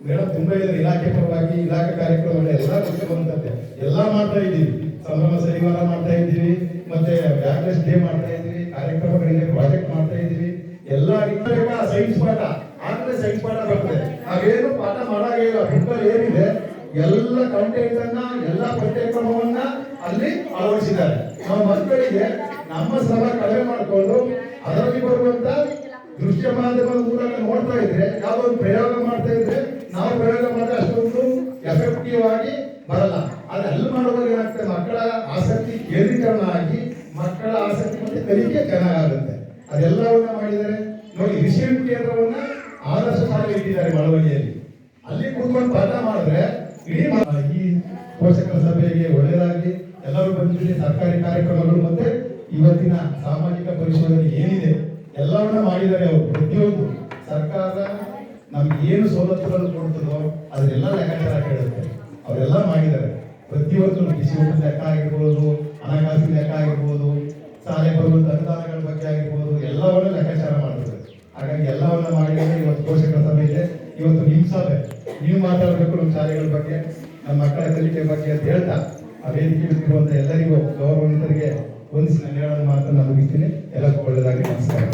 ಮೇಡಮ್ ತುಂಬಾ ಇದೆ ಇಲಾಖೆ ಪರವಾಗಿ, ಇಲಾಖೆ ಕಾರ್ಯಕ್ರಮಗಳು ಎಲ್ಲ ಬಂದಂತೆ ಎಲ್ಲ ಮಾಡ್ತಾ ಇದ್ದೀವಿ. ಸಂಭ್ರಮ ಶನಿವಾರ ಮಾಡ್ತಾ ಇದ್ದೀವಿ, ಮತ್ತೆ ಬ್ಯಾಕ್ಲೆಸ್ ಡೇ ಮಾಡ್ತಾ ಇದ್ದೀವಿ, ಕಾರ್ಯಕ್ರಮಗಳಿಗೆ ಪ್ರಾಜೆಕ್ಟ್ ಮಾಡ್ತಾ ಇದ್ದೀವಿ. ಎಲ್ಲ ಸೈನ್ಸ್ ಪಾಠ ಆದ್ರೆ ಸೈನ್ಸ್ ಪಾಠ ಬರ್ತದೆ. ನಾವೇನು ಪಾಠ ಮಾಡಾಗಿಲ್ಲ, ಬುಕ್ಕಲ್ಲಿ ಏನಿದೆ ಎಲ್ಲ ಕಂಟೆಂಟ್ ಅನ್ನ, ಎಲ್ಲ ಪಠ್ಯಕ್ರಮವನ್ನ ಅಲ್ಲಿ ಅಳವಡಿಸಿದ್ದಾರೆ. ನಾವು ಮಕ್ಕಳಿಗೆ ನಮ್ಮ ಶ್ರಮ ಕಡಿಮೆ ಮಾಡಿಕೊಂಡು ಅದರಲ್ಲಿ ಬರುವಂತ ದೃಶ್ಯ ಮಾಧ್ಯಮದ ಮೂಲಕ ನೋಡ್ತಾ ಇದ್ರೆ, ಯಾವ್ದೊಂದು ಪ್ರಯೋಗ ಮಾಡ್ತಾ ಇದ್ರೆ ನಾವು ಪ್ರಯೋಗ ಮಾಡಿದ್ರೆ ಅಷ್ಟೊಂದು ಎಫೆಕ್ಟಿವ್ ಆಗಿ ಬರಲ್ಲ. ಆದ್ರೆ ಅಲ್ಲಿ ಮಾಡುವಾಗ ಏನಾಗ್ತದೆ, ಮಕ್ಕಳ ಆಸಕ್ತಿ ಕೇಂದ್ರೀಕರಣ ಆಗಿ ಮಕ್ಕಳ ಆಸಕ್ತಿ ಮತ್ತೆ ಕಲಿಕೆ ಚೆನ್ನಾಗಾಗುತ್ತೆ. ಅದೆಲ್ಲವನ್ನ ಮಾಡಿದ್ದಾರೆ. ನೋಡಿ, ರಿಸೀವ್ ಕೇಂದ್ರವನ್ನ ಆದರ್ಶ ಶಾಲೆ ಇಟ್ಟಿದ್ದಾರೆ ಮಳವಳ್ಳಿಯಲ್ಲಿ. ಅಲ್ಲಿ ಕೂತ್ಕೊಂಡು ಪಾಠ ಮಾಡಿದ್ರೆ ಇಡೀ ಈ ಪೋಷಕರ ಸಭೆಗೆ ಒಳ್ಳೆಯದಾಗಿ ಎಲ್ಲರೂ ಬಂದಿದ್ದೀರಿ. ಸರ್ಕಾರಿ ಕಾರ್ಯಕ್ರಮಗಳು ಮತ್ತೆ ಇವತ್ತಿನ ಸಾಮಾಜಿಕ ಪರಿಶೋಧನೆ ಏನಿದೆ ಎಲ್ಲವನ್ನ ಮಾಡಿದ್ದಾರೆ ಅವರು. ಪ್ರತಿಯೊಂದು ಸರ್ಕಾರ ನಮ್ಗೆ ಏನು ಸವಲತ್ತುಗಳನ್ನು ಕೊಡ್ತದೋ ಅದನ್ನೆಲ್ಲ ಲೆಕ್ಕಾಚಾರ ಕೇಳುತ್ತೆ, ಅವರೆಲ್ಲ ಮಾಡಿದ್ದಾರೆ. ಪ್ರತಿಯೊಂದು ಬಿಸಿ ಊಟದ ಲೆಕ್ಕ ಆಗಿರ್ಬೋದು, ಹಣಕಾಸಿನ ಲೆಕ್ಕ ಆಗಿರ್ಬೋದು, ಶಾಲೆ ಬರುವಂತ ಅನುದಾನಗಳ ಬಗ್ಗೆ ಆಗಿರ್ಬೋದು, ಎಲ್ಲವನ್ನ ಲೆಕ್ಕಾಚಾರ ಮಾಡ್ತಾರೆ. ಹಾಗಾಗಿ ಎಲ್ಲವನ್ನ ಮಾಡಿದರೆ ಇವತ್ತು ಪೋಷಕರ ಸಭೆ ಇದೆ. ಇವತ್ತು ನಿಮ್ಮ ಸಭೆ, ನೀವು ಮಾತಾಡಬೇಕು ನಮ್ಮ ಶಾಲೆಗಳ ಬಗ್ಗೆ, ನಮ್ಮ ಮಕ್ಕಳ ಕಲಿಕೆ ಬಗ್ಗೆ ಅಂತ ಹೇಳ್ತಾ ಆ ವೇದಿಕೆ ಬಿಟ್ಟಿರುವಂತ ಎಲ್ಲರಿಗೂ ಗೌರವಾನ್ವಿತರಿಗೆ ಒಂದಿಸಿ ನಾನು ಹೇಳೋದು ಮಾತನ್ನು ನಾನು ಮುಗಿಸ್ತೀನಿ. ಎಲ್ಲರಿಗೂ ಒಳ್ಳೆಯದಾಗಿ. ನಮಸ್ಕಾರ.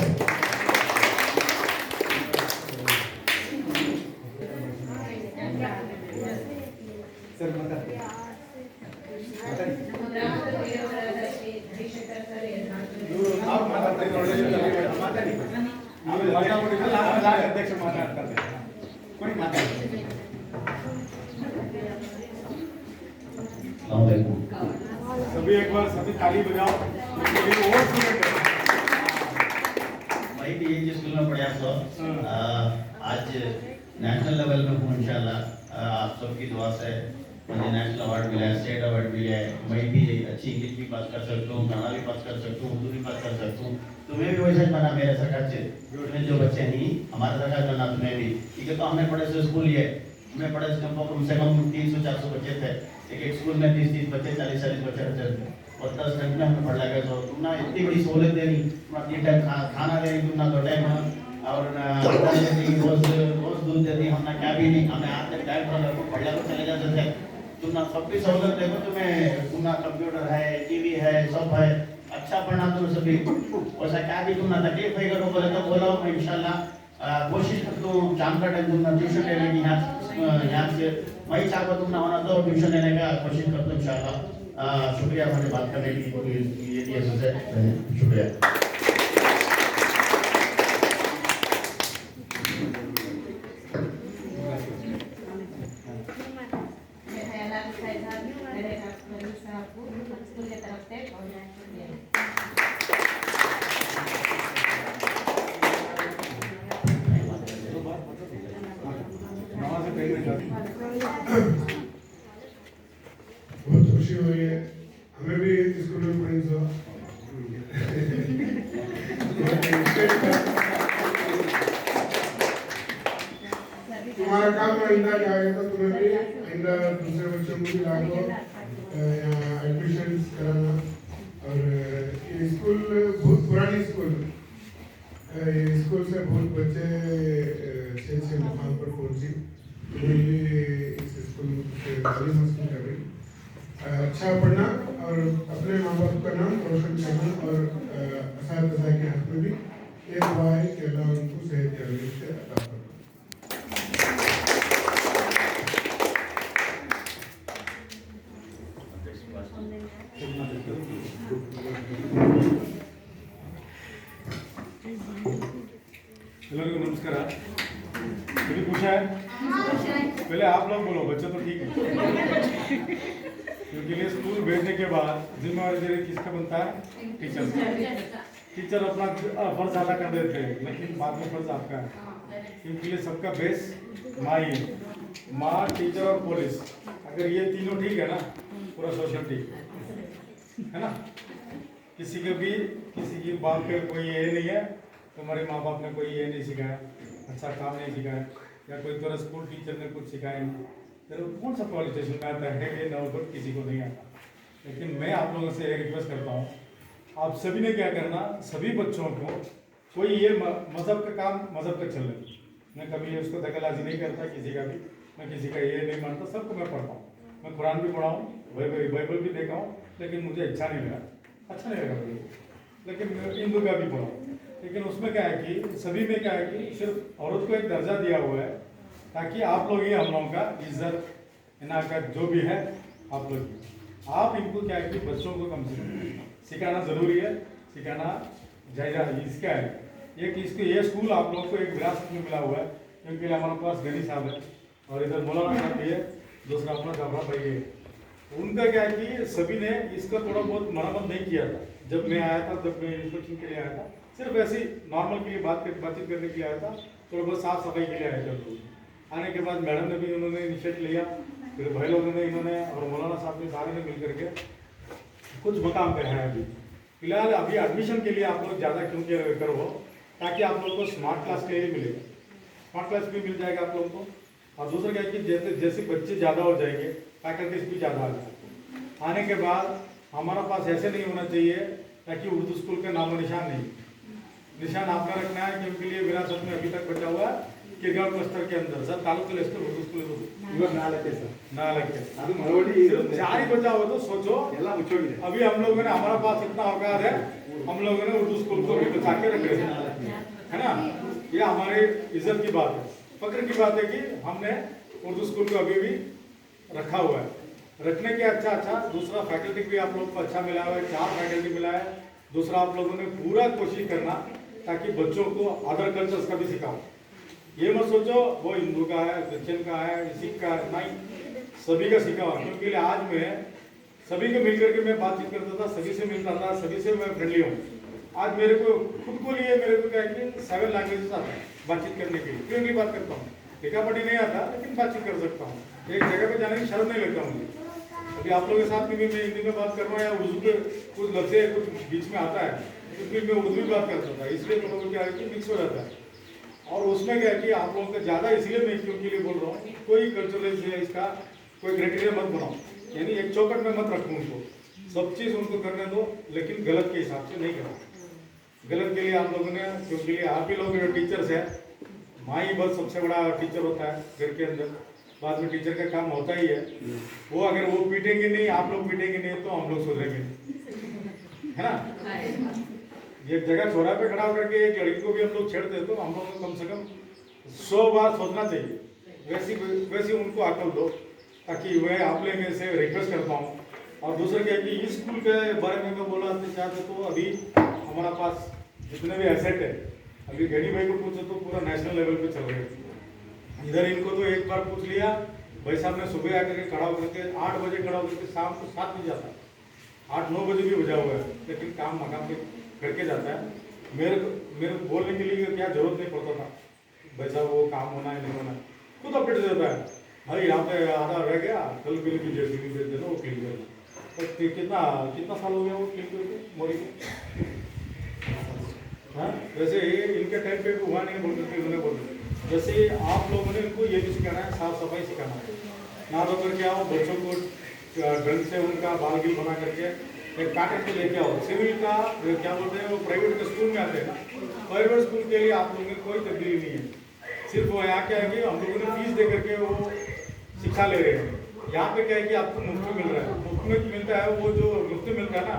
सभी एक बार सभी ताली बजाओ। भाई भी ये स्कूल में पढ़ा तो आज नेशनल लेवल में हूँ इंशाल्लाह। आप सबकी दुआ से मुझे नेशनल अवार्ड मिला है, स्टेट अवार्ड मिला है। मैं भी अच्छी इंग्लिश भी बात कर सकता हूँ, कन्नड़ा भी बात कर सकता हूँ, उर्दू भी बात कर सकता हूँ। तुम्हें भी वैसे बना मेरे सरकार से, तुम्हें जो बच्चे नहीं हमारे सरकार बना तुम्हें भी। ठीक है, तो हमने पढ़े से स्कूल ये हमें पढ़े से कम से कम 300-400 बच्चे थे। एक स्कूल में 30-30 बच्चे, 40-40 बच्चे रहते थे और 10 घंटे में हमें पढ़ा गया। तो तुम ना इतनी बड़ी सहूलत दे रही, तुम 3 टाइम खाना दे रही, तुम ना 2 टाइम और रोज दूध देती, हमने क्या भी नहीं, हमें आज तक टाइम पढ़ने को चले जाते थे। तुम ना सब भी सहूलत देखो, तुम्हें तुम ना कंप्यूटर है, टीवी है, सब है, अच्छा पढ़ना तुम सभी। वैसा क्या भी तुम ना तकलीफ है करो बोले तो बोलो, मैं इंशाल्लाह कोशिश करता हूँ शाम का टाइम तुम ना ट्यूशन लेने की यहाँ से वही चाहो तुम ना होना तो ट्यूशन लेने का कोशिश करता हूँ इंशाल्लाह। शुक्रिया मुझे बात करने के लिए शुक्रिया। स्कूल की तरफ से बहुत खुशी हुई है, हमें भी स्कूल में पढ़ी तो तुम्हारा काम आइंदा क्या है, तो तुम्हें भी आइंदा दूसरे बच्चों को भी लाओ एडमिशन कराना। और ये स्कूल बहुत पुरानी स्कूल, स्कूल से बहुत बच्चे अच्छे मुकाम पर पहुंची। इस स्कूल से तालीम हासिल कर रही, अच्छा पढ़ना और अपने माँ बाप का नाम रोशन करना और असातिज़ा के हक में भी ये दुआ है कि अल्लाह उनको सेहत से अता फरमाए। ಎಲ್ಲರಿಗೂ ನಮಸ್ಕಾರ सभी खुश है पहले आप लोग बोलो बच्चे तो ठीक है क्योंकि ये स्कूल भेजने के बाद जिम्मेवारी किसका बनता है टीचर अपना फर्ज अदा कर देते हैं लेकिन बाद में फर्ज आपका है क्योंकि ये सबका बेस माँ ही है माँ टीचर और पुलिस अगर ये तीनों ठीक है ना पूरा सोशल ठीक है ना किसी की बात पे कोई ये नहीं है तुम्हारे माँ बाप ने कोई ये नहीं सिखाया अच्छा काम नहीं सिखाया या कोई तरह स्कूल टीचर ने कुछ सिखाया नहीं तो कौन सा क्वालिफिकेशन में आता है ये नवोदय किसी को नहीं आता लेकिन मैं आप लोगों से एक रिक्वेस्ट करता हूँ आप सभी ने क्या करना सभी बच्चों को कोई ये मज़हब का काम मज़हब तक चल रही मैं कभी उसको दखलंदाजी नहीं करता किसी का भी मैं किसी का ये नहीं मानता सबको मैं पढ़ता हूँ मैं कुरान भी पढ़ा हूँ बाइबल भी देखा हूँ लेकिन मुझे अच्छा नहीं लगा अच्छा नहीं लगा मुझे लेकिन हिंदू का भी पढ़ा लेकिन उसमें क्या है कि सभी में क्या है कि सिर्फ औरत को एक दर्जा दिया हुआ है ताकि आप लोग ही हम लोगों का इज्जत इनाकत जो भी है आप लोग आप इनको क्या है कि बच्चों को कम से कम सिखाना ज़रूरी है सिखाना जायजा इसका है ये कि इसको ये स्कूल आप लोग को एक विरासत में मिला हुआ है क्योंकि हमारे पास गनी साहब है और इधर मौलाना साहब भी है दूसरा अपना जाफरा भाई है उनका क्या है कि सभी ने इसका थोड़ा बहुत मरम्मत नहीं किया था जब मैं आया था जब मैं इंस्पेक्शन के लिए आया था सिर्फ ऐसी नॉर्मल के लिए बातचीत करने के लिए आया था थोड़ा बहुत साफ सफाई के लिए आया था आने के बाद मैडम ने भी उन्होंने इनिशिएट लिया फिर भाई लोगों ने इन्होंने और मौलाना साहब ने सारे ने मिल करके कुछ मकाम पे है अभी फिलहाल अभी एडमिशन के लिए आप लोग ज़्यादा क्यों करो ताकि आप लोग को स्मार्ट क्लास के लिए मिलेगा स्मार्ट क्लास भी मिल जाएगा आप लोग को और दूसरा क्या है कि जैसे बच्चे ज़्यादा हो जाएंगे फैकल्टीज भी ज़्यादा आ जाएंगे आने के बाद हमारा पास ऐसे नहीं होना चाहिए ताकि उर्दू स्कूल का नामो निशान नहीं निशान आपने रखना है कि उनके लिए विरासत में अभी तक बचा हुआ है किरगांव क्लस्टर के अंदर sir taluka cluster Urdu school नालके ಅದು ಮಳವಳ್ಳಿ चार ही बचा हुआ तो सोचो ಎಲ್ಲ ಮುಚ್ಚೋಗಿದೆ अभी हम लोगों ने हमारा पास इतना औकात है हम लोगों ने उर्दू स्कूल को भी बचा के रखे है ना ये हमारी इज्जत की बात है फक्र की बात है कि हमने उर्दू स्कूल को अभी भी रखा हुआ है रखने के अच्छा दूसरा फैकल्टी भी आप लोग को अच्छा मिला हुआ है 4 फैकल्टी मिला है दूसरा आप लोगों ने पूरा कोशिश करना ताकि बच्चों को अदर कल्चर्स का भी सिखाओ ये मत सोचो वो हिंदू का है क्रिश्चियन का है सिख का है नहीं सभी का सिखाओ क्योंकि आज मैं सभी को मिलकर के मैं बातचीत करता था सभी से मिलता था सभी से मैं फ्रेंडली हूँ आज मेरे को खुद को लिए मेरे को क्या कि 7 लैंग्वेजेस आता है बातचीत करने के लिए फ्रेंडली बात करता हूँ लिखा पढ़ी नहीं आता लेकिन बातचीत कर सकता हूँ एक जगह पे जाने की शर्म नहीं लगता मुझे अभी आप लोगों के साथ में भी मैं हिंदी में बात कर रहा हूँ या उर्दू के कुछ लफ्ज़ कुछ बीच में आता है तो फिर मैं उर्दू में बात कर सकता हूँ इसलिए लोगों को क्या है कि मिक्स हो जाता है और उसमें क्या है कि आप लोगों का ज़्यादा इसलिए मैं क्यों के लिए बोल रहा हूँ कोई कल्चरल इसका कोई क्राइटेरिया मत बनाओ यानी एक चौकट में मत रखो उनको सब चीज़ उनको करने दो लेकिन गलत के हिसाब से नहीं करो गलत के लिए आप लोगों ने क्योंकि आप ही लोग टीचर्स है माँ ही बस सबसे बड़ा टीचर होता है घर के अंदर बाद में टीचर का काम होता ही है वो अगर वो पीटेंगे नहीं आप लोग पीटेंगे नहीं तो हम लोग सुधरेंगे है ना एक जगह चौराहे पे खड़ा होकर के एक लड़की को भी हम लोग छेड़ते तो हम लोग को कम से कम 100 बार सोचना चाहिए वैसी उनको अकल दो ताकि मैं आप लोगों से रिक्वेस्ट करता हूँ और दूसरा क्या है कि इस स्कूल के बारे में मैं बोलना चाहते तो अभी हमारा पास जितने भी एसेट है अभी गनी भाई को पूछो तो पूरा नेशनल लेवल पे चल रहे हैं इधर इनको तो एक बार पूछ लिया भाई साहब ने सुबह आकर के खड़ा होकर के 8 बजे खड़ा होकर के शाम को 7 बजे जाता है 8-9 बजे भी बजा हुआ है लेकिन काम मकाम पे करके जाता है मेरे बोलने के लिए क्या जरूरत नहीं पड़ता था भाई साहब वो काम होना है नहीं होना खुद अपडेट देता है भाई यहाँ पे आधा रह गया कल बिल की जेसीबी भेज देना वो क्लीन कर तो कितना साल हो गया वो क्लीन करके मोरी को हाँ वैसे इनके टाइम पे हुआ नहीं बोल सकते उन्होंने बोल जैसे आप लोगों ने इनको ये भी सिखाना है साफ सफाई सिखाना है ना तो करके आओ बच्चों को ढंग से उनका बाल गिल बना करके एक पैटर्न पे लेके आओ सिविल का क्या बोलते हैं वो प्राइवेट के स्कूल में आते हैं ना प्राइवेट स्कूल के लिए आप लोगों की कोई तब्दीली नहीं है सिर्फ वो यहाँ क्या है कि हम लोगों ने फीस दे करके वो शिक्षा ले रहे हैं यहाँ पे क्या है कि आपको मुफ्त में मिल रहा है मुफ्त में मिलता है वो जो मुफ्त मिलता है ना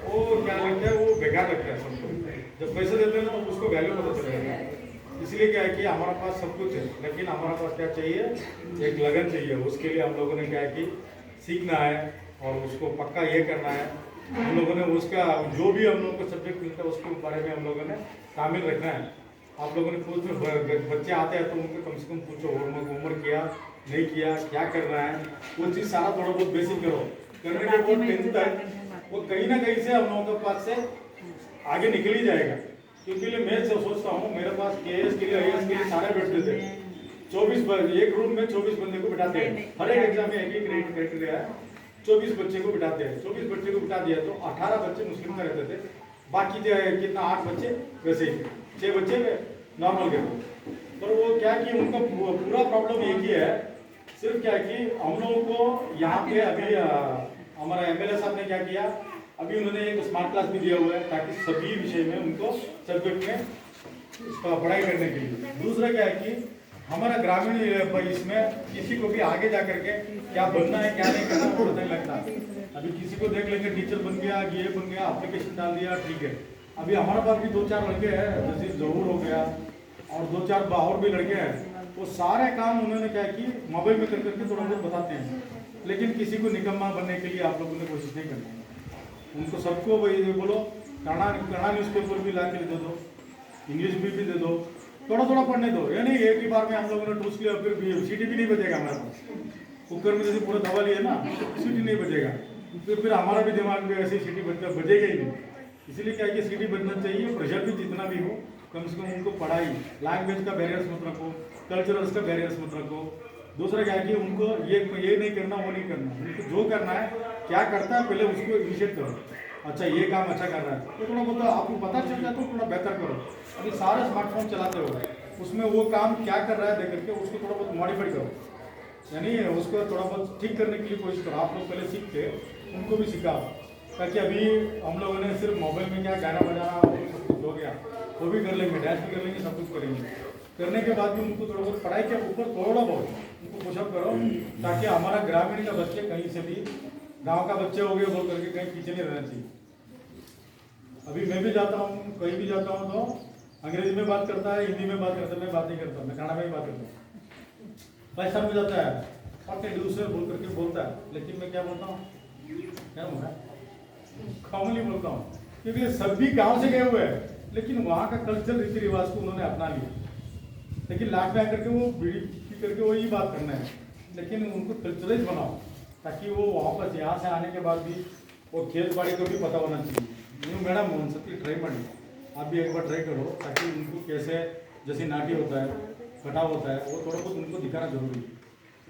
वो क्या लगता है, वो बेकार लगता है सबको। जब पैसे देते हैं ना तो उसको वैल्यू पता चलेगा। इसलिए क्या है कि हमारे पास सब कुछ है, लेकिन हमारे पास क्या चाहिए, एक लगन चाहिए। उसके लिए हम लोगों ने क्या है कि सीखना है और उसको पक्का ये करना है। हम लोगों ने उसका जो भी हम लोगों को सब्जेक्ट मिलता है उसके बारे में हम लोगों ने शामिल रखना है। आप लोगों ने पूछ, बच्चे आते हैं तो उनको कम से कम पूछो होमवर्क किया नहीं किया, क्या कर रहा है, वो चीज़ सारा थोड़ा बहुत बेसिक करो। करने के बाद 10th तक वो कहीं ना कहीं से हम लोगों के पास से आगे निकल ही जाएगा। क्योंकि मैं सोचता हूँ, मेरे पास KS के लिए IAS के लिए सारे बैठते थे। 24 एक रूम में 24 बंदे को बिठाते हैं, हर एक एग्जाम में एक ही क्राइटेरिया है, 24 बच्चे को बिठाते हैं। 24 बच्चे को बिठा दिया तो 18 बच्चे मुस्लिम का रहते थे, बाकी कितना 8 बच्चे वैसे ही, 6 बच्चे नॉर्मल के थे। पर वो क्या कि उनका पूरा प्रॉब्लम एक ही है, सिर्फ क्या कि हम लोगों को यहाँ पे अभी हमारा MLA साहब ने क्या किया, अभी उन्होंने एक स्मार्ट क्लास भी दिया हुआ है ताकि सभी विषय में उनको सब्जेक्ट में पढ़ाई करने के लिए। दूसरा क्या है कि हमारा ग्रामीण इसमें किसी को भी आगे जा करके क्या बनना है क्या नहीं करना पता नहीं लगता। अभी किसी को देख लेंगे टीचर बन गया, ये बन गया, एप्लीकेशन डाल दिया, ठीक है। अभी हमारे पास भी 2-4 लड़के हैं, जैसे जहूर हो गया और 2-4 और भी लड़के हैं, वो सारे काम उन्होंने क्या कि मोबाइल में कर करके थोड़ा बहुत बताते हैं। लेकिन किसी को निकम्मा बनने के लिए आप लोगों ने कोशिश नहीं करनी। उनको सबको वही बोलो, कन्नड़ा न्यूज़पेपर भी ला के दे दो, इंग्लिश भी दे दो, थोड़ा थोड़ा पढ़ने दो। यानी एक ही बार में हम लोगों ने टूस लिया फिर सीटी भी नहीं बजेगा हमारे पास। कुकर में जैसे पूरा दबा लिया ना, सीटी नहीं बजेगा, फिर हमारा भी दिमाग में ऐसे सीटी बजेगा ही नहीं। इसलिए क्या है कि सीटी बजना चाहिए, प्रेशर भी जितना भी हो, कम से कम उनको पढ़ाई, लैंग्वेज का बैरियर्स मत रखो, कल्चरल्स का बैरियर्स मत रखो। दूसरा क्या है कि उनको ये नहीं करना, वो नहीं करना, उनको जो करना है, क्या करता है पहले उसको इनिशिएट करो। अच्छा ये काम अच्छा कर रहा है तो थोड़ा बहुत आपको पता चल जाए तो थोड़ा बेहतर करो। अभी सारे स्मार्टफोन चलाते हो, उसमें वो काम क्या कर रहा है देख करके उसको थोड़ा बहुत मॉडिफाई करो, यानी उसको थोड़ा बहुत ठीक करने के लिए कोशिश करो। आप लोग पहले सीख के उनको भी सिखाओ, ताकि अभी हम लोगों ने सिर्फ मोबाइल में क्या गाना बजाना सब कुछ हो गया, वो भी कर लेंगे, डांस भी कर लेंगे, सब कुछ करेंगे। करने के बाद भी उनको थोड़ा बहुत पढ़ाई के ऊपर थोड़ा बहुत उनको पुशअप करो, ताकि हमारा ग्रामीण का बच्चे कहीं से भी गांव का बच्चे हो गए बोल करके कहीं पीछे नहीं रहना चाहिए। अभी मैं भी जाता हूँ, कहीं भी जाता हूँ तो अंग्रेजी में बात करता है, हिंदी में बात करता है, मैं बात नहीं करता, मैं कन्नड़ा में ही बात करता हूँ। पैसा मिल जाता है और कहीं दूसरे बोल करके बोलता है, लेकिन मैं क्या बोलता हूँ, क्या बोला कॉमनली बोलता हूँ, क्योंकि सभी गाँव से गए हुए हैं, लेकिन वहाँ का कल्चर रीति रिवाज को उन्होंने अपना लिया। लेकिन लास्ट में आकर के वो बीड़ी करके वही बात करना है, लेकिन उनको कल्चरलाइज बनाओ ताकि वो वापस यहाँ से आने के बाद भी वो खेत बाड़ी को भी पता होना चाहिए। न्यू मैडम उन सकती ट्राई ಮಾಡಿ, आप भी एक बार ट्राई करो, ताकि उनको कैसे जैसे नाटी होता है, कटाव होता है, वो थोड़ा बहुत उनको दिखाना जरूरी है।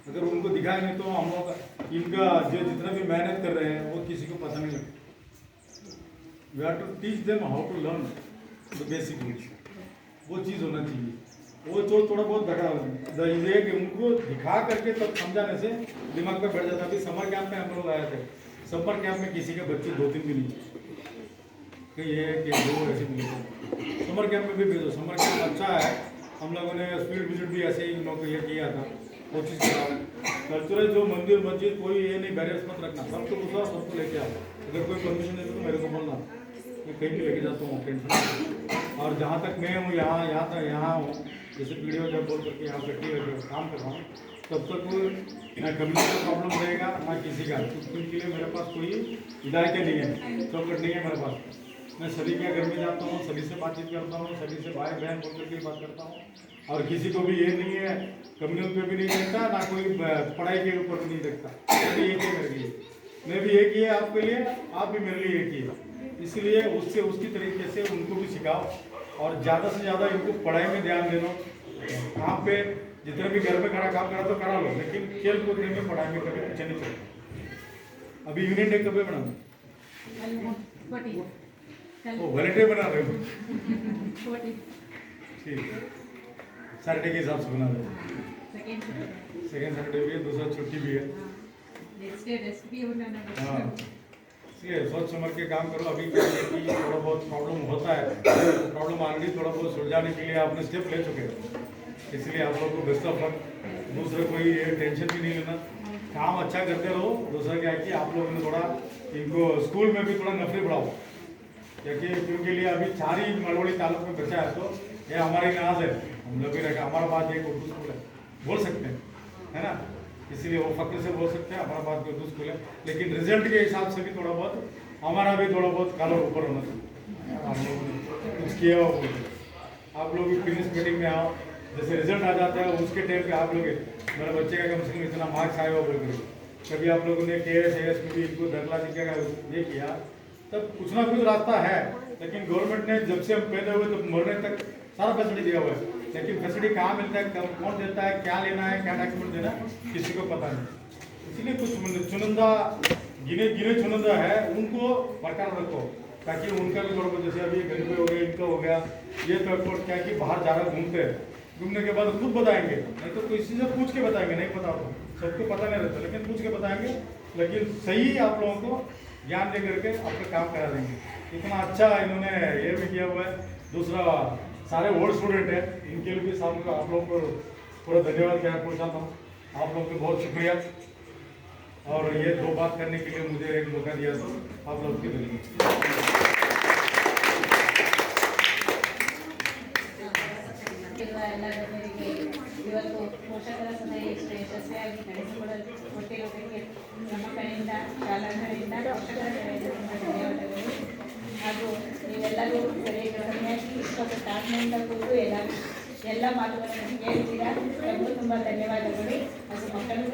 अगर उनको दिखाए नहीं तो हम लोग इनका जो जितना भी मेहनत कर रहे हैं वो किसी को पता नहीं लगता। We have to teach them how to learn the basic rules, वो चीज़ होना चाहिए। वो जो थोड़ा बहुत ये उनको दिखा करके तब समझाने से दिमाग में बैठ जाता है। अभी समर कैंप में हम लोग आए थे, समर कैंप में किसी के बच्चे 2-3 भी नहीं कि ये कि वो ऐसे मिले। समर कैंप में भी भेजो, समर कैंप अच्छा है। हम लोगों ने फील्ड विजिट भी ऐसे ही लोग ये किया था, कोशिश करा। कल्चरल जो मंदिर मस्जिद कोई ये नहीं बैरियर्स मत रखना, सबको दूसरा सबको लेके आओ। अगर कोई परमिशन नहीं तो मेरे को बोलना, मैं कहीं भी लेके जाता हूँ टेंशन। और जहाँ तक मैं हूँ यहाँ हूँ, जैसे वीडियो जब बोल करके यहाँ कट्टी काम कर रहा हूँ, तब तक ना कम्युनिटी का प्रॉब्लम रहेगा ना किसी का, क्योंकि लिए मेरे पास कोई हिदायतें नहीं है, चौकट नहीं है मेरे पास। मैं सभी के घर में जाता हूँ, सभी से बातचीत करता हूँ, सभी से भाई बहन बोल करके बात करता हूँ, और किसी को भी ये नहीं है कम्युनिटी पे भी नहीं देखता, ना कोई पढ़ाई के ऊपर भी नहीं देखता। मैं भी एक ही मेरे लिए, मैं भी एक ही है आपके लिए, आप भी मेरे लिए एक ही है। इसलिए उससे उसकी तरीके से उनको भी सिखाओ, और ज़्यादा से ज़्यादा इनको पढ़ाई में ध्यान देना। काम पे जितने भी घर में खड़ा काम करा तो करा लो, लेकिन खेल कूद में पढ़ाई में कभी पीछे नहीं चलता। अभी यूनियन डे कब है मैडम? वो वैलेंटाइन बना रहे हो? ठीक, सैटरडे के हिसाब से बना रहे हो। सेकेंड सैटरडे भी है, दूसरा छुट्टी भी है। हाँ, इसलिए सोच समझ के काम करो। अभी क्या है कि थोड़ा बहुत प्रॉब्लम होता है, प्रॉब्लम ऑलरेडी थोड़ा बहुत सुलझाने के लिए आपने स्टेप ले चुके हो, इसलिए आप लोग को बेस्ट ऑफ लक। दूसरे कोई टेंशन भी नहीं लेना, काम अच्छा करते रहो। दूसरा क्या है कि आप लोगों ने थोड़ा इनको स्कूल में भी थोड़ा नफरी बढ़ाओ। क्योंकि लिए अभी 4 ही मड़वड़ी तालुक में बचा है, तो ये हमारी नाज है, हम लोग भी रखा, हमारा बात एक उर्दू स्कूल है, बोल सकते हैं, है ना, इसीलिए वो फक्र से बोल सकते हैं हमारा बात भी उर्दू स्कूल है। लेकिन रिजल्ट के हिसाब से भी थोड़ा बहुत हमारा भी थोड़ा बहुत कलर ऊपर होना चाहिए, हम लोगों ने कुछ किया हुआ बोलते। आप लोग भी फिनिश मीटिंग में आओ, जैसे रिजल्ट आ जाता है उसके टाइम पे आप लोग मेरे बच्चे का कम से कम इतना मार्क्स आया हुआ बोल कर, कभी आप लोगों ने KS में भी इनको दाखिला सीखा ये किया, तब कुछ ना कुछ रास्ता है। लेकिन गवर्नमेंट ने जब से हम पैदा हुए तो मरने तक सारा फैसिलिटी दिया हुआ है, लेकिन फैसिलिटी कहाँ मिलता है, कौन देता है, क्या लेना है, क्या डॉक्यूमेंट देना है, किसी को पता नहीं। इसलिए कुछ चुनिंदा गिने चुनिंदा है उनको बरकरार रखो, ताकि उनका भी थोड़ा, जैसे अभी गरीबी हो गया, इनका हो गया, ये तो एयरपोर्ट क्या कि बाहर जा रहा घूमते हैं, घूमने के बाद खुद बताएंगे, नहीं तो किसी से पूछ के बताएंगे, नहीं पता तो सबको पता नहीं रहता, लेकिन पूछ के बताएंगे, लेकिन सही आप लोगों को ज्ञान दे करके अपना काम करा देंगे। इतना अच्छा इन्होंने ये भी किया हुआ है। दूसरा, सारे ओल्ड स्टूडेंट हैं, इनके लिए भी सामने आप लोगों को पूरा धन्यवाद कहना पहुँचाता हूँ, आप लोगों को बहुत शुक्रिया, और ये 2 बात करने के लिए मुझे एक मौका दिया, तो आप लोगों के धन्यवाद। ಎಲ್ಲ ಗಣ್ಯರಿಗೆ ಇವತ್ತು ಪೋಷಕರ ಸಭೆ ಇಷ್ಟು ಯಶಸ್ವಿಯಾಗಿ ನಡೆಸಿಕೊಟ್ಟಿರುವುದಕ್ಕೆ ನಮ್ಮ ಕಡೆಯಿಂದ, ಶಾಲಾ ಕಡೆಯಿಂದ, ಪೋಷಕರ ಕಡೆಯಿಂದ ತುಂಬ ಧನ್ಯವಾದಗಳು. ಹಾಗೂ ನೀವೆಲ್ಲರೂ ಸರಿಯಾಗಿ ಇಷ್ಟೊಂದು ತಾಳ್ಮೆಯಿಂದ ಕೂತು ಎಲ್ಲ ಮಾತುಗಳನ್ನು ಕೇಳಿದ್ದೀರಾ, ತುಂಬ ಧನ್ಯವಾದಗಳು. ಹಾಗೂ ಮಕ್ಕಳು